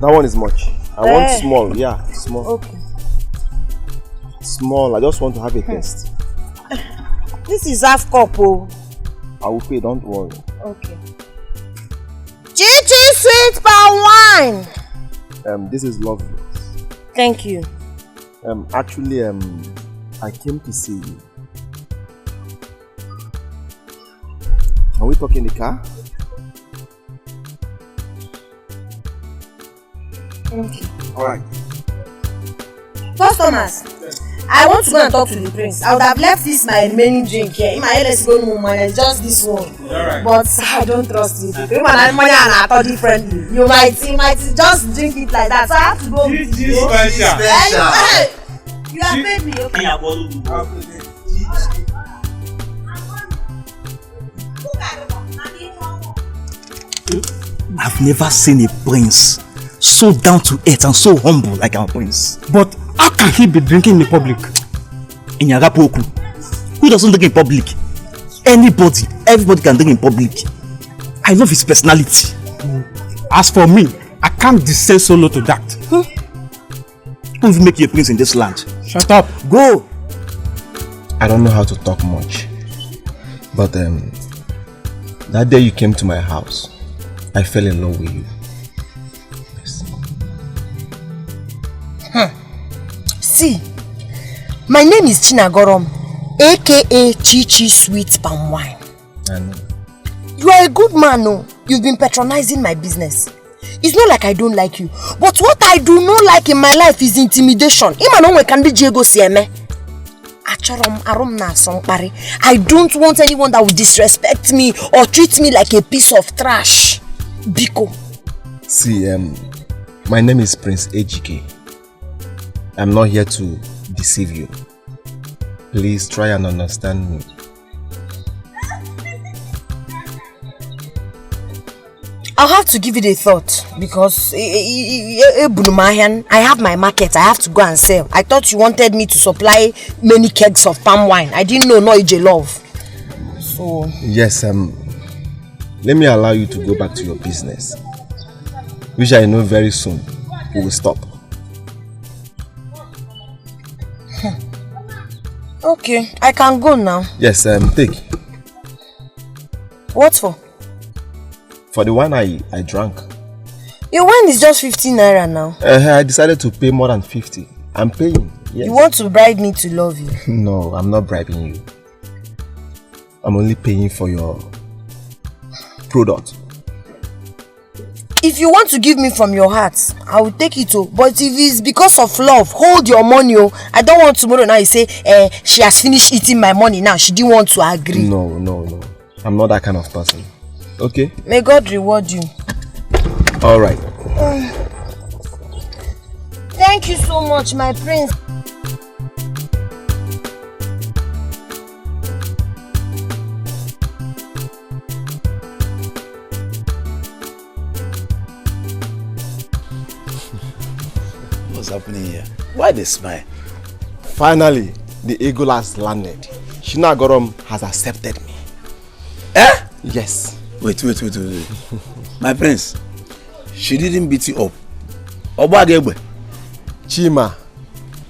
Speaker 13: That one is much. I want small, yeah, small.
Speaker 14: Okay.
Speaker 13: Small, I just want to have a taste.
Speaker 14: This is half cup, oh.
Speaker 13: I will pay, don't worry.
Speaker 14: Okay. Chichi sweet palm wine.
Speaker 13: This is lovely.
Speaker 14: Thank you.
Speaker 13: Actually, I came to see you. Can we talk in the car?
Speaker 14: Okay.
Speaker 13: Alright.
Speaker 14: Customers, I want to go and talk to the prince. I would have left this my remaining drink here. In my LS go no money, just this one. Alright. But I don't trust you. If you want money and I thought differently, you might just drink it like that. So I have to go with you. Hey, you have paid me, okay?
Speaker 7: I've never seen a prince so down to earth and so humble like our prince.
Speaker 19: But how can he be drinking in public?
Speaker 7: In Yagapoku, who doesn't drink in public? Everybody can drink in public. I love his personality.
Speaker 19: As for me, I can't descend so low to that.
Speaker 7: Who will make you a prince in this land?
Speaker 19: Shut up.
Speaker 7: Go.
Speaker 16: I don't know how to talk much, but that day you came to my house, I fell in love with you.
Speaker 14: See, my name is Chinagorom, aka Chichi Sweet Palm Wine.
Speaker 16: I know.
Speaker 14: You are a good man, no? You've been patronizing my business. It's not like I don't like you, but what I do not like in my life is intimidation. I don't want anyone that will disrespect me or treat me like a piece of trash. Biko.
Speaker 16: See, my name is Prince Ejike. I'm not here to deceive you. Please try and understand me.
Speaker 14: I'll have to give it a thought because I have my market. I have to go and sell. I thought you wanted me to supply many kegs of palm wine. I didn't know Ije love. So
Speaker 16: yes, let me allow you to go back to your business, which I know very soon you will stop.
Speaker 14: Okay, I can go now.
Speaker 16: Yes, take.
Speaker 14: What for?
Speaker 16: For the wine I drank.
Speaker 14: Your wine is just 15 naira now.
Speaker 16: I decided to pay more than 50. I'm paying. Yes.
Speaker 14: You want to bribe me to love you?
Speaker 16: No, I'm not bribing you. I'm only paying for your product.
Speaker 14: If you want to give me from your heart, I will take it too. But if it's because of love, hold your money. I don't want tomorrow now you say she has finished eating my money now. She didn't want to agree.
Speaker 16: No. I'm not that kind of person. Okay?
Speaker 14: May God reward you.
Speaker 16: Alright.
Speaker 14: Thank you so much, my prince.
Speaker 6: What's happening here? Why they smile?
Speaker 13: Finally, the eagle has landed. Chinagorom has accepted me.
Speaker 6: Eh?
Speaker 13: Yes.
Speaker 6: Wait. My prince, she didn't beat you up. Obagebe.
Speaker 13: Chima,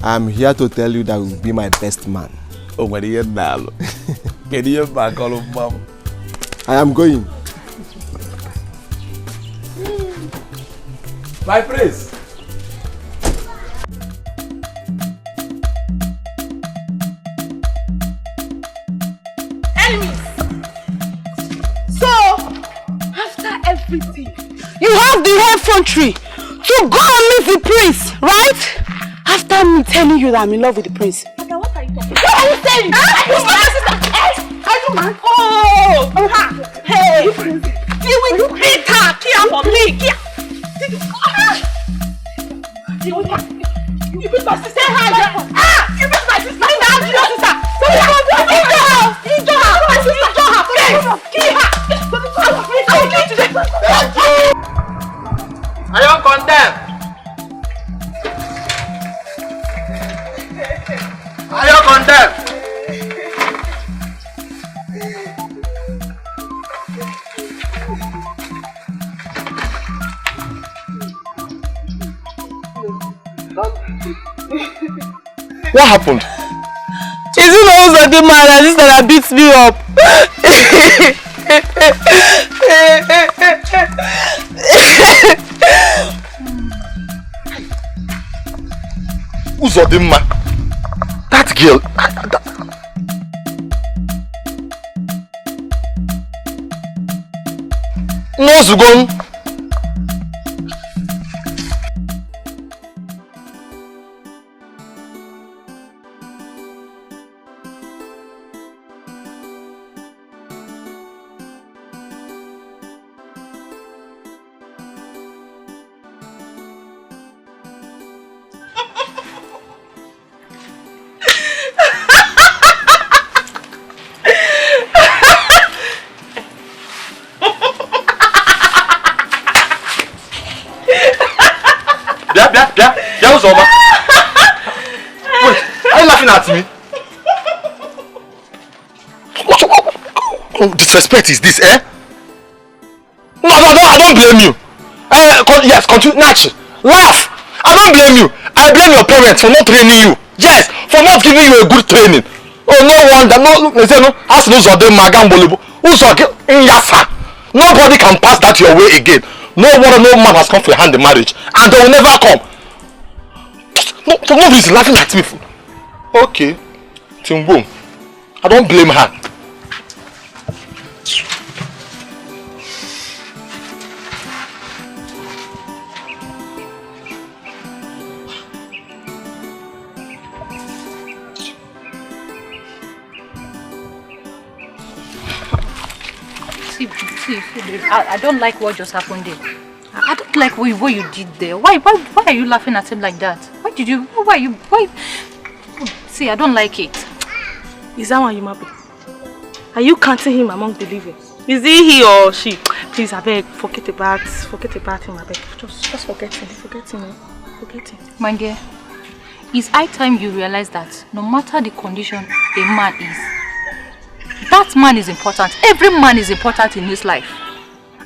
Speaker 13: I'm here to tell you that you will be my best man.
Speaker 6: Oh, my dear Nalo. Can you back all of mom?
Speaker 13: I am going.
Speaker 6: My prince.
Speaker 22: Everything. You have the whole country to go and meet the prince, right? After me telling you that I'm in love with the prince.
Speaker 12: Okay, what are you talking about?
Speaker 22: What are you saying?
Speaker 12: Are you mad? Oh! Hey! You will beat her! Care for me! You beat my sister! You beat my sister! Your sister!
Speaker 17: Are you condemned? Are you condemned?
Speaker 13: What happened?
Speaker 22: Is it also the man that sister that beats me up?
Speaker 13: Uzodimma? That girl. No, Zugon. Yeah, what's over? Wait, are you laughing at me? What disrespect is this, eh? No, I don't blame you. Yes, continue, Nachi. Laugh. I don't blame you. I blame your parents for not training you. Yes, for not giving you a good training. Oh, no wonder. No, they say no. Ask no Zodem Magambolibo. Nobody can pass that your way again. No man has come for your hand in marriage, and they will never come. No reason laughing at me. Okay, Timboom. I don't blame her.
Speaker 20: See, I don't like what just happened there. I don't like what you did there. Why are you laughing at him like that? Why? See, I don't like it.
Speaker 22: Is that why you happy? Are you counting him among believers? Is he or she? Please, I beg, forget about him, I beg. Just forget him.
Speaker 20: My dear, it's high time you realize that no matter the condition a man is, that man is important. Every man is important in his life.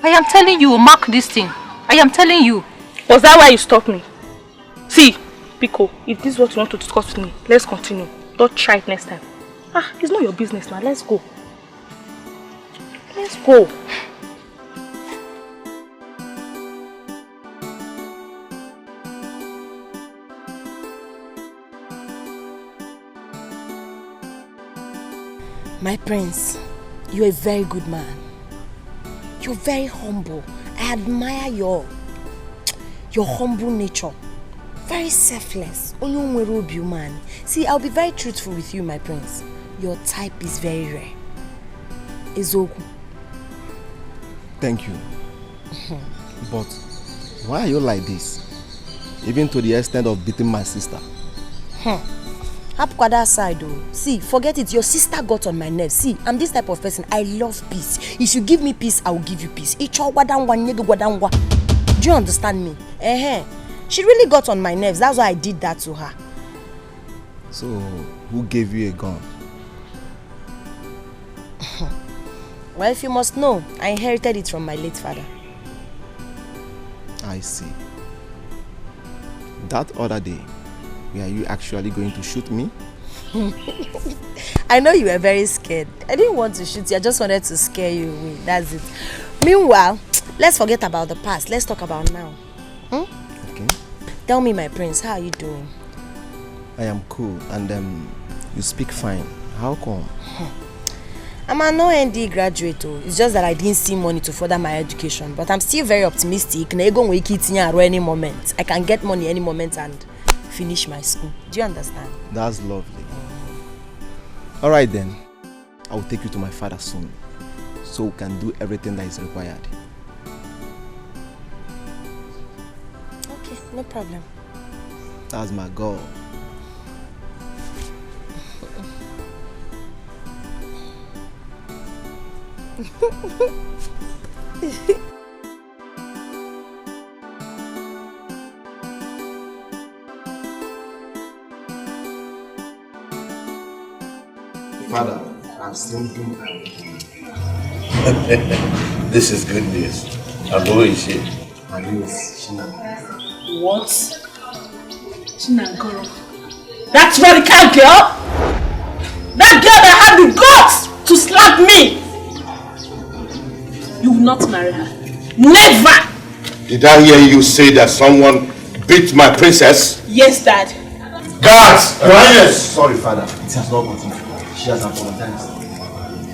Speaker 20: I am telling you, mark this thing. I am telling you.
Speaker 22: Was that why you stopped me? See, Pico, if this is what you want to discuss with me, let's continue. Don't try it next time. It's not your business now. Let's go. Let's go.
Speaker 14: My prince, you're a very good man. You're very humble. I admire your humble nature. Very selfless. Man. See, I'll be very truthful with you, my prince. Your type is very rare. Ezoku.
Speaker 16: Thank you. But why are you like this? Even to the extent of beating my sister.
Speaker 14: That side though. See, forget it. Your sister got on my nerves. See, I'm this type of person. I love peace. If you give me peace, I will give you peace. Do you understand me? She really got on my nerves. That's why I did that to her.
Speaker 16: So, who gave you a gun?
Speaker 14: Well, if you must know, I inherited it from my late father.
Speaker 16: I see. That other day, were you actually going to shoot me?
Speaker 14: I know you were very scared. I didn't want to shoot you. I just wanted to scare you away. That's it. Meanwhile, let's forget about the past. Let's talk about now.
Speaker 16: Okay.
Speaker 14: Tell me, my prince, how are you doing?
Speaker 16: I am cool, and you speak fine. How come?
Speaker 14: I'm an OND graduate. It's just that I didn't see money to further my education. But I'm still very optimistic. Any moment. I can get money any moment and finish my school. Do you understand?
Speaker 16: That's lovely. Alright then. I will take you to my father soon. So we can do everything that is required.
Speaker 14: Okay, no problem.
Speaker 16: That's my goal. Father, I've seen him.
Speaker 10: This is good news. And who is she?
Speaker 16: Her name is Shina.
Speaker 12: What? Chinagoro. That's Monica girl? That girl that had the guts to slap me! You will not marry her. Never!
Speaker 10: Did I hear you say that someone beat my princess?
Speaker 12: Yes, Dad.
Speaker 10: Guards! Rhinos!
Speaker 16: Sorry, Father. It has not gotten to her. She has apologized.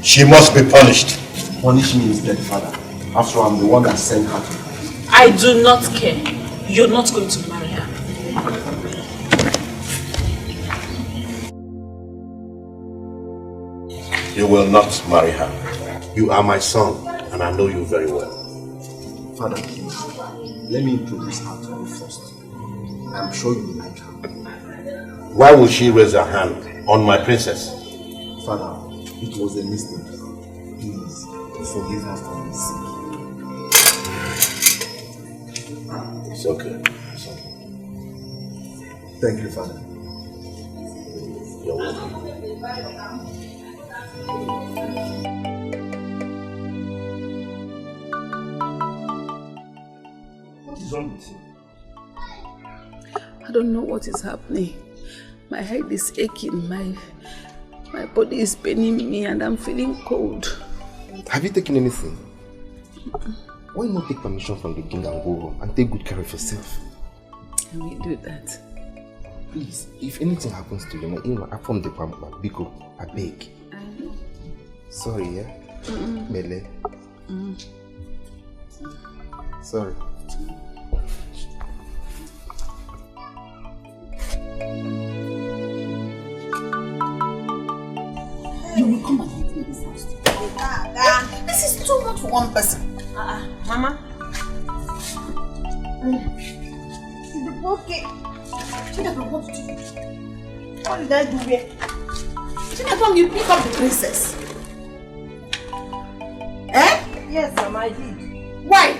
Speaker 10: She must be punished.
Speaker 16: Punish me instead, Father. After all, I'm the one that sent her to her.
Speaker 12: I do not care. You're not going to marry her.
Speaker 10: You will not marry her. You are my son, and I know you very well.
Speaker 16: Father, please, let me introduce her to you first. I'm sure you will like her.
Speaker 10: Why would she raise her hand on my princess?
Speaker 16: Father, it was a mistake. Please, forgive her for my sake.
Speaker 10: It's okay. It's okay.
Speaker 16: Thank you, Father.
Speaker 10: You're welcome.
Speaker 16: What is wrong with you?
Speaker 8: I don't know what is happening. My head is aching, my body is paining me, and I'm feeling cold.
Speaker 16: Have you taken anything? Why not take permission from the king and go home and take good care of yourself?
Speaker 8: Can we do that?
Speaker 16: Please, if anything happens to you, I form the Palmwine. Biko, I beg.
Speaker 8: I know.
Speaker 16: Sorry, yeah? Mele. Sorry.
Speaker 1: You will come and meet me this house. This is too much for one person.
Speaker 15: Mama.
Speaker 1: Okay. Chinapong, what did you do? What did I do here? Chinapong, you pick up the princess. Eh?
Speaker 15: Yes, Mama, I did.
Speaker 1: Why?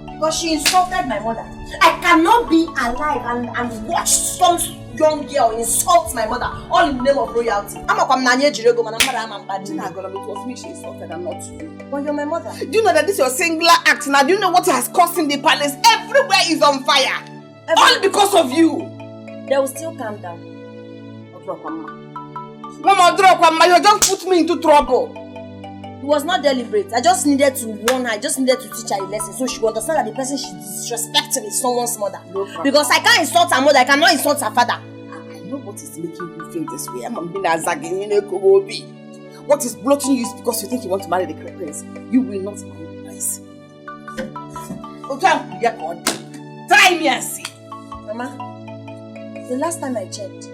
Speaker 15: Because she insulted my mother. I cannot be alive and watch some young girl insult my mother all in the name of royalty. I'm a Nanye Jirego, man.
Speaker 1: It was me she insulted and not you.
Speaker 15: But you're my mother.
Speaker 1: Do you know that this is your singular act now? Do you know what has caused in the palace? Everywhere is on fire. All because of you.
Speaker 15: They will still calm down.
Speaker 1: Mama, you just put me into trouble.
Speaker 15: It was not deliberate. I just needed to warn her. I just needed to teach her a lesson so she will understand that the person she's disrespecting is someone's mother. Because I can't insult her mother, I cannot insult her father.
Speaker 1: I know what is making you feel this way. I'm being a zagging, what is blocking you is because you think you want to marry the prince. You will not marry the prince. Try me and see.
Speaker 15: Mama, the last time I checked,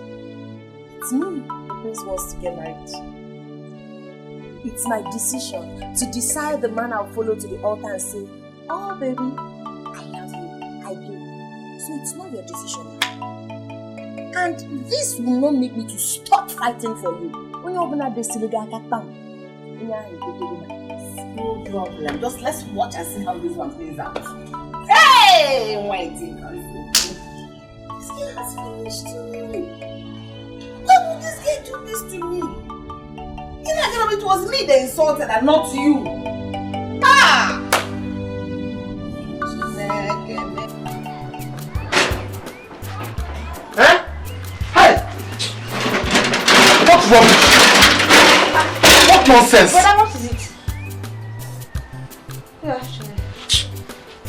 Speaker 15: it's me the prince wants to get married. It's my decision to decide the man I'll follow to the altar and say, oh baby, I love you, I do. So it's not your decision. And this will not make me to stop fighting for you. When you open up this no
Speaker 1: problem. Just let's watch and see how this one plays out. Hey, Whitey. This girl has finished me. Why would this girl do this to me? It was me that insulted and not you. Ah!
Speaker 13: Eh? Hey! What's wrong? What nonsense?
Speaker 18: Brother, what is it? Good afternoon.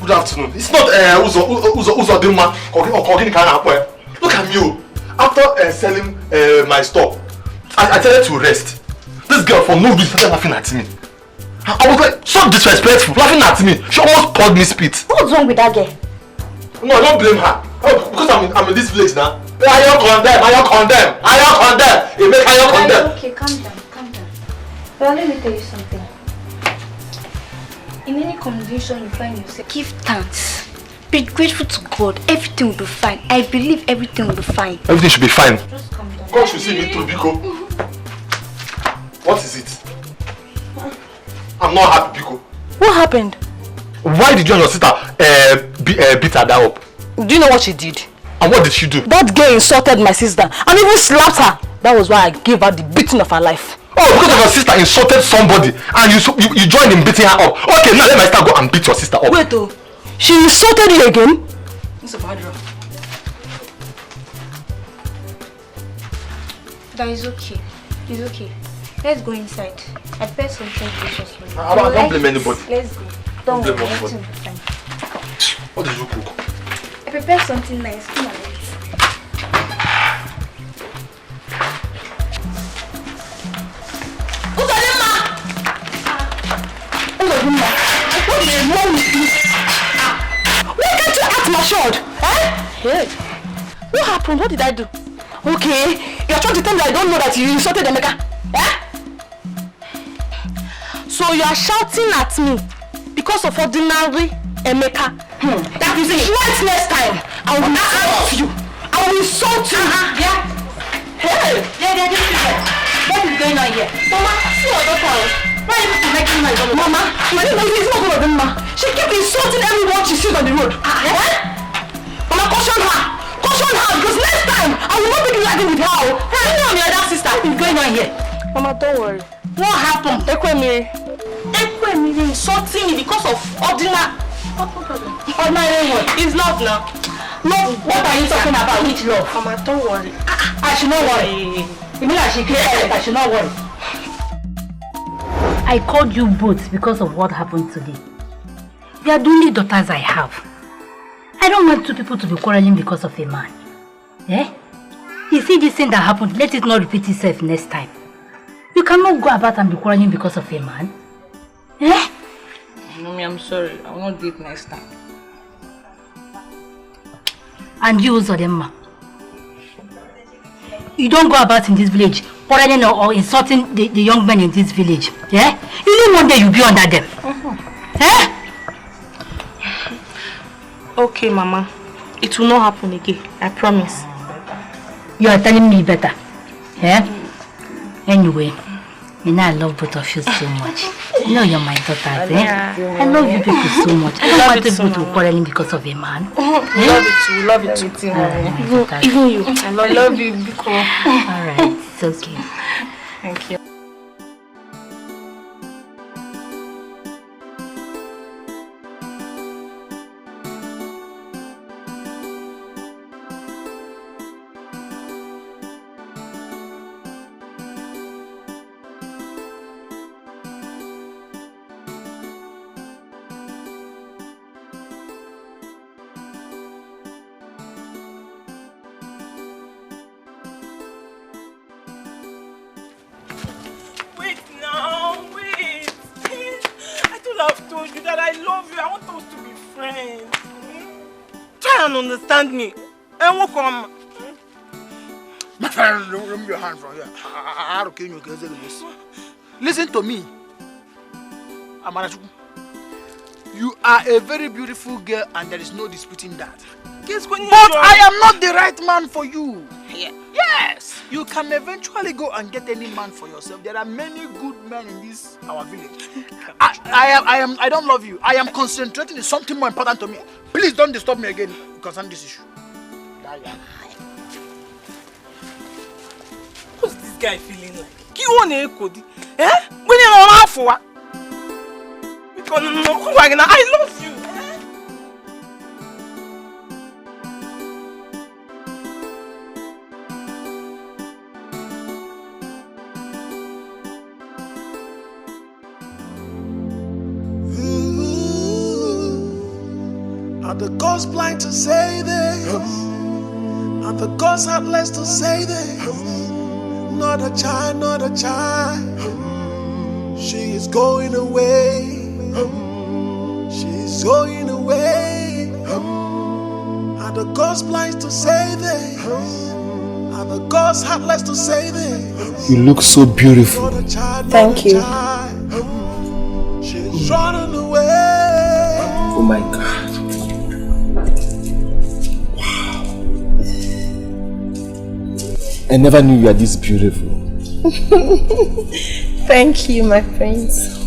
Speaker 13: Good afternoon. It's not Uzo Dilma or Kogin Kana. Look at you. After selling my store, I tell her to rest. This girl for no reason started laughing at me. I was like so disrespectful, laughing at me. She almost poured me spit.
Speaker 18: What's wrong with that girl?
Speaker 13: No, I don't blame her. Oh, because I'm in this place now. I don't condemn. You make I condemn.
Speaker 18: Okay, calm down. But let me tell you something. In any condition you find yourself, give thanks. Be grateful to God. Everything will be fine. I believe everything will be fine.
Speaker 13: Everything should be fine.
Speaker 18: Just calm down.
Speaker 13: God should see me too, Biko. What is it? I'm not happy, Biko.
Speaker 22: What happened?
Speaker 13: Why did you and your sister beat her down up?
Speaker 22: Do you know what she did?
Speaker 13: And what did she do?
Speaker 22: That girl insulted my sister and even slapped her. That was why I gave her the beating of her life.
Speaker 13: Oh, because of your sister insulted somebody and you joined in beating her up. Okay, now let my sister go and beat your sister up.
Speaker 22: Wait, oh. She insulted you again?
Speaker 18: It's a bad drop. That is okay. It's okay. Let's go inside. I prepared something delicious for you.
Speaker 13: Don't blame anybody.
Speaker 18: Let's go. Don't
Speaker 13: blame
Speaker 18: worry.
Speaker 13: anybody. What did you cook?
Speaker 18: I prepared something nice. Come on, let's.
Speaker 22: Why can't you act matured? Hey, what happened? What did I do? Okay, you're trying to tell me I don't know that you insulted Emeka? So you are shouting at me because of ordinary Emeka? That is it. Right next time, I will not out you. I will insult you. Yeah. Hey. Yeah, just what is going on here? Mama, see your daughter. Why are you making noise? Mama, it's not good of him, ma. She keeps insulting everyone she sees on the road. Mama, caution her. Caution her, because next time I will not be riding with her. Hey, you know your other sister. What is going on here? Mama, don't worry. What happened? Ekwemiri insulting me because of ordinary. Ordinary what? It's love now. Love? What are you talking about? Which love? Mama, don't worry. I should not worry. You mean I should clear it? I should not worry.
Speaker 20: I called you both because of what happened today. You are the only daughters I have. I don't want two people to be quarreling because of a man. Eh? You see this thing that happened, let it not repeat itself next time. You cannot go about and be quarreling because of a man. Eh?
Speaker 18: Mommy, I'm sorry. I will not do it next time.
Speaker 20: And you, Zodemma. You don't go about in this village quarreling or insulting the young men in this village. Yeah? You know one day you'll be under them. Eh?
Speaker 22: Okay, Mama. It will not happen again. I promise.
Speaker 20: You are telling me better. Yeah? Anyway, you know I love both of you so much. You know you're my daughters, eh? I love you people so much. I don't want people to be quarreling because of a man.
Speaker 22: Love it too. Even you. I love you.
Speaker 20: Alright, it's okay.
Speaker 22: Thank you.
Speaker 17: Understand me. And what come? My friend, remove your hand from here. Listen to me. Amarachuku. You are a very beautiful girl and there is no disputing that. But I am not the right man for you. Yeah. Yes. You can eventually go and get any man for yourself. There are many good men in this our village. I don't love you. I am concentrating on something more important to me. Please don't disturb me again concerning this issue.
Speaker 3: What's this guy feeling like? Eh? When you're on half for because I love you.
Speaker 9: Are the gods blind to say this? Are the gods heartless to say this? Not a child, not a child. She is going away. She's going away. Are the gods blind to say this? Are the gods heartless to say this?
Speaker 16: You look so beautiful.
Speaker 9: Thank you. She's running away.
Speaker 16: Oh my God. I never knew you were this beautiful.
Speaker 15: Thank you, my prince.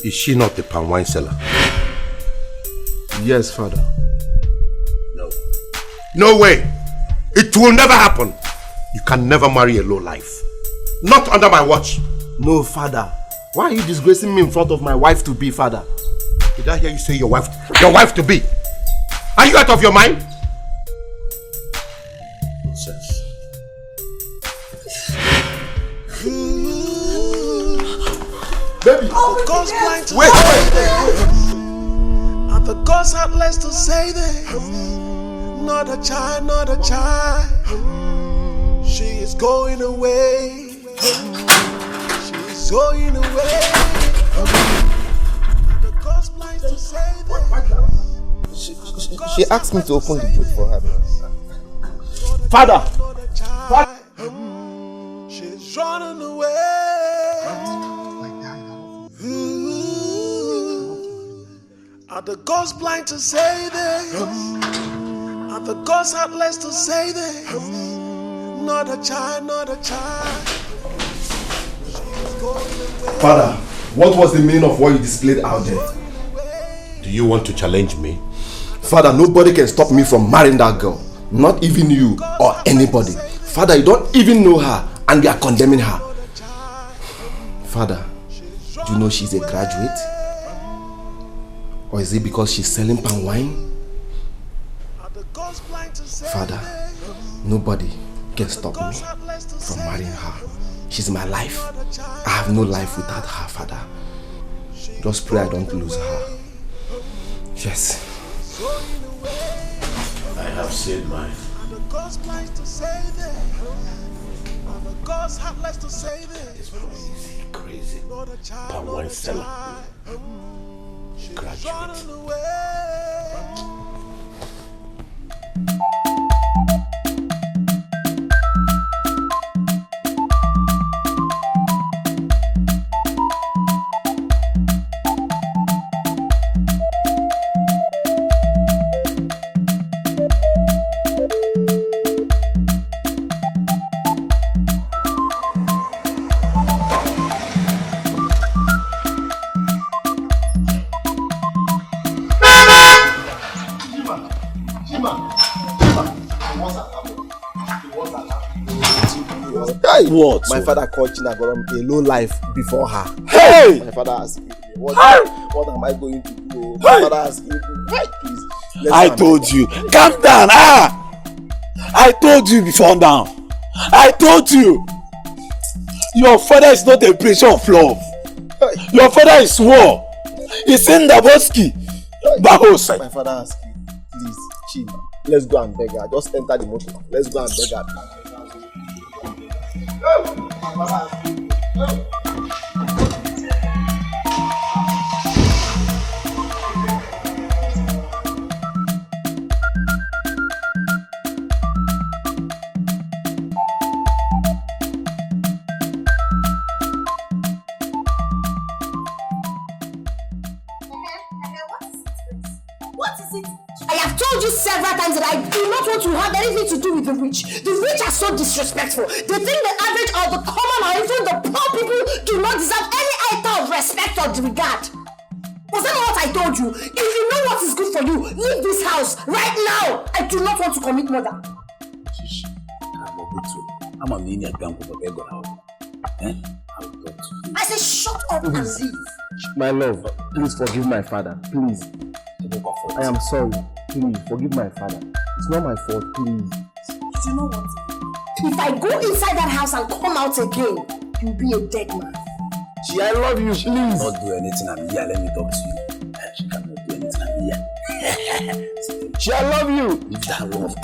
Speaker 10: Is she not the palm wine seller?
Speaker 16: Yes, Father.
Speaker 10: No. No way! It will never happen! You can never marry a low life. Not under my watch.
Speaker 16: No, Father. Why are you disgracing me in front of my wife to be, Father?
Speaker 10: Did I hear you say your wife to be? Are you out of your mind? Nonsense.
Speaker 9: Baby, wait. And the gods had less to say there. Not a child, not a child. She is going away. She is going away. And the gods blind to say there.
Speaker 16: She asked me to open the gate for her.
Speaker 9: Father! She's running away. Are the gods blind to say this? Are the gods heartless to say this? Not a child, not a child.
Speaker 16: Father, what was the meaning of what you displayed out there?
Speaker 10: Do you want to challenge me?
Speaker 16: Father, nobody can stop me from marrying that girl. Not even you or anybody. Father, you don't even know her and you are condemning her. Father, do you know she's a graduate? Or is it because she's selling palm wine? Father, nobody can stop me from marrying her. She's my life. I have no life without her, Father. Just pray I don't lose her. Yes.
Speaker 10: I have said mine. Crazy. Palm wine seller. Graduate.
Speaker 16: What? My father called Chinagorom a low life before her.
Speaker 19: Hey!
Speaker 16: My father asked me, what am I going to do? My father asked me, hey, please.
Speaker 19: I told you. Calm down. I told you before now. I told you. Your father is not a preacher of love. Your father is war. He's in the bosky. Bahos.
Speaker 16: My father asked me, please, Chima, let's go and beg her. Just enter the motor. Let's go and beg her.
Speaker 14: What is it? I have told you several times that I do not want to have anything to do with the rich. The rich are so disrespectful. They think the average or the common or even the poor people do not deserve any iota of respect or regard. Was that not what I told you? If you know what is good for you, leave this house right now. I do not want to commit murder. I say shut up and leave.
Speaker 16: My love, please forgive my father. Please. I am sorry. Please forgive my father. It's not my fault. Please.
Speaker 14: You know what? If I go inside that house and come out again, you'll be a dead man.
Speaker 16: Gee, I love you. Please.
Speaker 6: Not do anything. I'm here. Let me talk to you. She cannot do anything. I'm here.
Speaker 16: Gee, I love you.
Speaker 6: Leave that love.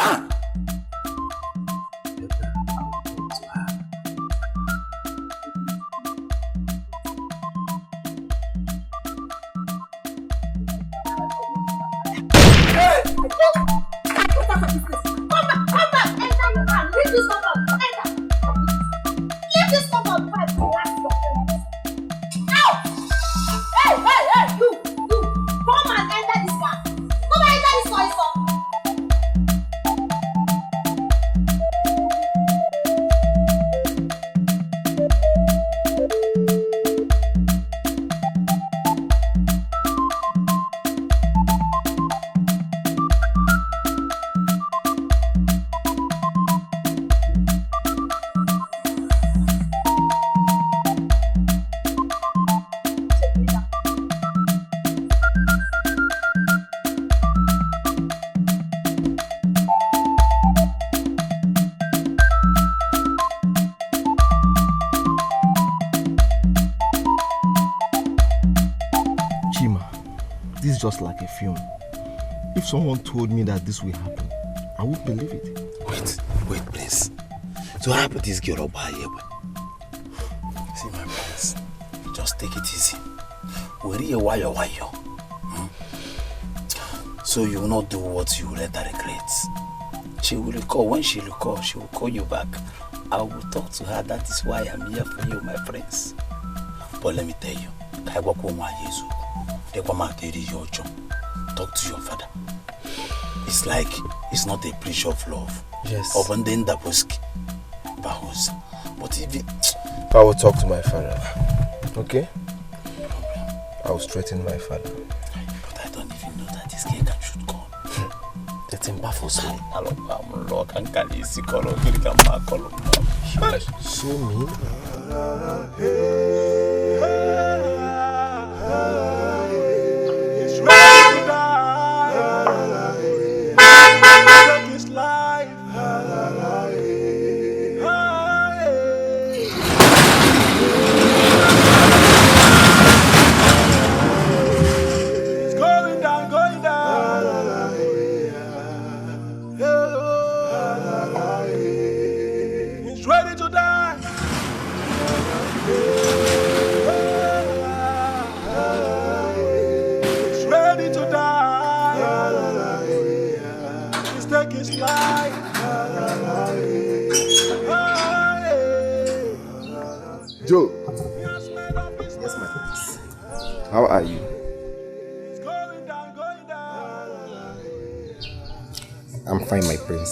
Speaker 16: This is just like a film. If someone told me that this will happen, I would believe it.
Speaker 6: Wait, Prince. So how about this girl over here? See, my Prince, just take it easy. Where you why? So you will not do what you later regret. She will recall. When she recalls, she will call you back. I will talk to her. That is why I'm here for you, my friends. But let me tell you, talk to your father. It's like it's not a breach of love.
Speaker 16: Yes.
Speaker 6: But if it...
Speaker 16: I will talk to my father. Okay? I will straighten my father.
Speaker 6: But I don't even know that this girl can shoot gun. Let him baffles me.
Speaker 16: So mean.
Speaker 9: It's ready to die. Take his life. It's going down, going down. He's ready to die. He's ready to die. He's taking his life.
Speaker 16: Joe. Yes, my prince. How are you? I'm fine, my prince.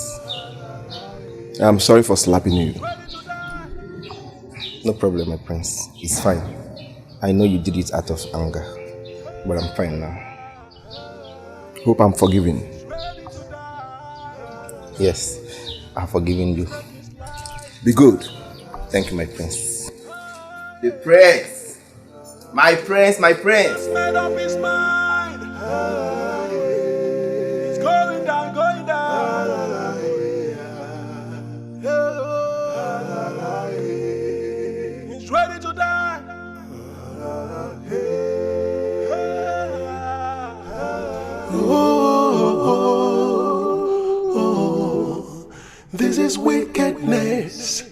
Speaker 16: I'm sorry for slapping you. No problem, my prince. It's fine. I know you did it out of anger, but I'm fine now. Hope I'm forgiven. Yes, I've forgiven you. Be good. Thank you, my prince. The prince! My prince, my prince!
Speaker 9: Made up his mind. It's going down, going down. He's ready to die. This is wickedness.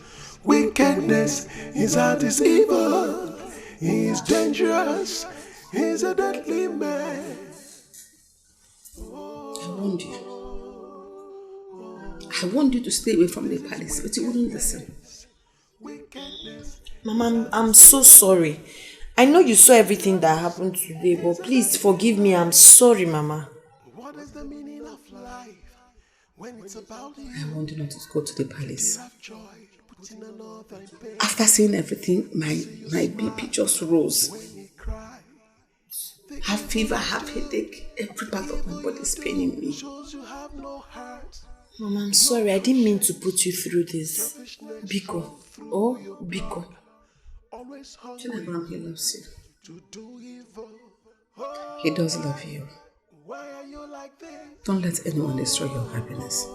Speaker 9: Wickedness, his heart is evil. He is dangerous. He's a deadly man.
Speaker 4: I warned you to stay away from the palace, but you wouldn't listen.
Speaker 14: Mama, I'm so sorry. I know you saw everything that happened today, but please forgive me. I'm sorry, Mama.
Speaker 9: What is the meaning of life when it's about you?
Speaker 4: I warned you not to go to the palace. After seeing everything, my BP just rose. I have fever, I have headache. Every part of my body is paining me.
Speaker 14: Mama, I'm sorry. I didn't mean to put you through this. Biko. Oh, Biko.
Speaker 4: Chinagram, he loves you. He does love you. Don't let anyone destroy your happiness.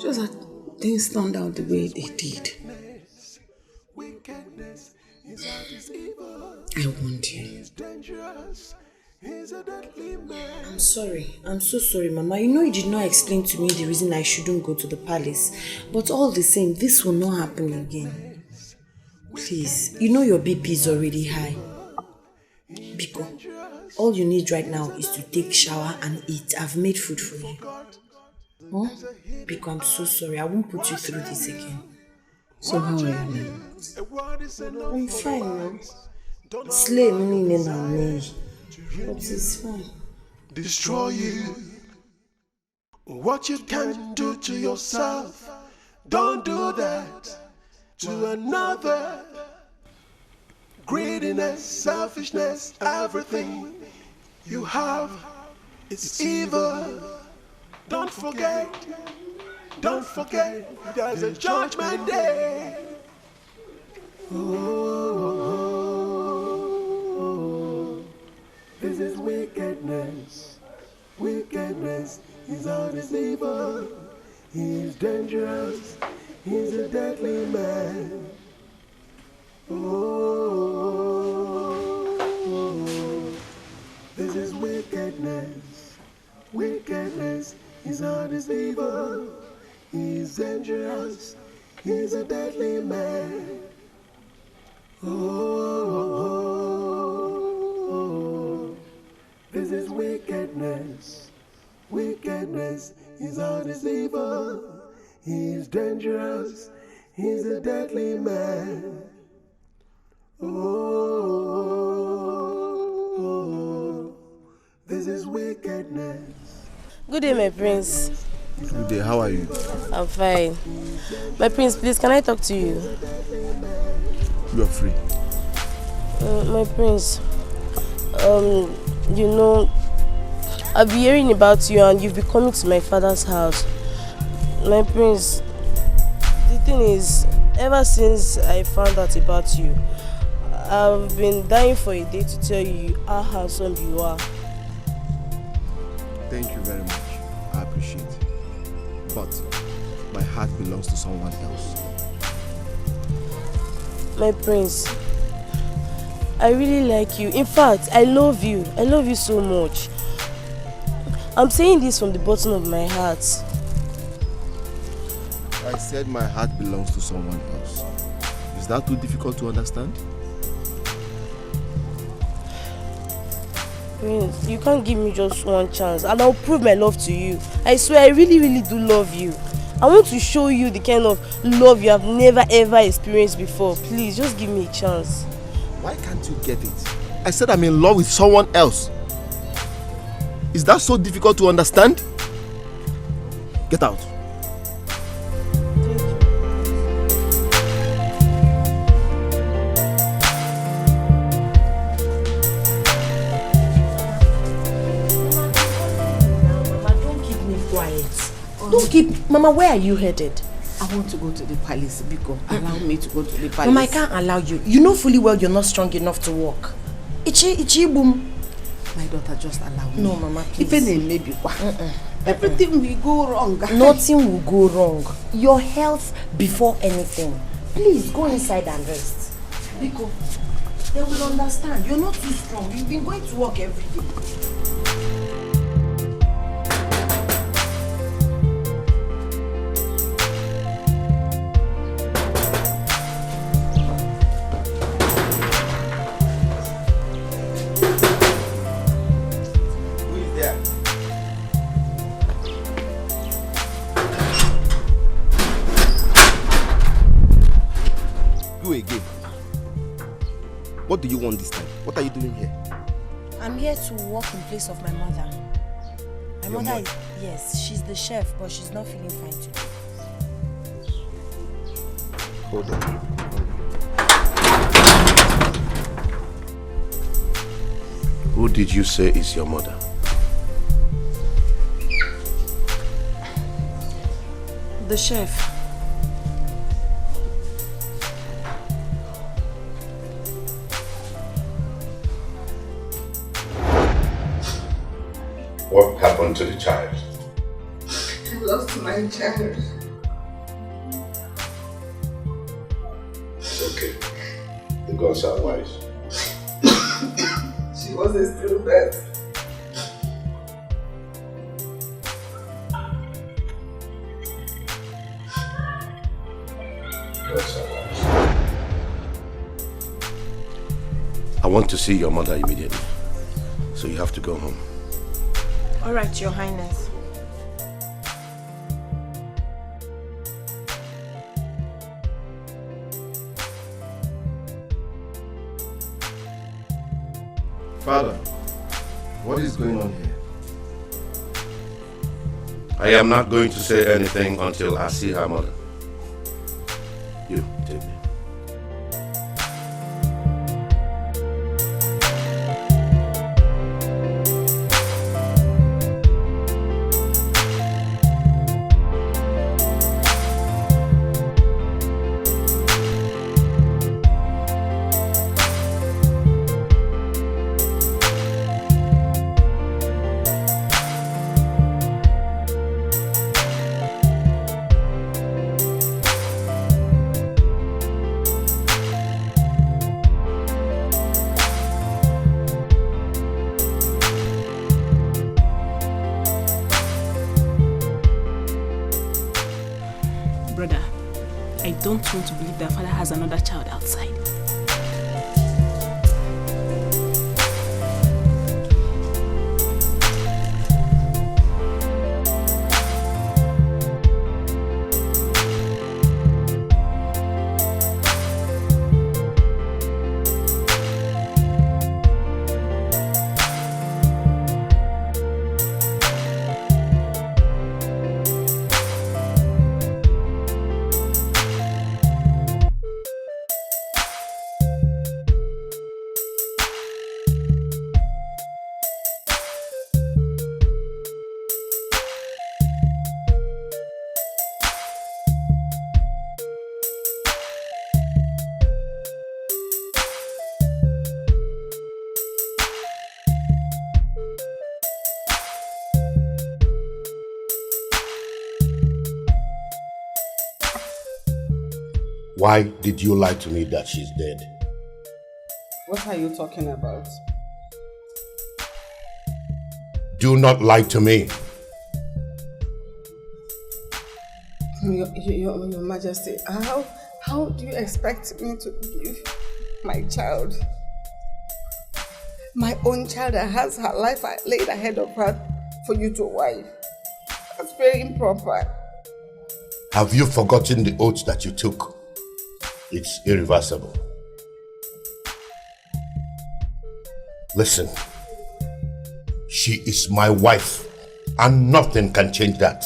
Speaker 4: Just that things turned out the way they did. I warned you.
Speaker 14: I'm sorry. I'm so sorry, Mama. You know you did not explain to me the reason I shouldn't go to the palace. But all the same, this will not happen again. Please, you know your BP is already high. Biko, all you need right now is to take a shower and eat. I've made food for you. Huh? Biko, I'm so sorry. I won't put you through this again.
Speaker 4: So how are you now?
Speaker 14: I'm fine now. Slay me and me. But it's fine.
Speaker 9: Destroy you. What you can do to yourself, don't do that to another. Greediness, selfishness, everything you have is evil. Don't forget, there's a judgment day. This is wickedness. Wickedness, his heart is evil. He is dangerous. He's a deadly man. This is He's a deceiver. He's dangerous. He's a deadly man. Oh, this is wickedness. Wickedness. He's a deceiver. He's dangerous. He's a deadly man. Oh, this is wickedness.
Speaker 5: Good day, my prince.
Speaker 16: Good day, how are you?
Speaker 5: I'm fine. My prince, please, can I talk to you?
Speaker 16: You are free.
Speaker 5: My prince, you know, I've been hearing about you and you've been coming to my father's house. My prince, the thing is, ever since I found out about you, I've been dying for a day to tell you how handsome you are.
Speaker 16: Thank you very much. I appreciate it. But my heart belongs to someone else.
Speaker 5: My prince, I really like you. In fact, I love you. I love you so much. I'm saying this from the bottom of my heart.
Speaker 16: I said my heart belongs to someone else. Is that too difficult to understand?
Speaker 5: Prince, you can't give me just one chance and I'll prove my love to you. I swear I really, really do love you. I want to show you the kind of love you have never ever experienced before. Please, just give me a chance.
Speaker 16: Why can't you get it? I said I'm in love with someone else. Is that so difficult to understand? Get out.
Speaker 14: Don't keep... Mama, where are you headed?
Speaker 21: I want to go to the palace, Biko. Allow me to go to the palace.
Speaker 14: Mama, I can't allow you. You know fully well you're not strong enough to walk. Ichi boom.
Speaker 21: My daughter, just allow me.
Speaker 14: No, Mama, please.
Speaker 21: Even maybe everything will go wrong.
Speaker 14: Nothing will go wrong. Your health before anything. Please, go inside and rest. Biko, they will understand. You're not too strong. You've been going to work every day.
Speaker 16: What do you want this time? What are you doing here?
Speaker 14: I'm here to work in place of my mother. My mother is, yes, she's the chef, but she's not feeling fine today.
Speaker 16: Hold on.
Speaker 10: Who did you say is your mother?
Speaker 14: The chef.
Speaker 10: What happened to the child?
Speaker 21: I lost my child.
Speaker 10: It's okay. The gods are wise.
Speaker 21: She was a stillbirth.
Speaker 10: Gods are wise. I want to see your mother immediately. So you have to go home.
Speaker 14: All right, Your Highness.
Speaker 16: Father, what is going on here?
Speaker 10: I am not going to say anything until I see her mother. You, take me.
Speaker 8: don't want to believe that father has another child outside.
Speaker 10: Why did you lie to me that she's dead?
Speaker 21: What are you talking about?
Speaker 10: Do not lie to me.
Speaker 21: Your Majesty, how do you expect me to give my child, my own child that has her life laid ahead of her, for you to wife? That's very improper.
Speaker 10: Have you forgotten the oath that you took? It's irreversible. Listen, she is my wife, and nothing can change that.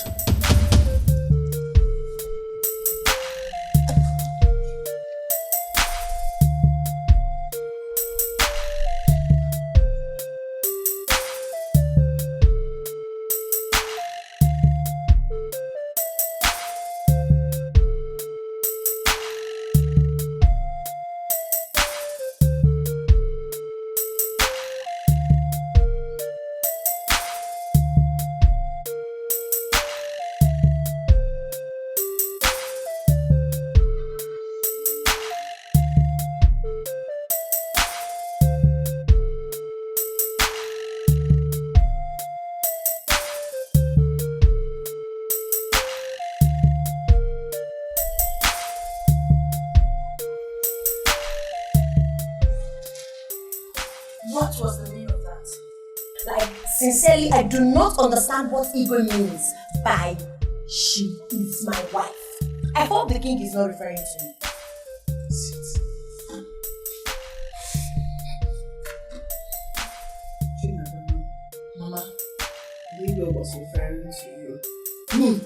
Speaker 14: What was the meaning of that? Like, sincerely, I do not understand what Igbo means by she is my wife. I hope the king is not referring to me.
Speaker 21: Mama, Igbo was referring to you.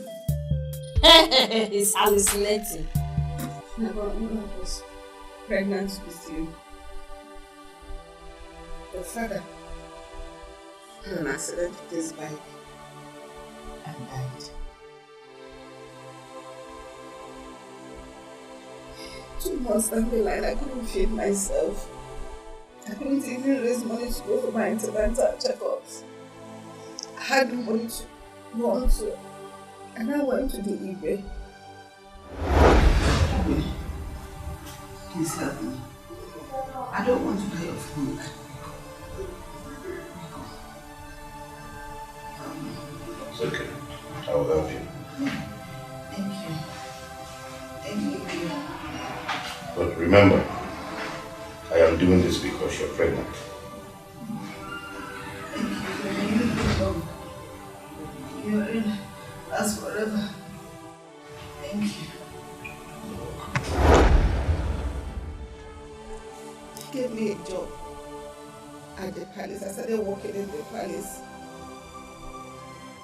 Speaker 14: He's hallucinating.
Speaker 21: Never was pregnant with you. Your father had an accident with his bike and died. 2 months down the line, I couldn't feed myself. I couldn't even raise money to go for my antenatal checkups. I had no money to run to, and I went to the eBay. Please help me. I don't want to die of hunger.
Speaker 10: It's okay. I will help you.
Speaker 21: Thank you. Thank you.
Speaker 10: But remember, I am doing this because you're pregnant.
Speaker 21: You're in us forever. Thank you. He gave me a job at the palace. I started working in the palace.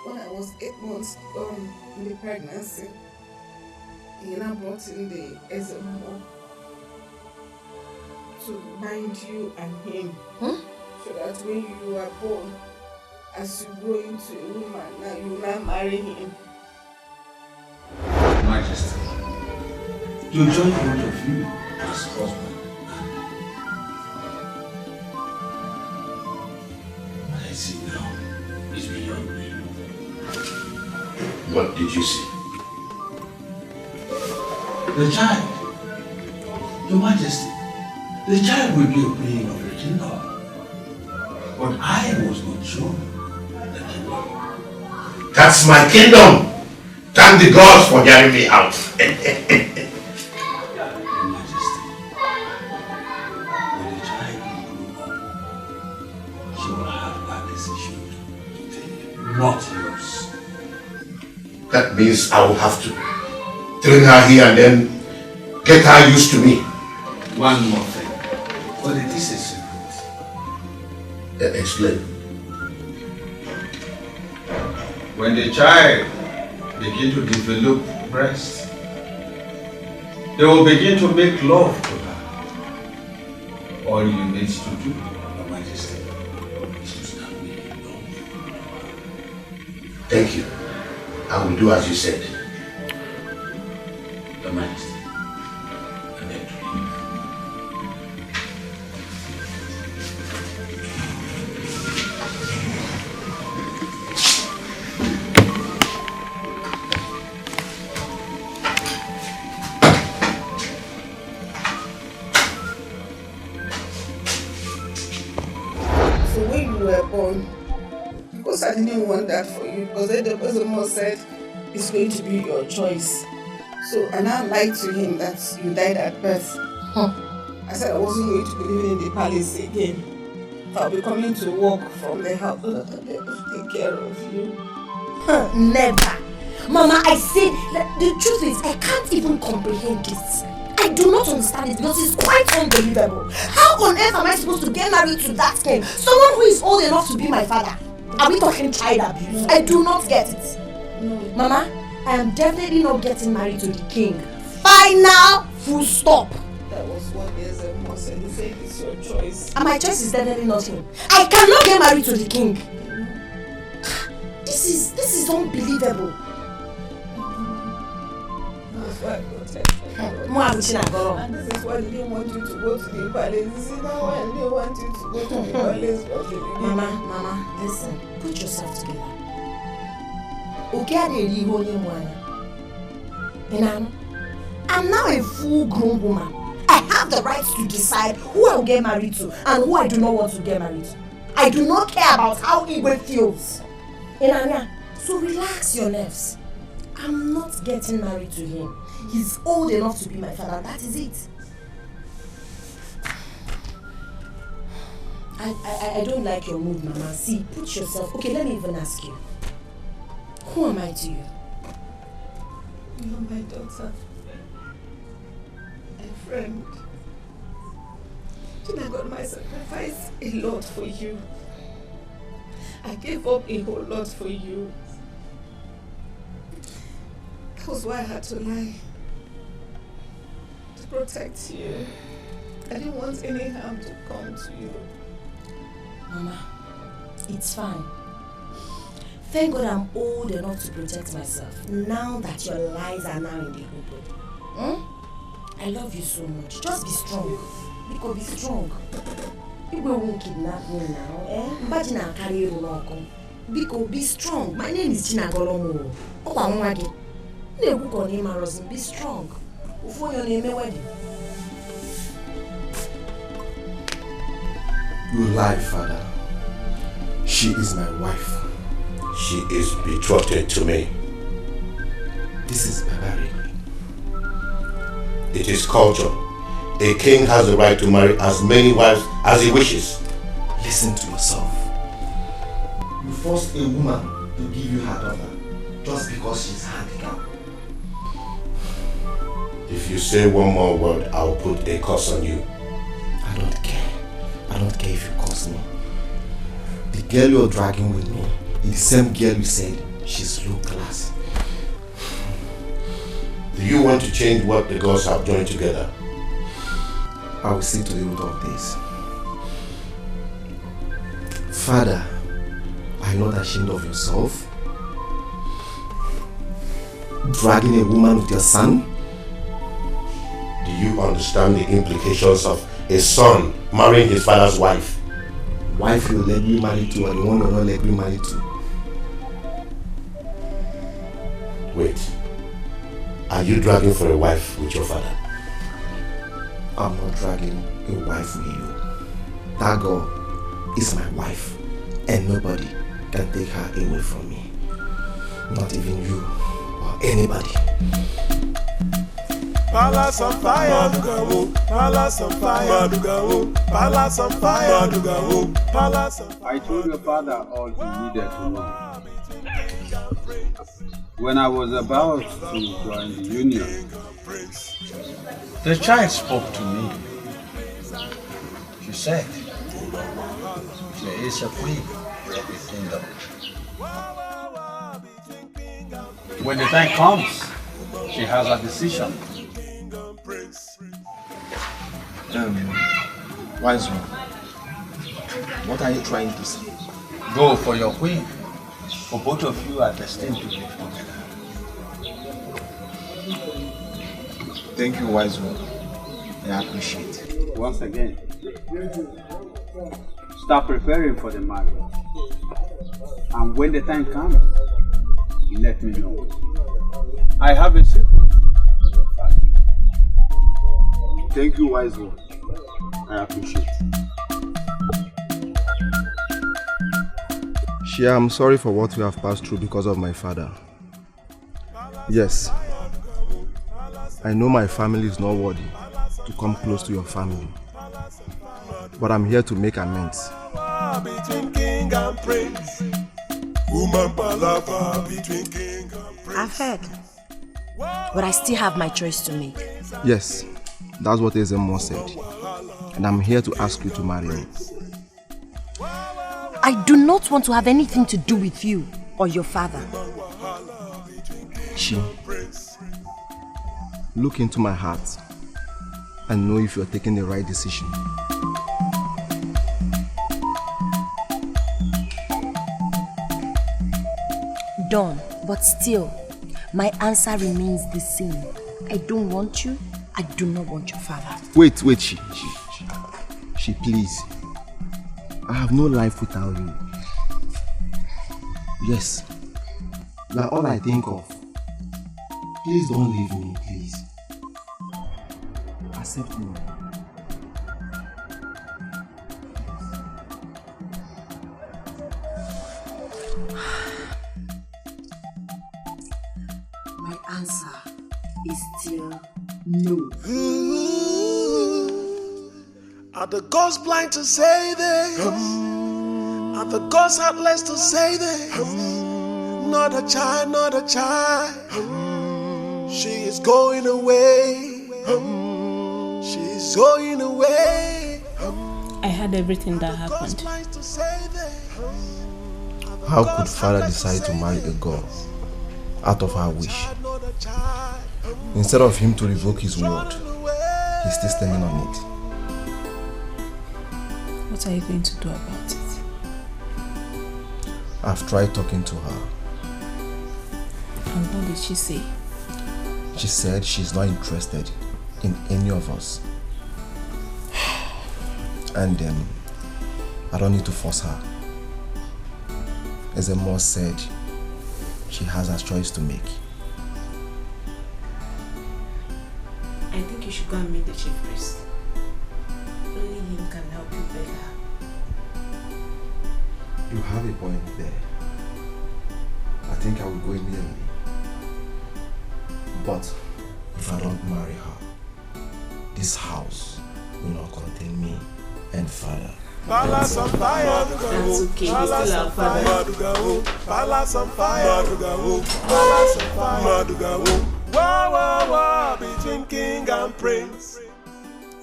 Speaker 21: When I was 8 months in the pregnancy, he now brought in the SMO to bind you and him. So that when you are born, as you grow into a woman, now you will not marry him.
Speaker 6: Majesty, to join both of you as husband. What I see now is beyond me.
Speaker 10: What did you see?
Speaker 6: The child. Your Majesty, the child will be a being of the kingdom. But I was not shown the kingdom.
Speaker 10: That's my kingdom! Thank the gods for hearing me out.
Speaker 6: she will have that decision to take, not yours.
Speaker 10: That means I will have to train her here and then get her used to me.
Speaker 6: One more thing. But it is a secret.
Speaker 10: Explain.
Speaker 6: When the child begin to develop breast, they will begin to make love to her. All you need to do, Your Majesty, is to stand me alone.
Speaker 10: Thank you. I will do as you said.
Speaker 6: Your Majesty, I beg to leave.
Speaker 21: So when you were born, because I didn't want that for you, because then the person must said it's going to be your choice. So and I lied to him that you died at birth. I said I wasn't going to be living in the palace again. I'll be coming to work from the house so that I'll be able to take care of you.
Speaker 14: Never. Mama, I said that the truth is I can't even comprehend this. I do not understand it because it's quite unbelievable. How on earth am I supposed to get married to that king? Someone who is old enough to be my father. Are we talking child abuse? I do not get it. Mama, I am definitely not getting married to the king. Final full stop.
Speaker 21: That was what the SMO said. He said it's your choice.
Speaker 14: And my choice is definitely not him. I cannot get married to the king. This is unbelievable.
Speaker 21: That's why I protected you.
Speaker 14: And
Speaker 21: this is why I didn't want you to go to the palace. You see, now I didn't want you to go to the palace.
Speaker 14: Mama, listen. Put yourself together. I'm now a full-grown woman. I have the right to decide who I will get married to and who I do not want to get married to. I do not care about how Igwe feels. So relax your nerves. I'm not getting married to him. He's old enough to be my father. That is it. I don't like your mood, Mama. See, put yourself... Okay, let me even ask you. Who am I to you?
Speaker 21: You're my daughter. A friend. Then I got my sacrifice a lot for you. I gave up a whole lot for you. That was why I had to lie. To protect you. I didn't want any harm to come to you.
Speaker 14: Mama, it's fine. Thank God I'm old enough to protect myself. Now that your lies are now in the open. I love you so much. Just be strong. Because be strong. People won't kidnap me now. Imagine I'll carry you along. Because be strong. My name is Chinagolomo. Be strong. Before your name wedding.
Speaker 16: You lie, Father. She is my wife.
Speaker 10: She is betrothed to me.
Speaker 16: This is barbaric.
Speaker 10: It is culture. A king has the right to marry as many wives as he wishes.
Speaker 16: Listen to yourself. You forced a woman to give you her daughter just because she's handicapped.
Speaker 10: If you say one more word, I'll put a curse on you.
Speaker 16: I don't care. I don't care if you curse me. The girl you're dragging with me is the same girl you said she's low class.
Speaker 10: Do you want to change what the gods have joined together?
Speaker 16: I will see to the root of this. Father, are you not ashamed of yourself? Dragging a woman with your son?
Speaker 10: Do you understand the implications of a son marrying his father's wife?
Speaker 16: Wife you'll let me marry to and the one you're not let me marry to.
Speaker 10: Wait. Are you dragging for a wife with your father?
Speaker 16: I'm not dragging a wife with you. That girl is my wife and nobody can take her away from me. Not even you or anybody.
Speaker 9: Palace on fire, Madugawo, Palace on fire, Madugawo, Palace on fire, Madugawo, Palace on fire.
Speaker 2: I told your father all he needed to know. When I was about to join the union, the child spoke to me. She said, there is a queen in the kingdom. When the time comes, she has a decision.
Speaker 16: Wise one, what are you trying to say?
Speaker 2: Go for your queen, for both of you are destined to live together.
Speaker 16: Thank you, wise one. I appreciate it.
Speaker 2: Once again, start preparing for the marriage. And when the time comes, let me know. I have a secret for your father.
Speaker 16: Thank you, wise one. I appreciate it. Shia, I'm sorry for what we have passed through because of my father. Yes, I know my family is not worthy to come close to your family, but I'm here to make amends.
Speaker 9: Between king and prince, woman palava between king and prince.
Speaker 14: I've heard, but I still have my choice to make.
Speaker 16: Yes, that's what Ezemo said, and I'm here to ask you to marry me.
Speaker 14: I do not want to have anything to do with you or your father.
Speaker 16: Chi, look into my heart and know if you're taking the right decision.
Speaker 14: Done, but still, my answer remains the same. I don't want you. I do not want your father.
Speaker 16: Wait, Chi, please. I have no life without you. Yes, you are all I think of. Please don't leave me, please. Accept me.
Speaker 14: My answer is still no.
Speaker 9: Are the gods blind to say this? Are the gods heartless to say this? Not a child, not a child. She is going away. She's going away.
Speaker 8: I heard everything that happened.
Speaker 16: How could father decide to marry a girl out of her wish? Instead of him to revoke his word, he's still standing on it.
Speaker 8: What are you going to do about it?
Speaker 16: I've tried talking to her.
Speaker 8: And what did she say?
Speaker 16: She said she's not interested in any of us. And I don't need to force her. As Ezemo said, she has a choice to make.
Speaker 8: I think you should go and meet the chief priest. Only him can help you beg her.
Speaker 16: You have a point there. I think I will go immediately. But if I don't marry her, this house will not contain me and father.
Speaker 9: Palace on fire,
Speaker 8: That's okay, we still have father.
Speaker 9: Palace on fire, Palace on fire, wah wah wah between king and prince.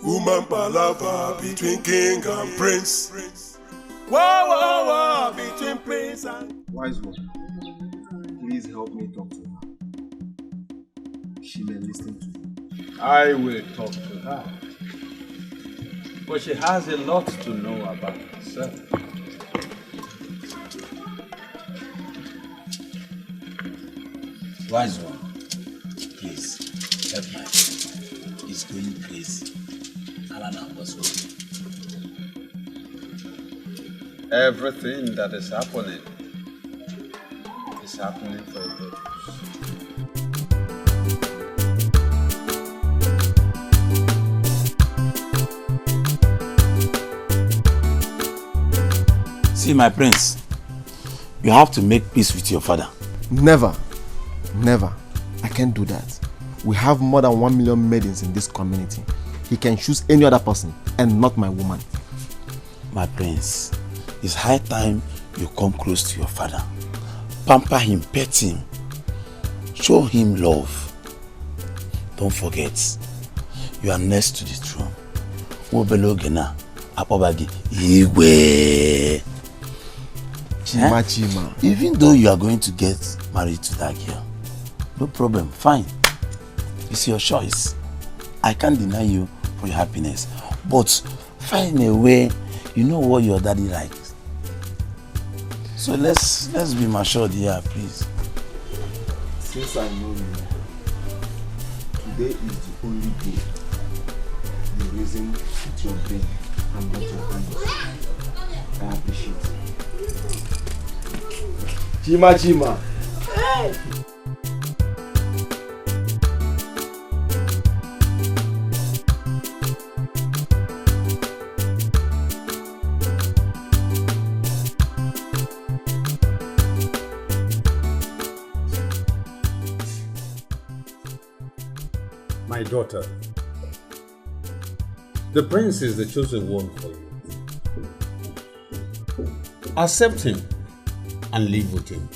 Speaker 9: Woman palava between king and prince. Wah wah wah between prince and.
Speaker 2: Wise one, please help me talk to her. She may listen to me. I will talk to her. But she has a lot to know about herself.
Speaker 6: Wise one, please help my friend. He's going crazy. Alana was worried.
Speaker 2: Everything that is happening for a purpose.
Speaker 6: See, my prince, you have to make peace with your father.
Speaker 16: Never. Never. I can't do that. We have more than 1 million maidens in this community. He can choose any other person and not my woman.
Speaker 6: My prince, it's high time you come close to your father. Pamper him, pet him. Show him love. Don't forget, you are next to the throne. Wobelogena, Apobagi, Igwe.
Speaker 16: Chima.
Speaker 6: Even though you are going to get married to that girl, no problem, fine. It's your choice. I can't deny you for your happiness. But find a way, you know what your daddy likes. So let's be matured here, please.
Speaker 16: Since I know you, today is the only day. The reason it's your brain and not your hands. I appreciate it. Chima. Hey.
Speaker 2: My daughter, the prince is the chosen one for you. Accept him and live with him.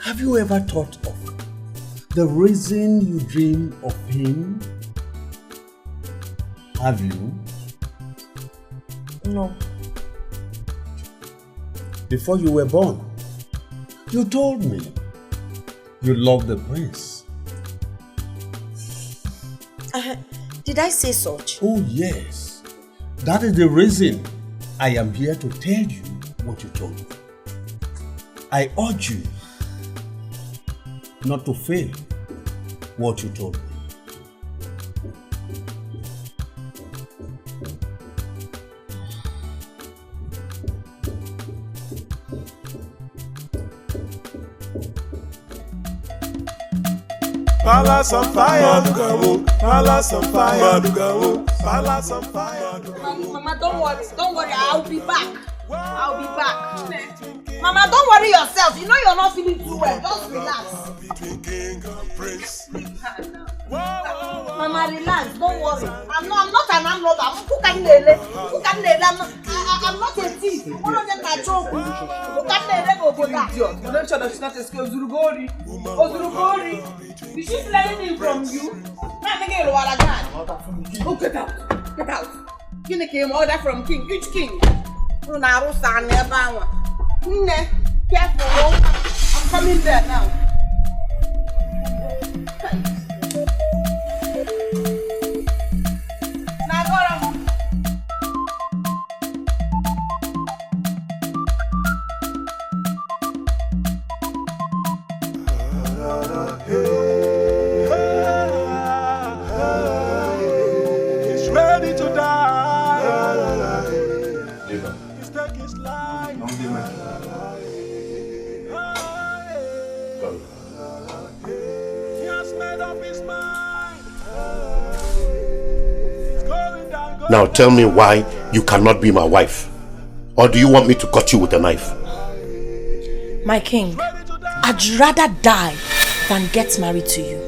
Speaker 2: Have you ever thought of the reason you dream of him? Have you?
Speaker 15: No.
Speaker 2: Before you were born, you told me you love the prince.
Speaker 15: Did I say such?
Speaker 2: Oh yes. That is the reason I am here to tell you what you told me. I urge you not to fail what you told me.
Speaker 9: Palace on fire, Palace on fire, Palace on fire.
Speaker 1: Mama, don't worry, I'll be back. Mama, don't worry yourself. You know you're not feeling too well. Just relax. Mama, relax. Don't worry. I'm not an armed robber. I'm not a thief. I'm not a joke.
Speaker 3: You don't show that she's not a skill. Ozurugori. Did she play anything from you? Oh, get out. You came order from king. Which king?
Speaker 1: Careful. I'm coming there now.
Speaker 9: He's ready to die.
Speaker 2: He's taking his life.
Speaker 9: He has made up his mind.
Speaker 10: Now tell me why you cannot be my wife. Or do you want me to cut you with a knife?
Speaker 15: My king, I'd rather die than get married to you.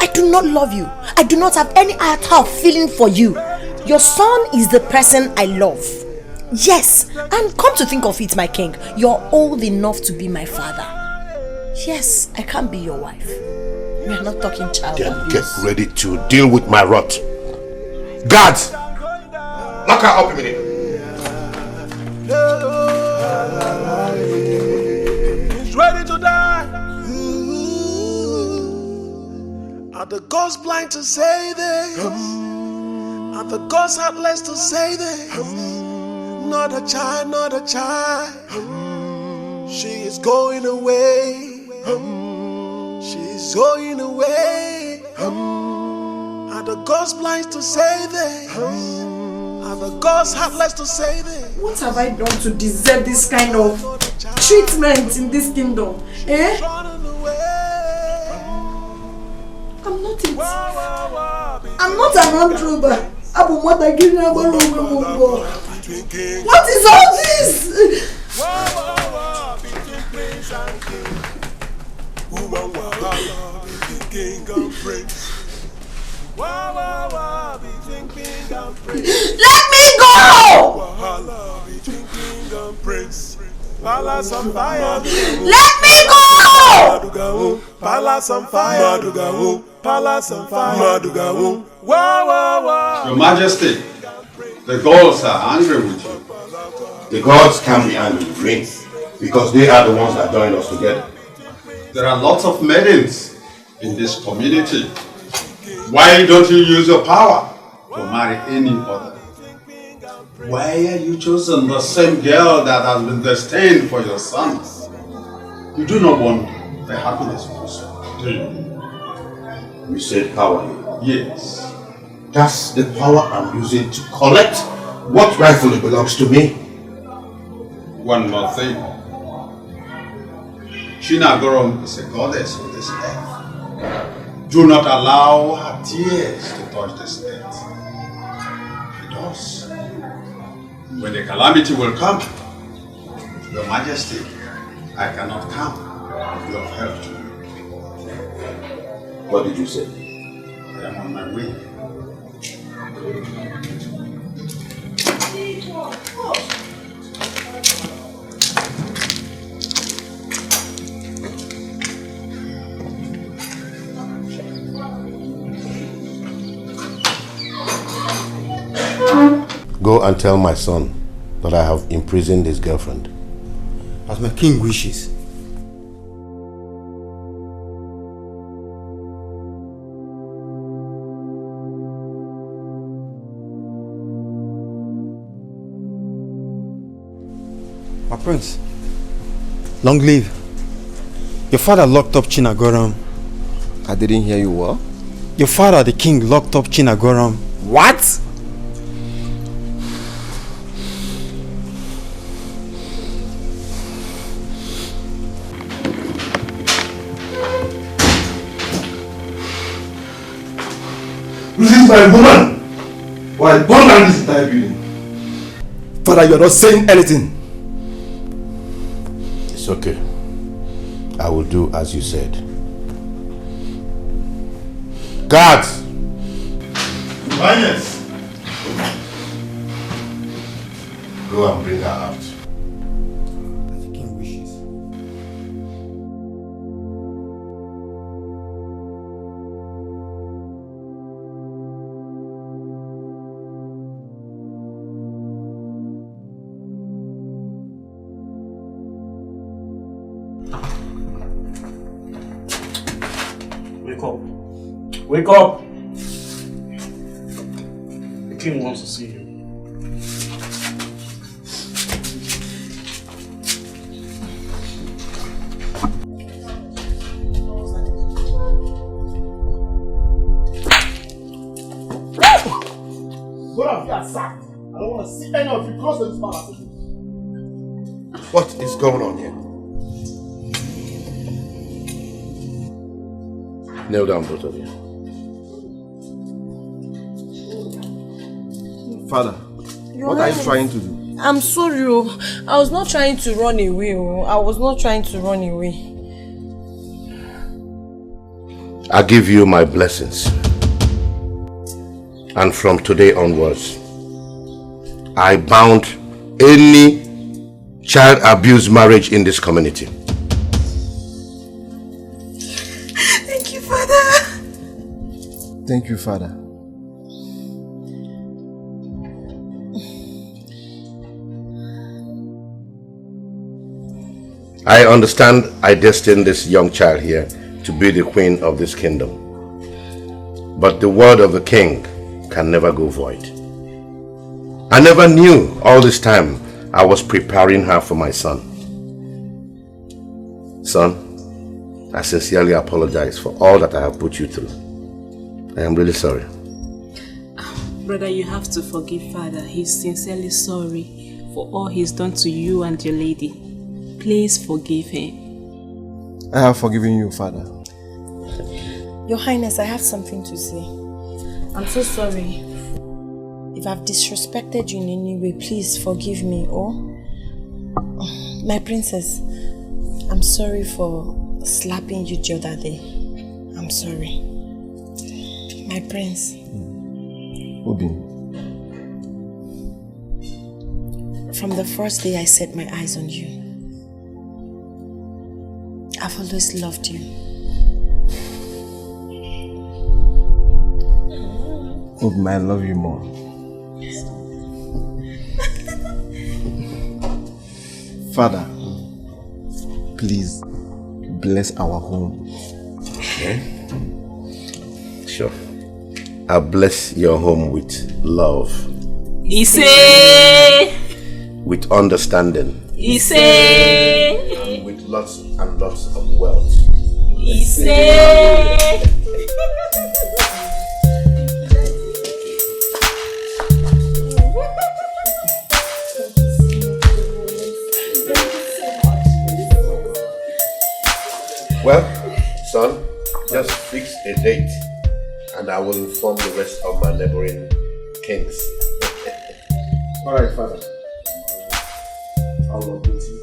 Speaker 15: I do not love you. I do not have any iota of feeling for you. Your son is the person I love. Yes, and come to think of it, my king, you're old enough to be my father. Yes, I can't be your wife. We are not talking child
Speaker 10: Then
Speaker 15: abuse.
Speaker 10: get ready to deal with my wrath. Guards! Lock her up immediately.
Speaker 9: He's ready to die. Are the gods blind to say this? Are the gods heartless to say this? Not a child. She is going away. She's going away. Are the gods blind to say this? Are the gods heartless to say this?
Speaker 1: What have I done to deserve this kind of treatment in this kingdom? I'm not an armed robber. What is all this? Let me go!
Speaker 9: Palace on fire.
Speaker 1: Let me go!
Speaker 9: Palace on fire. Palace on fire.
Speaker 2: Your Majesty, the gods are angry with you.
Speaker 10: The gods can't be angry with me because they are the ones that joined us together.
Speaker 2: There are lots of maidens in this community. Why don't you use your power to marry any other? Why are you choosing the same girl that has been destined for your sons? You do not want the happiness of your son, do you?
Speaker 10: You said power.
Speaker 2: Yes.
Speaker 10: That's the power I'm using to collect what rightfully belongs to me.
Speaker 2: One more thing. Chinagorom is a goddess of this earth. Do not allow her tears to touch this earth. It does. When the calamity will come, Your Majesty, I cannot come with your help to you.
Speaker 10: What did you say?
Speaker 2: I am on my way.
Speaker 10: Go and tell my son that I have imprisoned his girlfriend.
Speaker 7: As my king wishes. My prince, long live. Your father locked up Chinagoram.
Speaker 16: I didn't hear you well.
Speaker 7: Your father, the king, locked up Chinagoram.
Speaker 16: What?
Speaker 19: This is my woman. Why burn down this entire building?
Speaker 16: Father, you're not saying anything.
Speaker 10: It's okay. I will do as you said. Guards!
Speaker 19: Yes.
Speaker 10: Go and bring her out.
Speaker 7: As the king wishes.
Speaker 17: Wake up. Wake up! The king wants to see you.
Speaker 19: Both of you are sacked. I don't want to see any of you close to this palace.
Speaker 10: What is going on here? Kneel down, both of you.
Speaker 16: Father, what are you trying to do?
Speaker 1: I'm sorry. I was not trying to run away. I was not trying to run away.
Speaker 10: I give you my blessings. And from today onwards, I bound any child abuse marriage in this community.
Speaker 1: Thank you, Father.
Speaker 16: Thank you, Father.
Speaker 10: I understand I destined this young child here to be the queen of this kingdom. But the word of the king can never go void. I never knew all this time I was preparing her for my son. Son, I sincerely apologize for all that I have put you through. I am really sorry.
Speaker 8: Brother, you have to forgive Father. He's sincerely sorry for all he's done to you and your lady. Please forgive him.
Speaker 16: I have forgiven you, Father.
Speaker 1: Your Highness, I have something to say. I'm so sorry. If I've disrespected you in any way, please forgive me. Oh, my princess, I'm sorry for slapping you the other day. I'm sorry. My prince.
Speaker 16: Obi.
Speaker 1: From the first day I set my eyes on you, I've always loved you.
Speaker 16: Obi, I love you more. Father, please bless our home.
Speaker 10: Okay. Sure. I'll bless your home with love.
Speaker 8: Ise!
Speaker 10: With understanding.
Speaker 8: Ise!
Speaker 10: And with lots and lots of wealth.
Speaker 8: Ise!
Speaker 10: Well, son, just fix a date and I will inform the rest of my neighboring kings.
Speaker 16: Alright, Father. I'll work with you.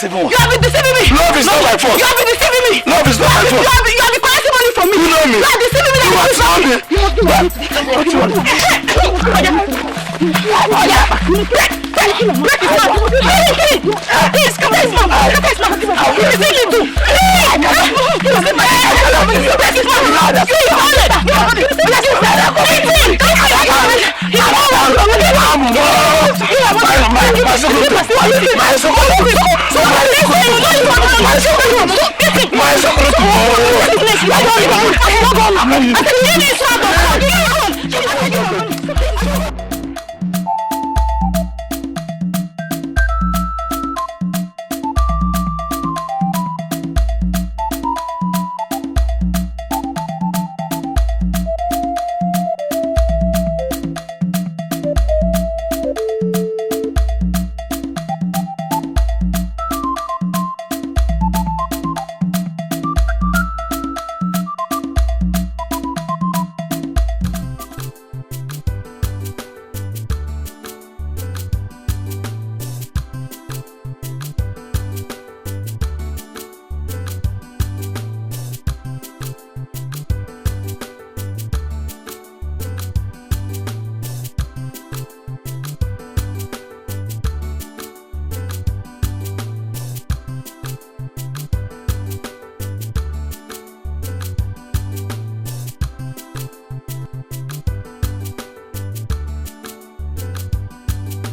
Speaker 19: You have been deceiving me. Love is not my fault. You have been deceiving me. Love is not my fault. You have been collecting money from me. You know me. You are deceiving me. You are deceiving me. What do you want? Break his mouth. Please, come on, mom. Look at his mouth. What is it you do? Break his mouth. You hold it.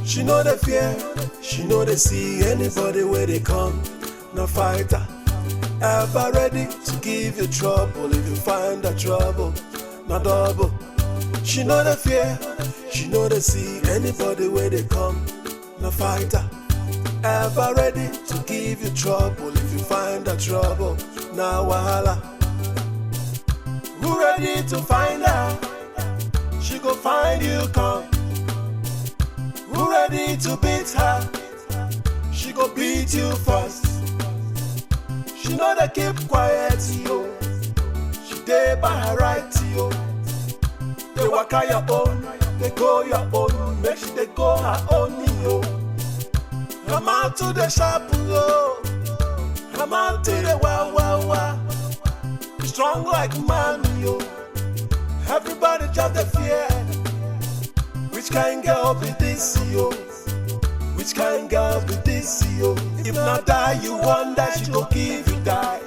Speaker 9: She know the fear, she know they see anybody where they come. No fighter, ever ready to give you trouble if you find the trouble. No double. She know the fear, she know they see anybody where they come. No fighter, ever ready to give you trouble if you find the trouble. Now wahala. Who ready to find her? She go find you come. Who ready to beat her? She go beat you first. She know they keep quiet, yo. She dey by her right, yo. They walk out your own, they go your own. Make sure they go her own, yo. Come out to the shop, yo. Come out to the wow. Strong like man, yo. Everybody just the fear. Which kind girl be this, yo? Which kind girl be this, yo? If not die, you wonder she go give you die.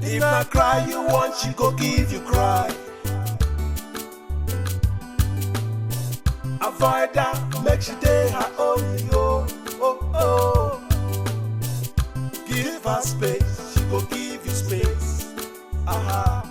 Speaker 9: If not cry, you want she go give you cry. Avoid that, make she day her own, yo. Oh. Give her space, she go give you space. Aha.